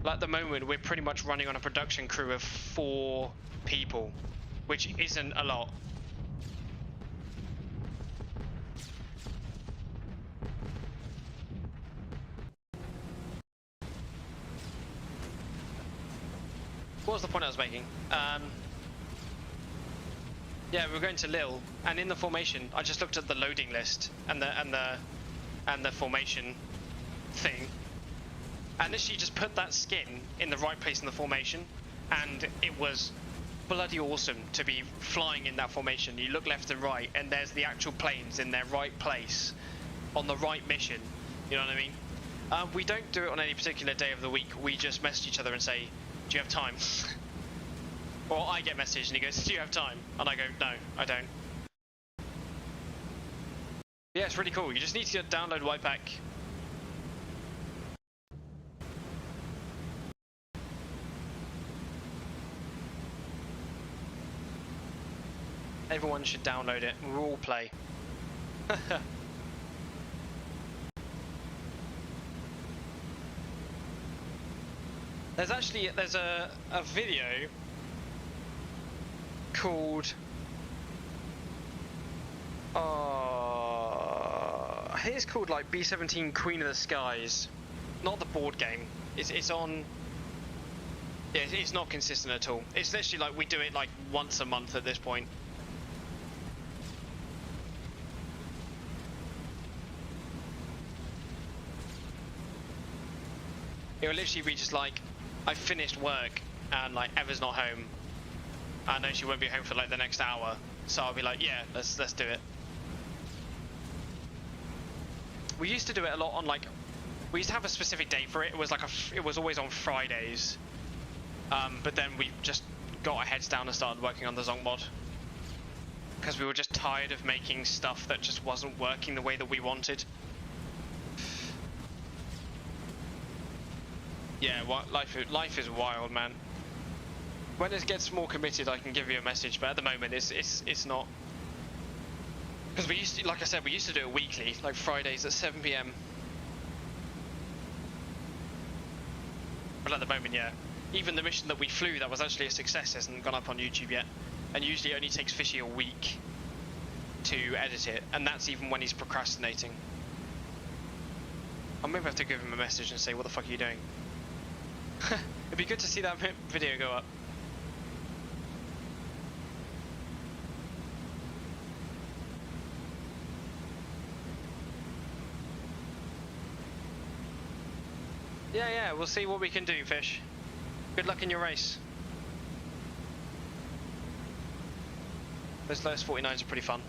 Like at the moment, we're pretty much running on a production crew of 4 people, which isn't a lot. What was the point I was making? Yeah, we were going to Lille, and in the formation, I just looked at the loading list and the formation thing, and literally just put that skin in the right place in the formation, and it was bloody awesome to be flying in that formation. You look left and right, and there's the actual planes in their right place on the right mission. You know what I mean? We don't do it on any particular day of the week. We just message each other and say, "Do you have time?" Or I get messaged and he goes, "Do you have time?" And I go, "No, I don't." Yeah, it's really cool. You just need to download Whitepack. Everyone should download it. We'll all play. There's a video called I think it's called like B17 Queen of the Skies, not the board game. It's on. Yeah, it's not consistent at all. It's literally like we do it like once a month at this point. It will literally be just like, I finished work and like Eva's not home. I know she won't be home for like the next hour, so I'll be like, yeah, let's do it. We used to do it a lot on like, we used to have a specific date for it. It was like it was always on Fridays. But then we just got our heads down and started working on the Zonk mod, because we were just tired of making stuff that just wasn't working the way that we wanted. Yeah, life is wild, man. When it gets more committed, I can give you a message, but at the moment, it's not. Because we used to, like I said, we used to do it weekly, like Fridays at 7 PM. But at the moment, yeah. Even the mission that we flew that was actually a success hasn't gone up on YouTube yet. And usually it only takes Fishy a week to edit it, and that's even when he's procrastinating. I'll maybe have to give him a message and say, what the fuck are you doing? It'd be good to see that video go up. Yeah, we'll see what we can do, Fish. Good luck in your race. Those Lotus 49s are pretty fun.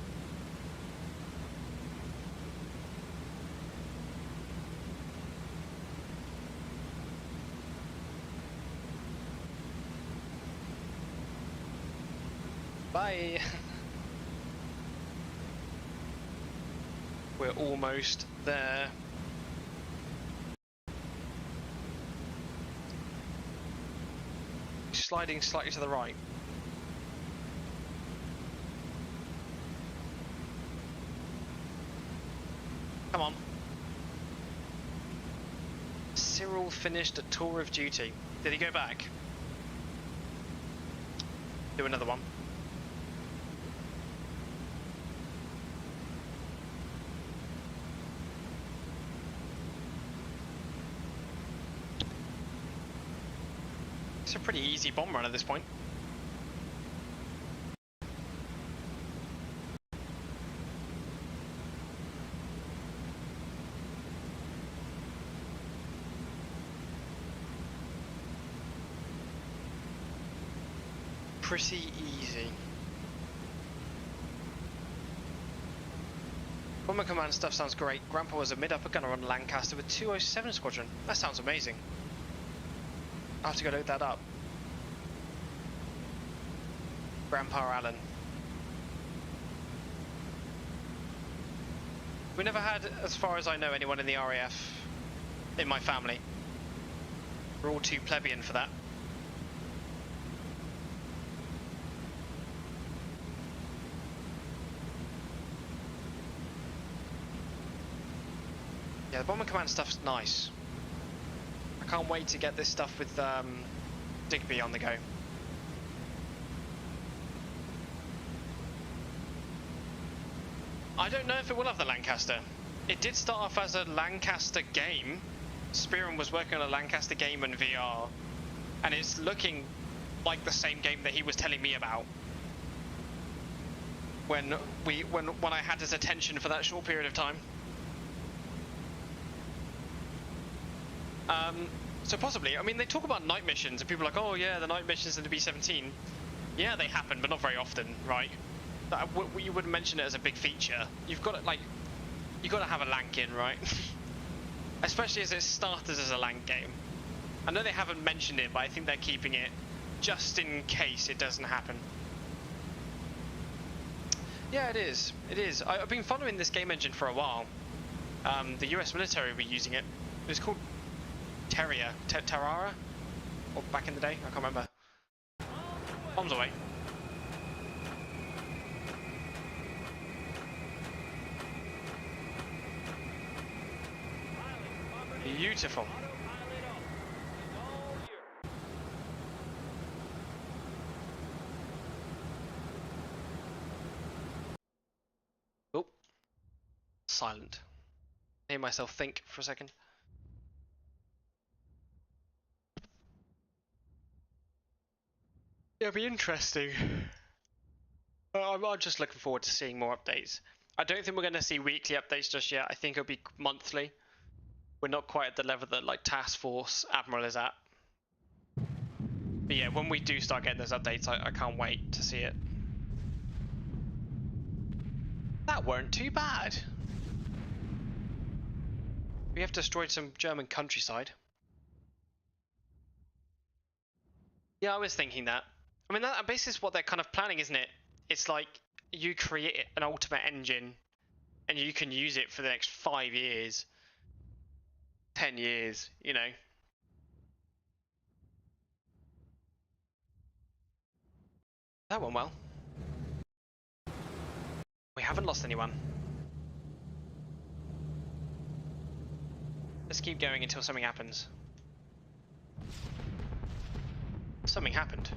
Bye! We're almost there. Sliding slightly to the right. Come on. Cyril finished a tour of duty. Did he go back? Do another one. It's a pretty easy bomb run at this point. Pretty easy. Bomber command stuff sounds great. Grandpa was a mid-upper gunner on Lancaster with 207 Squadron. That sounds amazing. I'll have to go load that up. Grandpa Allen. We never had, as far as I know, anyone in the RAF in my family. We're all too plebeian for that. Yeah, the Bomber Command stuff's nice. I can't wait to get this stuff with Digby on the go. I don't know if it will have the Lancaster. It did start off as a Lancaster game. Spearman was working on a Lancaster game in VR, and it's looking like the same game that he was telling me about when I had his attention for that short period of time. So possibly, I mean, they talk about night missions, and people are like, oh yeah, the night missions in the B17. Yeah, they happen, but not very often, right? You wouldn't mention it as a big feature. You've got to you've got to have a lank in, right? Especially as it started as a lank game. I know they haven't mentioned it, but I think they're keeping it just in case it doesn't happen. Yeah, it is. It is. I've been following this game engine for a while. The US military were using it. It was called Terrara? Or back in the day? I can't remember. Bombs away. Beautiful. Oh, silent. I hear myself think for a second. Yeah, it'll be interesting. I'm just looking forward to seeing more updates. I don't think we're going to see weekly updates just yet. I think it'll be monthly. We're not quite at the level that like Task Force Admiral is at. But yeah, when we do start getting those updates, I can't wait to see it. That weren't too bad. We have destroyed some German countryside. Yeah, I was thinking that. I mean, that basically is what they're kind of planning, isn't it? It's like you create an ultimate engine and you can use it for the next 5 years, 10 years, you know. That went well. We haven't lost anyone. Let's keep going until something happens. Something happened.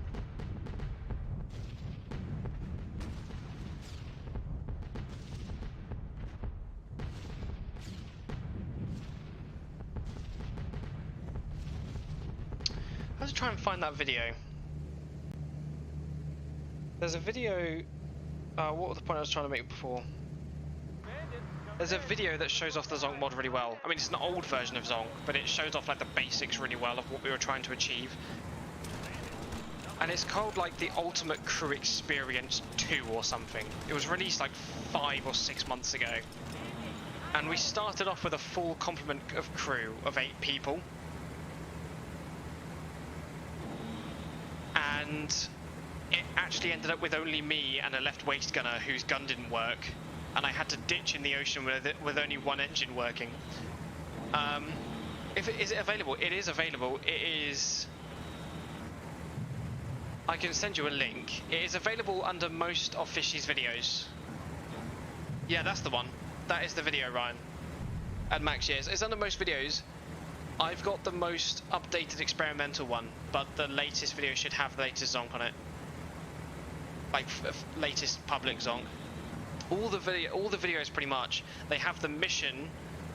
I have to try and find that video. There's a video. What was the point I was trying to make before? There's a video that shows off the Zonk mod really well. I mean, it's an old version of Zonk, but it shows off like the basics really well of what we were trying to achieve. And it's called like the Ultimate Crew Experience 2 or something. It was released like 5 or 6 months ago. And we started off with a full complement of crew of 8 people. And it actually ended up with only me and a left waist gunner whose gun didn't work. And I had to ditch in the ocean with only one engine working. Is it available? It is available. It is... I can send you a link. It is available under most of Fishy's videos. Yeah, that's the one. That is the video, Ryan. And Max, yes, it's under most videos. I've got the most updated experimental one, but the latest video should have the latest Zonk on it. Like, latest public Zonk. All the videos pretty much, they have the mission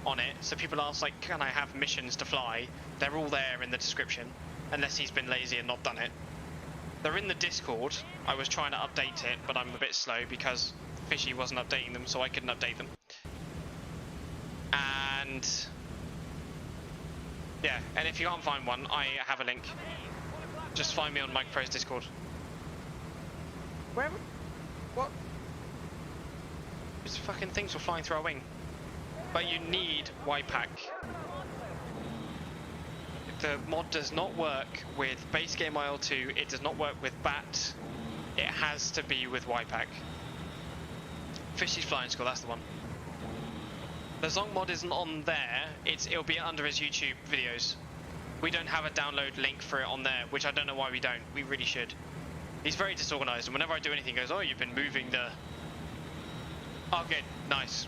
on it, so people ask like, can I have missions to fly? They're all there in the description, unless he's been lazy and not done it. They're in the Discord. I was trying to update it, but I'm a bit slow because Fishy wasn't updating them, so I couldn't update them. And yeah, and if you can't find one, I have a link. Just find me on Mike Pro's Discord. Where? What? These fucking things were flying through our wing. But you need YPAC. The mod does not work with base game IL2, it does not work with BAT, it has to be with YPAC. Fishy's Flying School, that's the one. The Zonk mod isn't on there, it'll be under his YouTube videos. We don't have a download link for it on there, which I don't know why we don't, we really should. He's very disorganized, and whenever I do anything he goes, oh, you've been moving the... Oh, good, nice.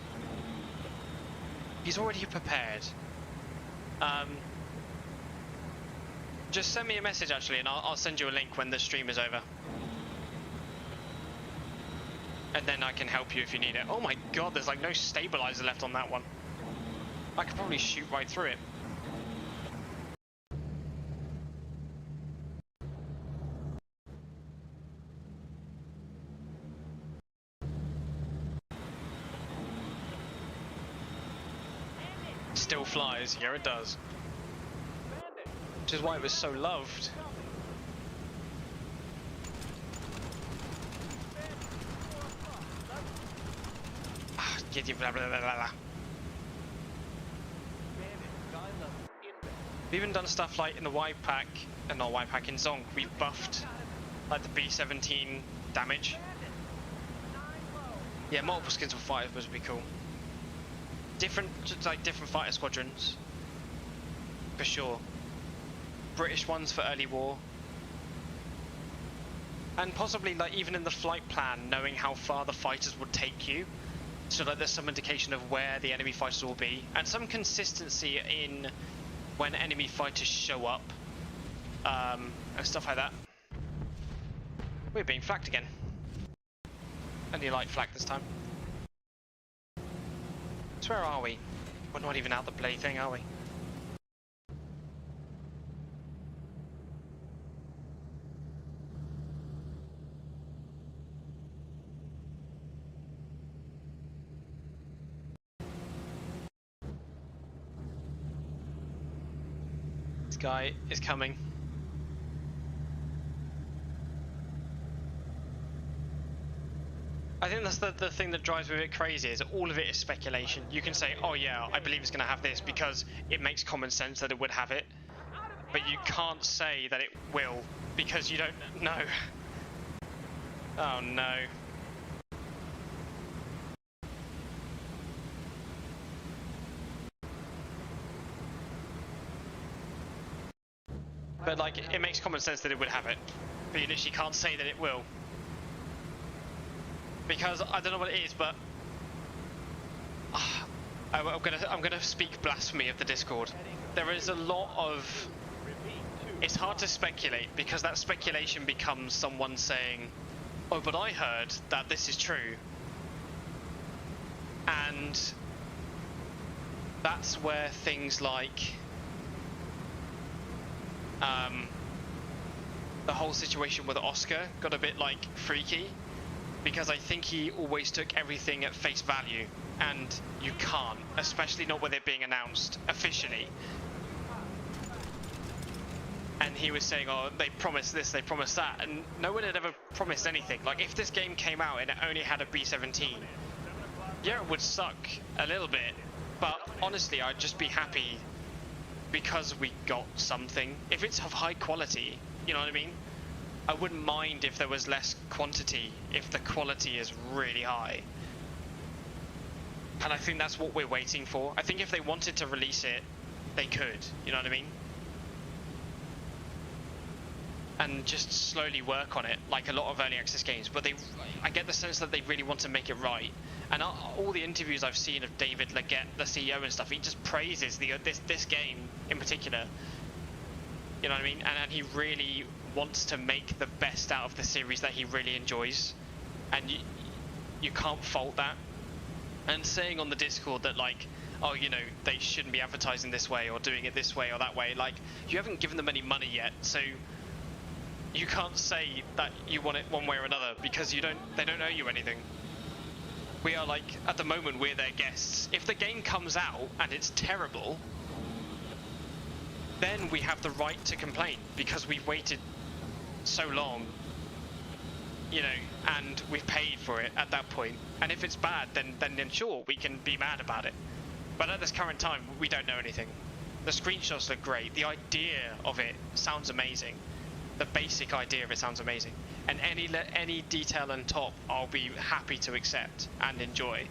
He's already prepared. Just send me a message actually, and I'll send you a link when the stream is over. And then I can help you if you need it. Oh my god, there's like no stabilizer left on that one. I could probably shoot right through it. Still flies, yeah it does. Which is why it was so loved. Blah, blah, blah, blah. We've even done stuff like in the Y pack, and not Y pack, in Zonk, we've buffed like the B17 damage. Yeah, multiple skins for fighters would be cool. Different, just like different fighter squadrons, for sure. British ones for early war. And possibly like even in the flight plan, knowing how far the fighters would take you. So like there's some indication of where the enemy fighters will be, and some consistency in when enemy fighters show up, and stuff like that. We're being flagged again. Only light flag this time. So where are we? We're not even out the bloody thing, are we? This guy is coming. I think that's the thing that drives me a bit crazy, is all of it is speculation. You can say, oh yeah, I believe it's going to have this because it makes common sense that it would have it. But you can't say that it will because you don't know. Oh no. But like, it makes common sense that it would have it. But you literally can't say that it will. Because I don't know what it is, but I'm gonna speak blasphemy of the Discord. There is a lot of. It's hard to speculate because that speculation becomes someone saying, "Oh, but I heard that this is true," and that's where things like the whole situation with Oscar got a bit like freaky. Because I think he always took everything at face value, and you can't, especially not with it being announced officially. And he was saying, oh, they promised this, they promised that, and no one had ever promised anything. Like, if this game came out and it only had a B17, yeah, it would suck a little bit, but honestly, I'd just be happy because we got something. If it's of high quality, you know what I mean? I wouldn't mind if there was less quantity, if the quality is really high. And I think that's what we're waiting for. I think if they wanted to release it, they could, you know what I mean? And just slowly work on it, like a lot of early access games. But I get the sense that they really want to make it right. And all the interviews I've seen of David Leggett, the CEO and stuff, he just praises this game in particular. You know what I mean? And he really wants to make the best out of the series that he really enjoys, and you can't fault that. And saying on the Discord that like, oh, you know, they shouldn't be advertising this way or doing it this way or that way, like, you haven't given them any money yet, so you can't say that you want it one way or another because they don't owe you anything. We are like, at the moment, we're their guests. If the game comes out and it's terrible, then we have the right to complain because we've waited so long, you know, and we've paid for it at that point. And if it's bad, then sure, we can be mad about it. But at this current time, we don't know anything. The screenshots look great. The idea of it sounds amazing. The basic idea of it sounds amazing. And any detail on top, I'll be happy to accept and enjoy.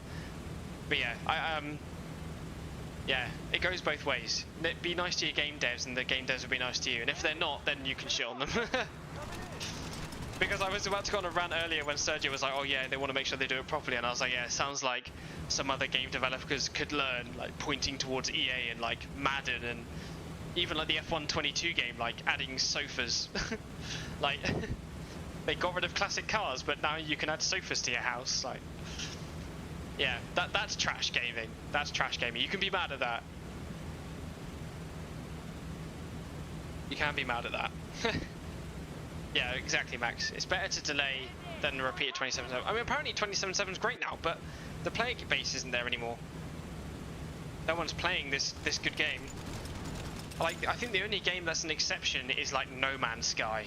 But yeah, yeah, it goes both ways. Be nice to your game devs, and the game devs will be nice to you. And if they're not, then you can shit on them. Because I was about to go on a rant earlier when Sergio was like, oh yeah, they want to make sure they do it properly, and I was like, yeah, it sounds like some other game developers could learn, like pointing towards EA and like Madden and even like the F122 game, like adding sofas. Like they got rid of classic cars, but now you can add sofas to your house. Like, yeah, that's trash gaming. That's trash gaming. You can be mad at that. You can be mad at that. Yeah, exactly, Max. It's better to delay than repeat at 27.7. I mean, apparently 27.7 is great now, but the player base isn't there anymore. No one's playing this good game. Like, I think the only game that's an exception is like No Man's Sky.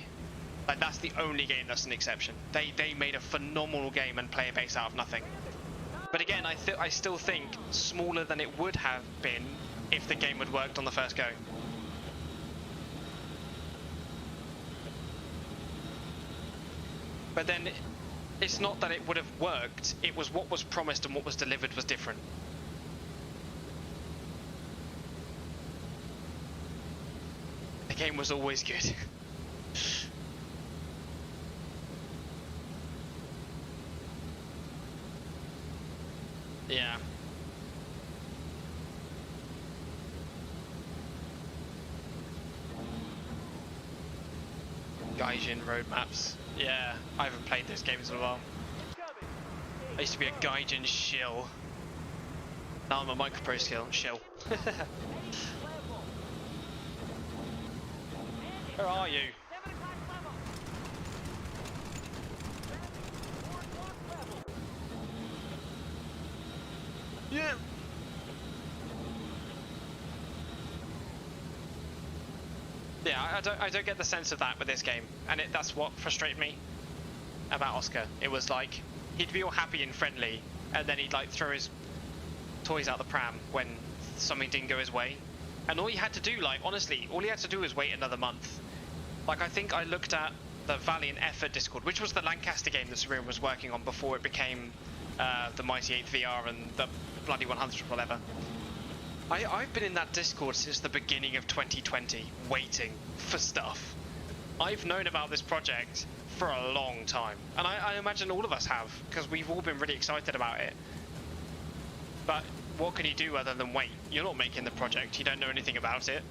Like, that's the only game that's an exception. They made a phenomenal game and player base out of nothing. But again, I still think smaller than it would have been if the game had worked on the first go. But then, it's not that it would have worked, it was what was promised and what was delivered was different. The game was always good. Yeah. Gaijin roadmaps. Yeah, I haven't played those games in a while. I used to be a Gaijin shill. Now I'm a micropro shill. Where are you? Yeah. Yeah, I don't get the sense of that with this game, and that's what frustrated me about Oscar. It was like he'd be all happy and friendly, and then he'd like throw his toys out the pram when something didn't go his way. And all he had to do, like honestly, all he had to do was wait another month. Like I think I looked at the Valiant Effort Discord, which was the Lancaster game that Sabrina was working on before it became the Mighty 8 VR and the bloody 100 or whatever. I've been in that Discord since the beginning of 2020, waiting for stuff. I've known about this project for a long time, and I imagine all of us have, because we've all been really excited about it. But what can you do other than wait? You're not making the project, you don't know anything about it.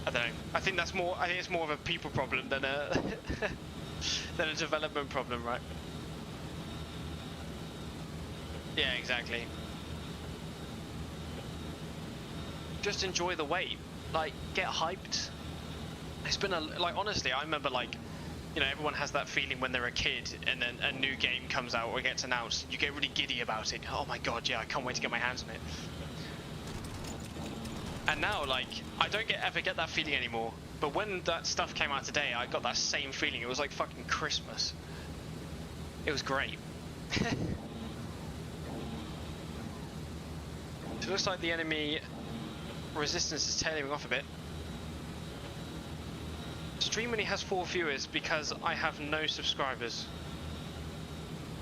I don't know. I think it's more of a people problem than a than a development problem, right? Yeah, exactly. Just enjoy the wait. Like, get hyped. It's been like honestly, I remember like, you know, everyone has that feeling when they're a kid and then a new game comes out or gets announced. You get really giddy about it. Oh my god, yeah, I can't wait to get my hands on it. And now, like, I don't ever get that feeling anymore. But when that stuff came out today, I got that same feeling. It was like fucking Christmas. It was great. It looks like the enemy resistance is tailing off a bit. Stream only has 4 viewers because I have no subscribers.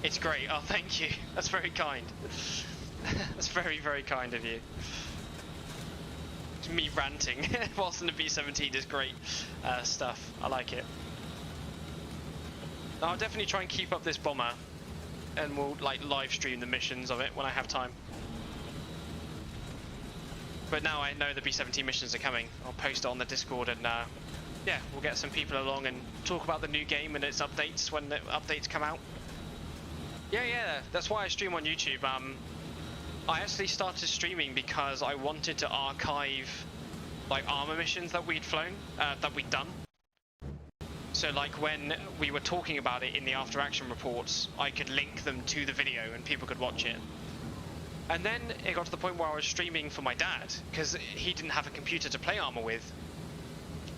It's great. Oh, thank you. That's very kind. That's very, very kind of you. It's me ranting whilst in the B17 is great stuff. I like it. I'll definitely try and keep up this bomber, and we'll like live stream the missions of it when I have time. But now I know the B17 missions are coming. I'll post it on the Discord and yeah, we'll get some people along and talk about the new game and its updates when the updates come out. Yeah, that's why I stream on YouTube. I actually started streaming because I wanted to archive like armor missions that we'd flown, that we'd done. So like when we were talking about it in the after action reports, I could link them to the video and people could watch it. And then it got to the point where I was streaming for my dad, because he didn't have a computer to play Arma with.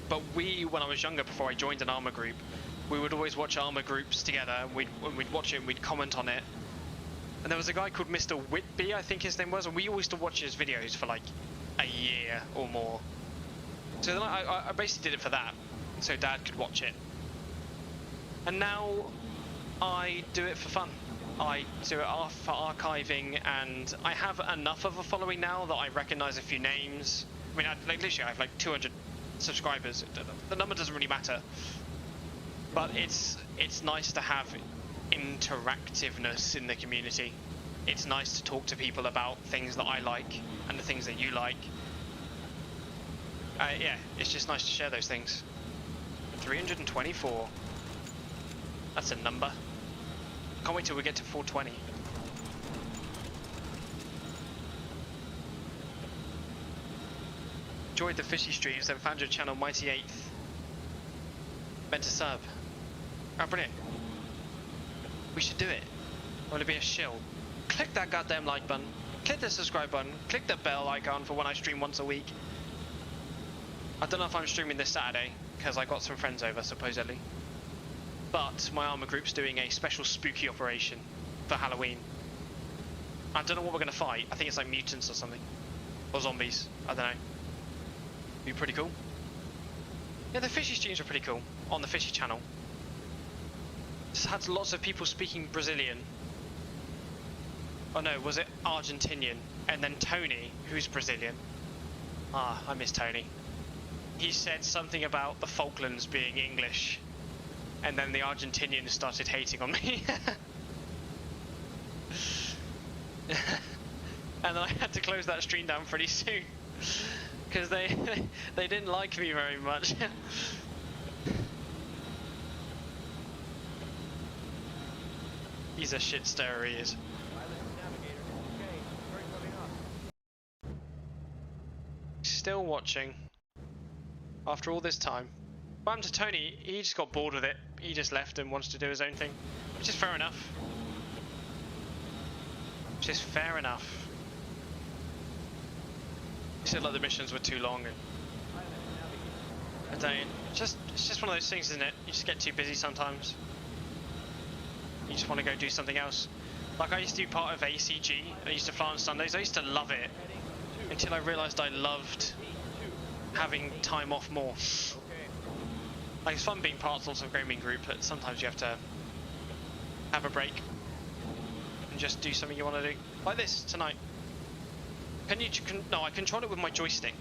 But when I was younger, before I joined an Arma group, we would always watch Arma groups together, and we'd watch it and we'd comment on it. And there was a guy called Mr. Whitby, I think his name was, and we always used to watch his videos for like a year or more. So then I basically did it for that, so Dad could watch it. And now I do it for fun. I do it for archiving, and I have enough of a following now that I recognize a few names. I mean, literally I have like 200 subscribers. The number doesn't really matter. But it's nice to have interactiveness in the community. It's nice to talk to people about things that I like and the things that you like. Yeah, it's just nice to share those things. 324. That's a number. Can't wait till we get to 420. Enjoyed the fishy streams, then found your channel, Mighty 8th. Meant to sub. Oh, brilliant. We should do it. I want to be a shill. Click that goddamn like button. Click the subscribe button. Click the bell icon for when I stream once a week. I don't know if I'm streaming this Saturday, because I got some friends over, supposedly. But my armor group's doing a special spooky operation for Halloween. I don't know what we're going to fight. I think it's like mutants or something. Or zombies. I don't know. Be pretty cool. Yeah, the fishy streams are pretty cool on the fishy channel. Just had lots of people speaking Brazilian. Oh no, was it Argentinian? And then Tony, who's Brazilian. Ah, I miss Tony. He said something about the Falklands being English. And then the Argentinians started hating on me. And then I had to close that stream down pretty soon. Because they didn't like me very much. He's a shit stirrer, he is. Still watching. After all this time. What happened to Tony? He just got bored with it. He just left and wants to do his own thing. Which is fair enough. Which is fair enough. He said like the missions were too long and I don't. It's just one of those things, isn't it? You just get too busy sometimes. You just want to go do something else. Like I used to do part of ACG. I used to fly on Sundays. I used to love it until I realised I loved having time off more. Like it's fun being part of a gaming group, but sometimes you have to have a break and just do something you want to do. Like this tonight. No, I control it with my joystick,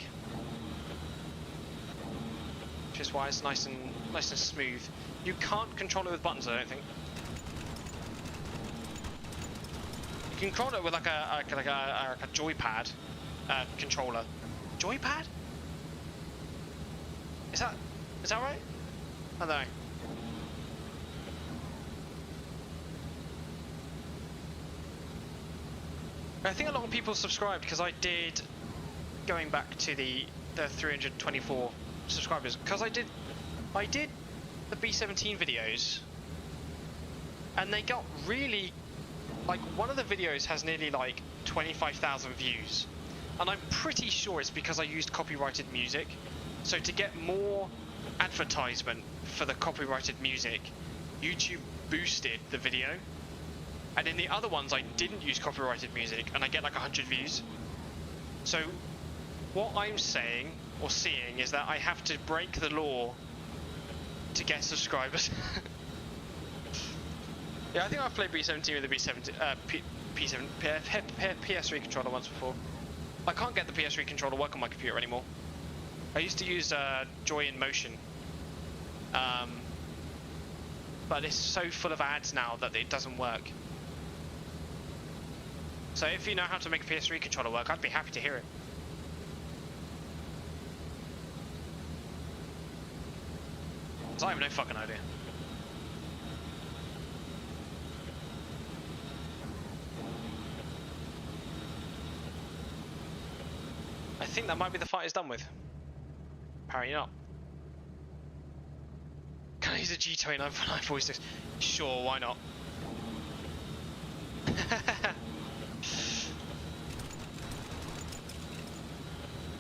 which is why it's nice and smooth. You can't control it with buttons, I don't think. You can control it with like a joypad controller. Joypad? Is that right? I don't know. I think a lot of people subscribed because I did, going back to the 324 subscribers, because I did the B17 videos, and they got really, like one of the videos has nearly like 25,000 views, and I'm pretty sure it's because I used copyrighted music. So to get more advertisement for the copyrighted music, YouTube boosted the video. And in the other ones, I didn't use copyrighted music, and I get like 100 views. So what I'm saying or seeing is that I have to break the law to get subscribers. Yeah, I think I've played B17 with the PS3 controller once before. I can't get the PS3 controller to work on my computer anymore. I used to use Joy in Motion. But it's so full of ads now that it doesn't work. So if you know how to make a PS3 controller work, I'd be happy to hear it. Because I have no fucking idea. I think that might be the fight is done with. Apparently not. Can I use a G29 for 946? Sure, why not?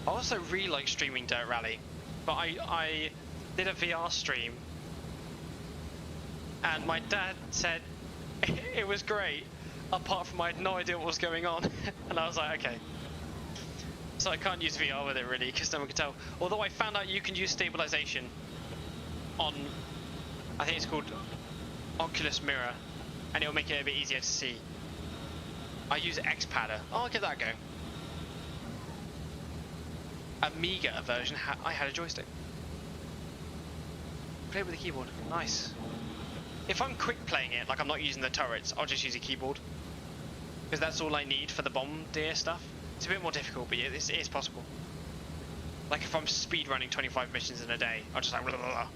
I also really like streaming Dirt Rally, but I did a VR stream and my dad said it was great, apart from I had no idea what was going on. And I was like, okay. So I can't use VR with it really, because no one can tell. Although I found out you can use stabilization on, I think it's called Oculus Mirror, and it'll make it a bit easier to see. I use X-Padder. Oh, I'll give that a go. Amiga version, I had a joystick. Play with the keyboard. Nice. If I'm quick playing it, like I'm not using the turrets, I'll just use a keyboard. Because that's all I need for the bombardier stuff. It's a bit more difficult, but it is possible. Like if I'm speed running 25 missions in a day, I'll just like blah, blah, blah,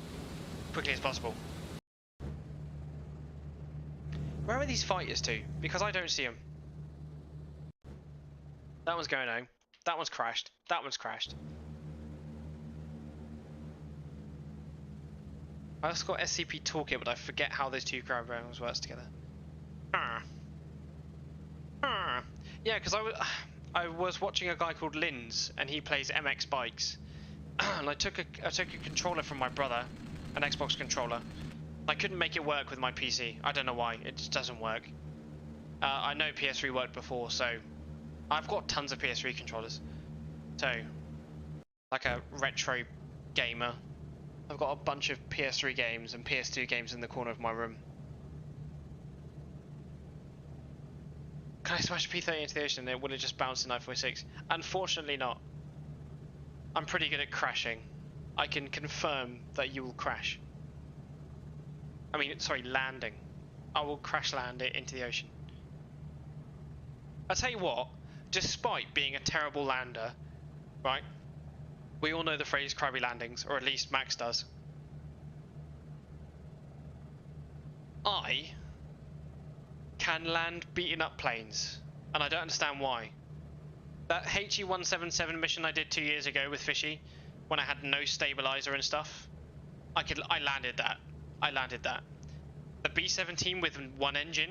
quickly as possible. Where are these fighters to? Because I don't see them. That one's going home. That one's crashed. That one's crashed. I also got SCP Toolkit, but I forget how those two programs work together. Yeah, because I was watching a guy called Linz, and he plays MX bikes. And I took a controller from my brother, an Xbox controller. I couldn't make it work with my PC. I don't know why. It just doesn't work. I know PS3 worked before, so I've got tons of PS3 controllers. So, like a retro gamer, I've got a bunch of PS3 games and PS2 games in the corner of my room. Can I smash a P30 into the ocean and will it just bounce in 946? Unfortunately not. I'm pretty good at crashing. I can confirm that you will crash. I mean, sorry, landing. I will crash land it into the ocean. I'll tell you what, despite being a terrible lander, right? We all know the phrase crabby landings, or at least Max does. I can land beaten up planes, and I don't understand why. That HE-177 mission I did 2 years ago with Fishy, when I had no stabilizer and stuff, I landed that. I landed that. The B17 with one engine,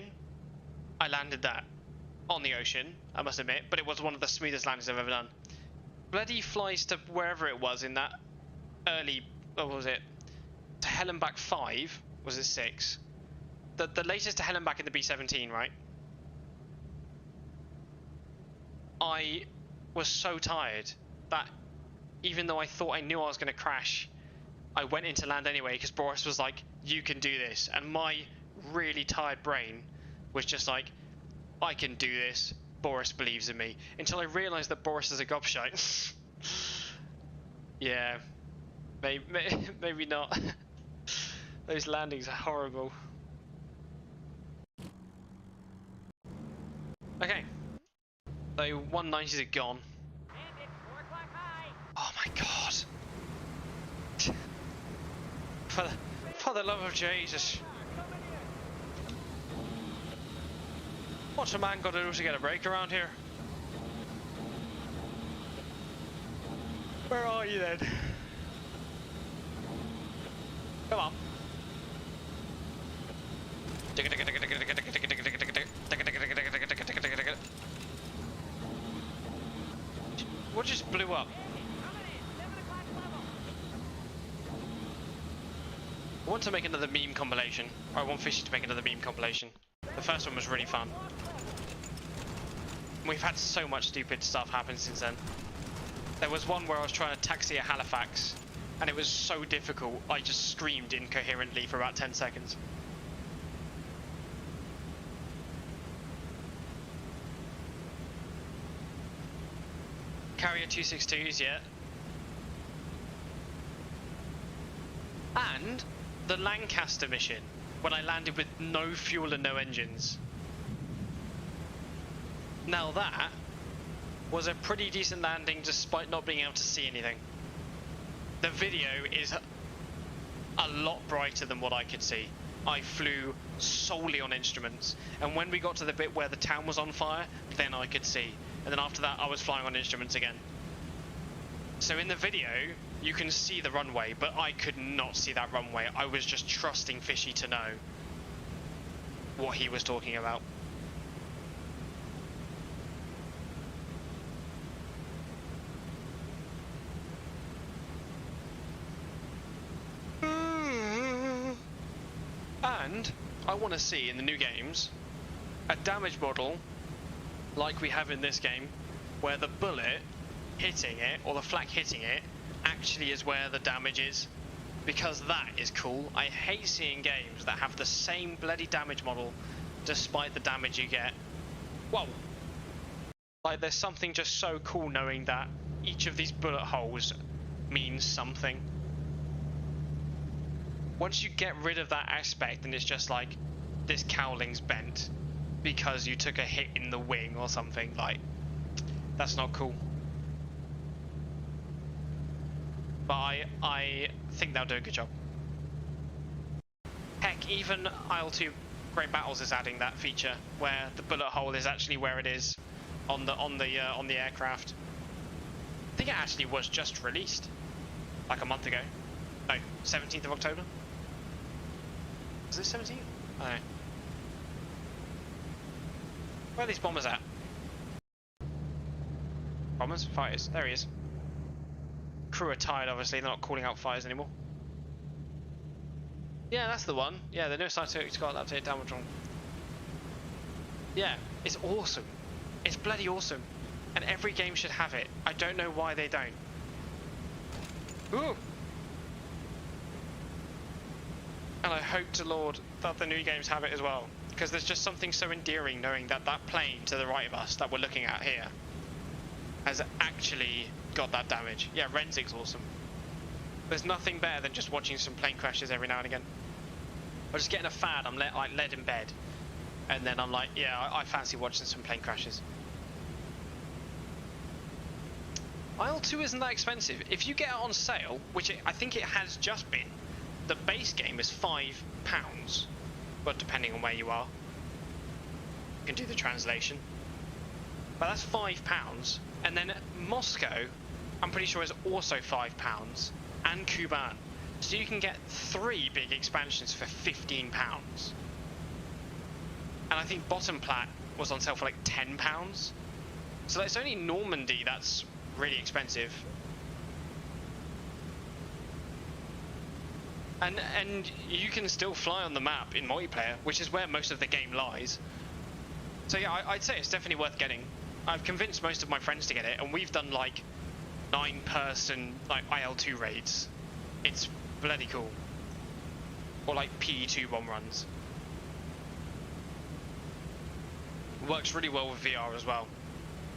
I landed that on the ocean, I must admit, but it was one of the smoothest landings I've ever done. Bloody flies to wherever it was in that early, what was it? To Hell and Back 5, was it 6? The latest to Hell and Back in the B17, right? I was so tired that even though I thought I knew I was going to crash, I went into land anyway because Boris was like, you can do this. And my really tired brain was just like, I can do this. Boris believes in me. Until I realised that Boris is a gobshite. Yeah, maybe not. Those landings are horrible. Okay. So 190s are gone. And it's 4 o'clock high. Oh my god. For the love of Jesus. What's a man got to do to get a break around here? Where are you then? Come on. What just blew up? I want to make another meme compilation. Or I want Fishy to make another meme compilation. The first one was really fun. We've had so much stupid stuff happen since then. There was one where I was trying to taxi at Halifax, and it was so difficult, I just screamed incoherently for about 10 seconds. Carrier 262s, yeah. And the Lancaster mission, when I landed with no fuel and no engines. Now that was a pretty decent landing despite not being able to see anything. The video is a lot brighter than what I could see. I flew solely on instruments, and when we got to the bit where the town was on fire, then I could see. And then after that I was flying on instruments again. So in the video you can see the runway, but I could not see that runway. I was just trusting Fishy to know what he was talking about. And I want to see in the new games a damage model like we have in this game, where the bullet hitting it, or the flak hitting it, actually is where the damage is. Because that is cool. I hate seeing games that have the same bloody damage model despite the damage you get. Whoa! Like, there's something just so cool knowing that each of these bullet holes means something. once you get rid of that aspect and it's just like this cowling's bent because you took a hit in the wing or something, like that's not cool. But I think they'll do a good job. Heck, even IL-2 Great Battles is adding that feature where the bullet hole is actually where it is on the aircraft. I think it actually was just released like a month ago. No, 17th of October. Is it 17th? I don't know. Where are these bombers at? Bombers? Fighters. There he is. Crew are tired, obviously. They're not calling out fighters anymore. Yeah, that's the one. Yeah, the newest scientific got updated downward wrong. Yeah, it's awesome. It's bloody awesome. And every game should have it. I don't know why they don't. Ooh! And I hope to Lord that the new games have it as well. Because there's just something so endearing knowing that that plane to the right of us that we're looking at here has actually got that damage. Yeah, Renzig's awesome. There's nothing better than just watching some plane crashes every now and again. Or just getting a fad, I'm like led in bed. And then I'm like, yeah, I fancy watching some plane crashes. IL-2 isn't that expensive. If you get it on sale, which I think it has just been, the base game is £5. But depending on where you are, you can do the translation. But that's £5. And then Moscow, I'm pretty sure is also £5. And Kuban. So you can get 3 big expansions for £15. And I think Bottom Plat was on sale for like £10. So it's only Normandy that's really expensive. And you can still fly on the map in multiplayer, which is where most of the game lies. So yeah, I'd say it's definitely worth getting. I've convinced most of my friends to get it, and we've done like 9-person like IL-2 raids. It's bloody cool. Or like PE2 bomb runs. Works really well with VR as well.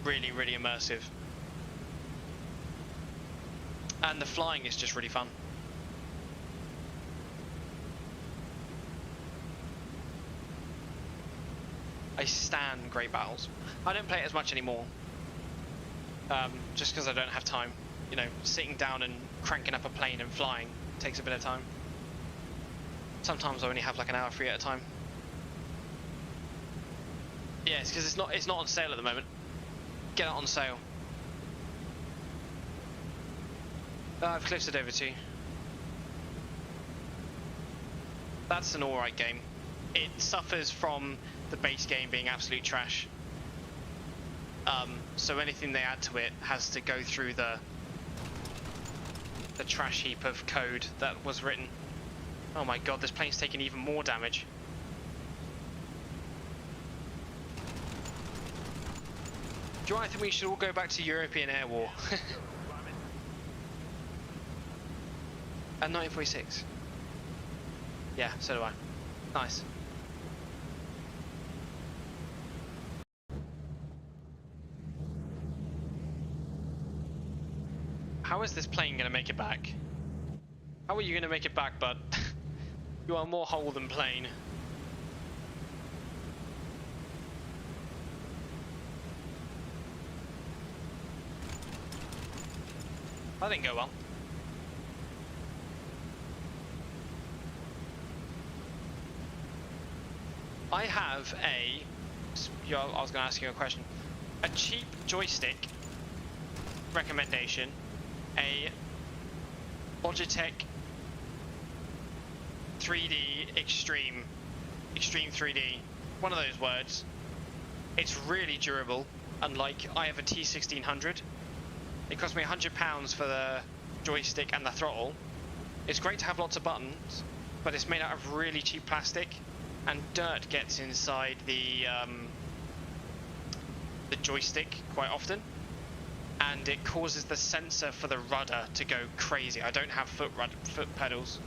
Really, really immersive. And the flying is just really fun. I stan Great Battles. I don't play it as much anymore. Just because I don't have time. You know, sitting down and cranking up a plane and flying takes a bit of time. Sometimes I only have like an hour free at a time. Yeah, it's because it's not on sale at the moment. Get it on sale. I've clipped it over to you. That's an alright game. It suffers from the base game being absolute trash. So anything they add to it has to go through the trash heap of code that was written. Oh my god, this plane's taking even more damage. Do you know what, I think we should all go back to European Air War. At 1946. Yeah, so do I. Nice. How is this plane going to make it back? How are you going to make it back, bud? You are more hull than plane. That didn't go well. I have I was going to ask you a question. A cheap joystick recommendation. A Logitech 3D Extreme 3D, one of those words. It's really durable, unlike I have a T1600. It cost me £100 for the joystick and the throttle. It's great to have lots of buttons, but it's made out of really cheap plastic, and dirt gets inside the joystick quite often. And it causes the sensor for the rudder to go crazy. I don't have foot pedals.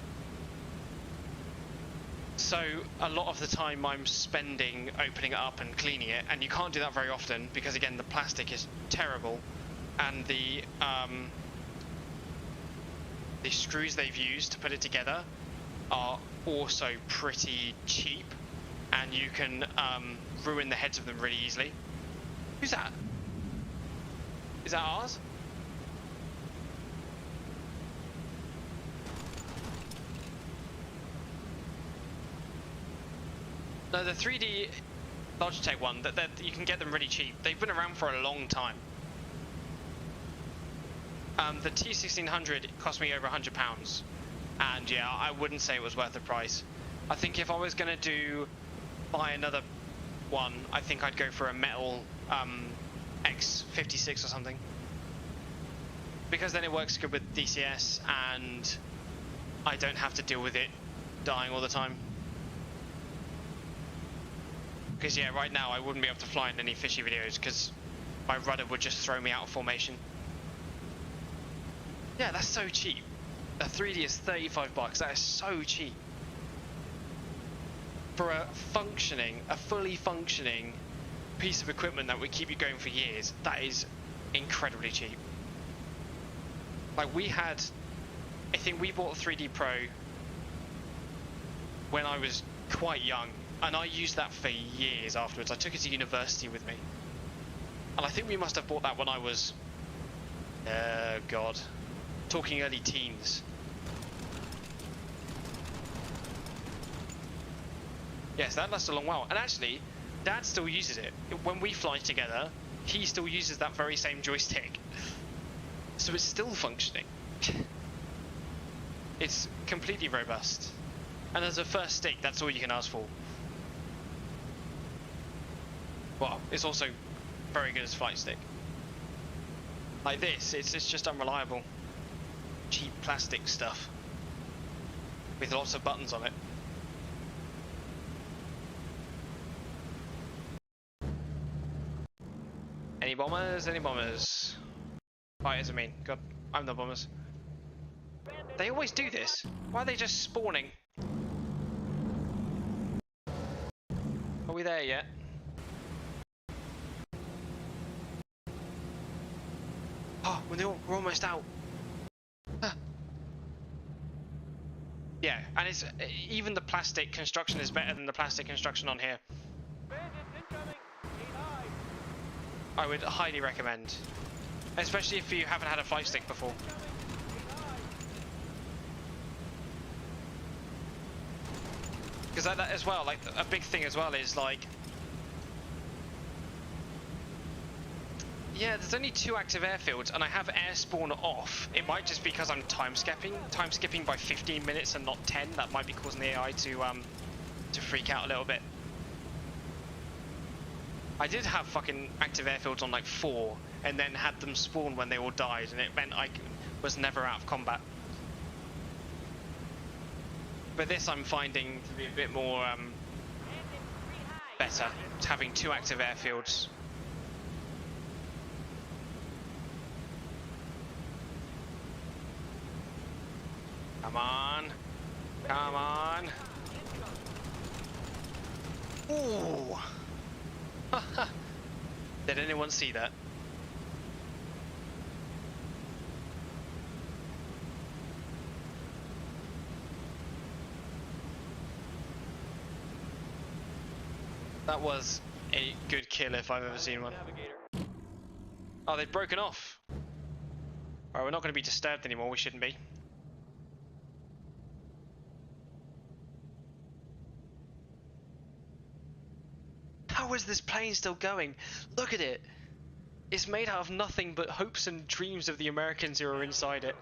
So a lot of the time I'm spending opening it up and cleaning it, and you can't do that very often because again the plastic is terrible, and the screws they've used to put it together are also pretty cheap, and you can ruin the heads of them really easily. Who's that? Is that ours? No, the 3D Logitech one, that you can get them really cheap. They've been around for a long time. The T1600 cost me over £100, and yeah, I wouldn't say it was worth the price. I think if I was gonna buy another one, I think I'd go for a metal X56 or something, because then it works good with DCS, and I don't have to deal with it dying all the time. Because yeah, right now I wouldn't be able to fly in any fishy videos because my rudder would just throw me out of formation. Yeah, that's so cheap. A 3D is $35. That is so cheap for a fully functioning piece of equipment that would keep you going for years. That is incredibly cheap. Like I think we bought a 3D Pro when I was quite young, and I used that for years afterwards. I took it to university with me, and I think we must have bought that when I was, God, talking early teens. Yes, that lasts a long while. And actually, Dad still uses it. When we fly together, he still uses that very same joystick. So it's still functioning. It's completely robust. And as a first stick, that's all you can ask for. Well, it's also very good as a flight stick. Like this, it's just unreliable. Cheap plastic stuff with lots of buttons on it. Any bombers? Any bombers? Fighters, I mean. God, I'm the bombers. They always do this. Why are they just spawning? Are we there yet? Oh, we're almost out. Ah. Yeah, and it's even the plastic construction is better than the plastic construction on here. I would highly recommend, especially if you haven't had a flight stick before. Because that as well, like a big thing as well is like, yeah, there's only 2 active airfields, and I have air spawn off. It might just be because I'm time skipping by 15 minutes and not 10. That might be causing the AI to freak out a little bit. I did have fucking active airfields on like 4, and then had them spawn when they all died, and it meant I was never out of combat. But this I'm finding to be a bit more better, having 2 active airfields. Come on. Come on. Ooh. Did anyone see that? That was a good kill if I've ever seen one. Oh, they've broken off. Alright, we're not going to be disturbed anymore. We shouldn't be. How is this plane still going? Look at it. It's made out of nothing but hopes and dreams of the Americans who are inside it.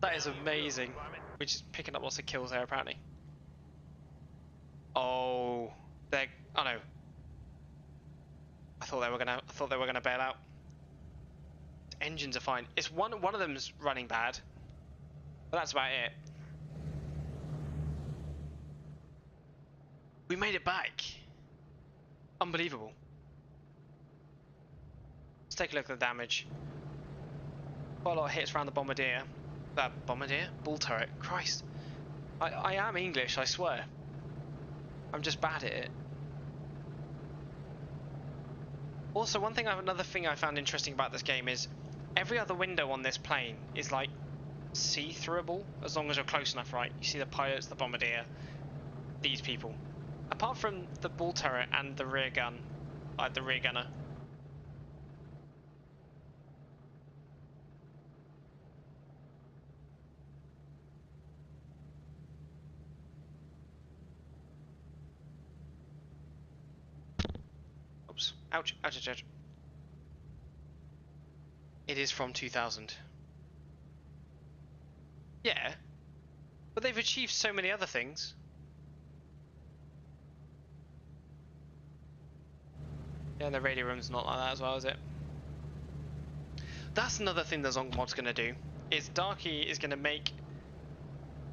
That is amazing. We're just picking up lots of kills there apparently. Oh, oh no. I thought they were gonna bail out. Engines are fine. It's one of them's running bad, but that's about it. We made it back. Unbelievable. Let's take a look at the damage. Quite a lot of hits around the bombardier. Bombardier? Bull turret. Christ. I am English, I swear. I'm just bad at it. Also, another thing I found interesting about this game is every other window on this plane is like see-throughable as long as you're close enough, right? You see the pilots, the bombardier, these people. Apart from the ball turret and the rear gun, like the rear gunner. Oops. Ouch, ouch, ouch, ouch. It is from 2000. Yeah, but they've achieved so many other things. Yeah, the radio room's not like that as well, is it? That's another thing the Zonk mod's gonna do, is Darky is gonna make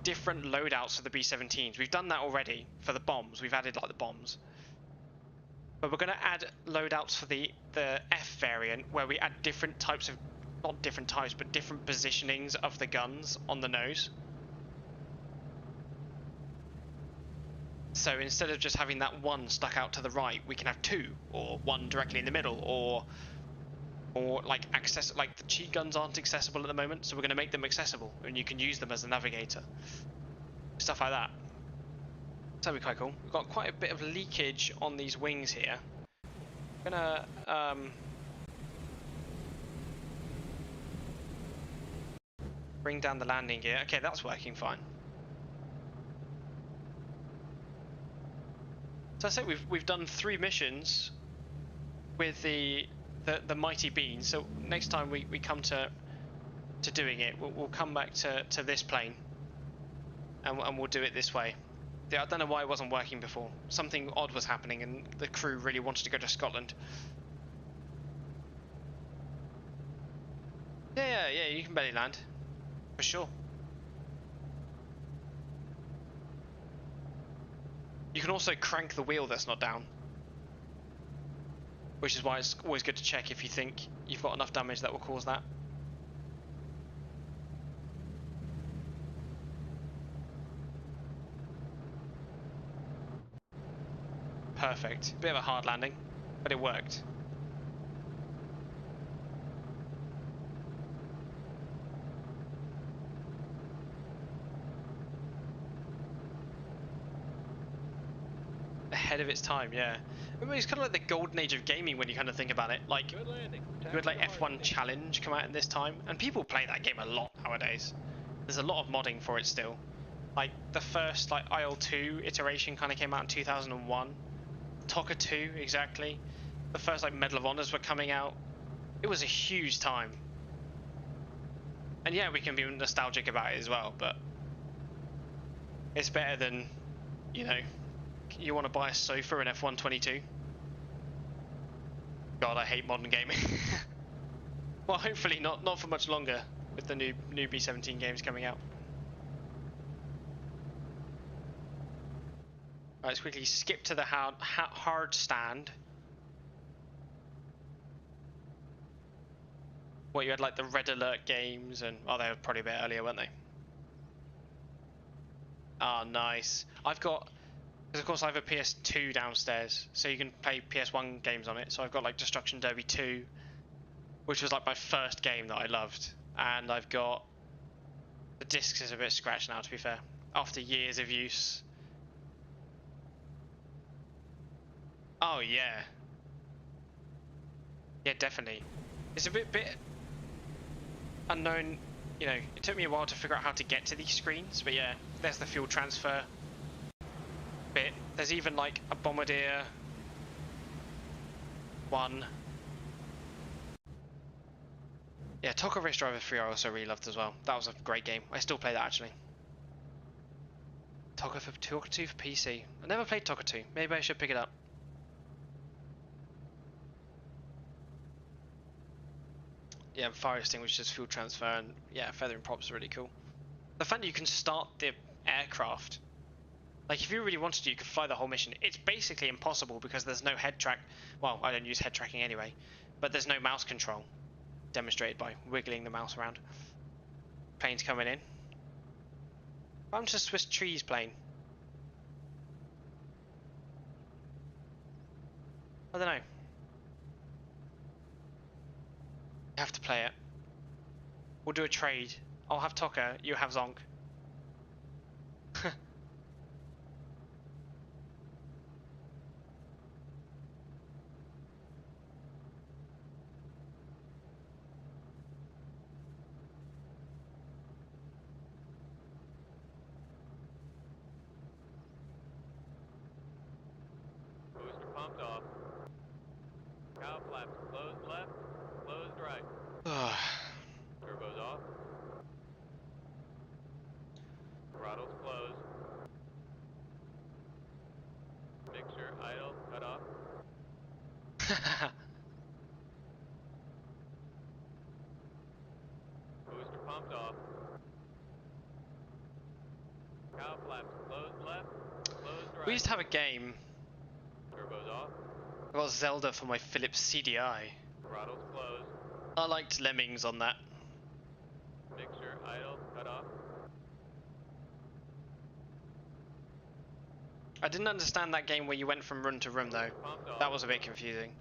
different loadouts for the B-17s. We've done that already for the bombs. We've added like the bombs. But we're gonna add loadouts for the F variant where we add different types of, not different types, but different positionings of the guns on the nose. So instead of just having that one stuck out to the right, we can have two, or one directly in the middle, or like like the cheat guns aren't accessible at the moment, so we're going to make them accessible, and you can use them as a navigator. Stuff like that. So that'd be quite cool. We've got quite a bit of leakage on these wings here. I'm gonna bring down the landing gear. Okay, that's working fine. So I say we've done 3 missions with the mighty bean. So next time we come to doing it, we'll come back to this plane, and we'll do it this way. Yeah, I don't know why it wasn't working before. Something odd was happening, and the crew really wanted to go to Scotland. Yeah, you can belly land, for sure. You can also crank the wheel that's not down, which is why it's always good to check if you think you've got enough damage that will cause that. Perfect. Bit of a hard landing, but it worked. Ahead of its time, yeah. I mean, it's kind of like the golden age of gaming when you kind of think about it. Like, Good landing. you had like F1 Challenge come out in this time, and people play that game a lot nowadays. There's a lot of modding for it still. Like the first like IL-2 iteration kind of came out in 2001. TOCA 2 exactly. The first like Medal of Honors were coming out. It was a huge time. And yeah, we can be nostalgic about it as well, but it's better than, you know, you want to buy a sofa in F1 22. God, I hate modern gaming. Well, hopefully not for much longer with the new B17 games coming out. Right, let's quickly skip to the hard stand. What, you had like the Red Alert games, and oh, they were probably a bit earlier, weren't they? Ah, nice. I've got, because of course I have a PS2 downstairs, so you can play PS1 games on it. So I've got like Destruction Derby 2, which was like my first game that I loved, and I've got, the discs is a bit scratched now, to be fair, after years of use. Oh yeah, yeah, definitely. It's a bit unknown, you know. It took me a while to figure out how to get to these screens, but yeah, there's the fuel transfer bit. There's even like a Bombardier 1. Yeah, TOCA Race Driver 3 I also really loved as well. That was a great game. I still play that actually. TOCA 2 for PC. I never played TOCA 2. Maybe I should pick it up. Yeah, fire extinguishers, fuel transfer, and yeah, feathering props are really cool. The fact that you can start the aircraft, like if you really wanted to, you could fly the whole mission. It's basically impossible because there's no head track. Well, I don't use head tracking anyway, but there's no mouse control, demonstrated by wiggling the mouse around. Planes coming in. I'm just a Swiss trees plane. I don't know. You have to play it. We'll do a trade. I'll have Toka, you have Zonk. Booster pumped off. Cow flaps closed left, closed right. Turbos off. Throttles closed. Mixture idle, cut off. Booster pumped off. Cow flaps closed left, closed right. We used to have a game. Turbos off. I got Zelda for my Philips CDI. Throttles closed. I liked Lemmings on that. Mixture idle, cut off. I didn't understand that game where you went from room to room though. Pumped off. That was a bit confusing.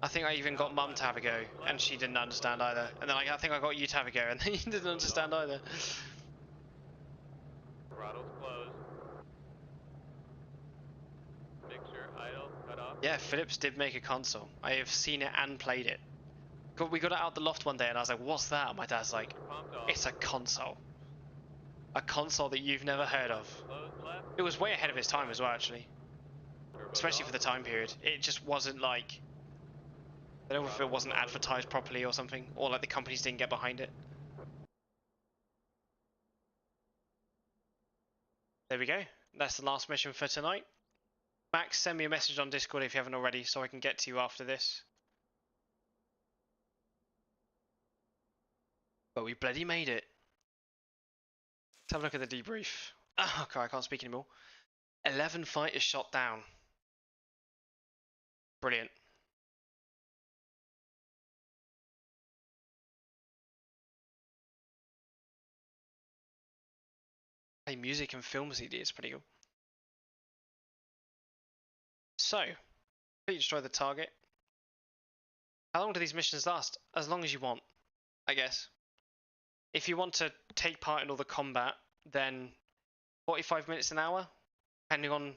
I think I even got Mum to have a go, and she didn't understand either. And then I think I got you to have a go, and then you didn't understand either. Throttles closed. Mixture idle, cut off. Yeah, Philips did make a console. I have seen it and played it. We got it out the loft one day, and I was like, "What's that?" And my dad's like, Pumped off. "It's a console. A console that you've never heard of." Closed left. It was way ahead of its time as well, actually. Turbos Especially off. for the time period. It just wasn't like... I don't know if it wasn't advertised properly or something, or like the companies didn't get behind it. There we go. That's the last mission for tonight. Max, send me a message on Discord if you haven't already, so I can get to you after this. But we bloody made it. Let's have a look at the debrief. Oh, okay, I can't speak anymore. 11 fighters shot down. Brilliant. Hey, music and film CD is pretty cool. So, please destroy the target. How long do these missions last? As long as you want, I guess. If you want to take part in all the combat, then 45 minutes an hour, depending on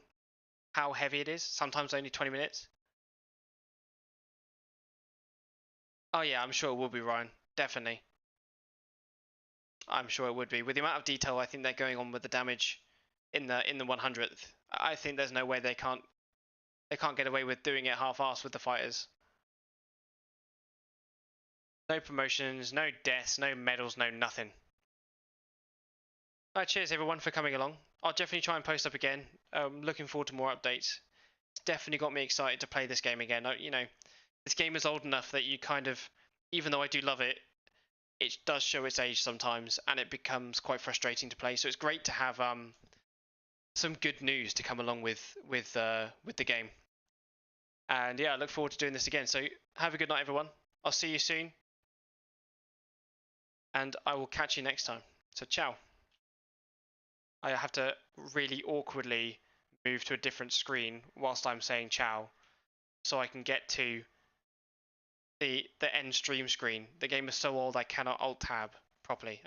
how heavy it is. Sometimes only 20 minutes. Oh yeah, I'm sure it will be, Ryan. Definitely. I'm sure it would be. With the amount of detail I think they're going on with the damage in the 100th, I think there's no way they can't get away with doing it half-assed with the fighters. No promotions, no deaths, no medals, no nothing. Alright, cheers everyone for coming along. I'll definitely try and post up again. Looking forward to more updates. It's definitely got me excited to play this game again. You know, this game is old enough that you kind of, even though I do love it, it does show its age sometimes, and it becomes quite frustrating to play. So it's great to have some good news to come along with the game. And yeah, I look forward to doing this again. So have a good night, everyone. I'll see you soon, and I will catch you next time. So ciao. I have to really awkwardly move to a different screen whilst I'm saying ciao, so I can get to the end stream screen. The game is so old I cannot alt tab properly.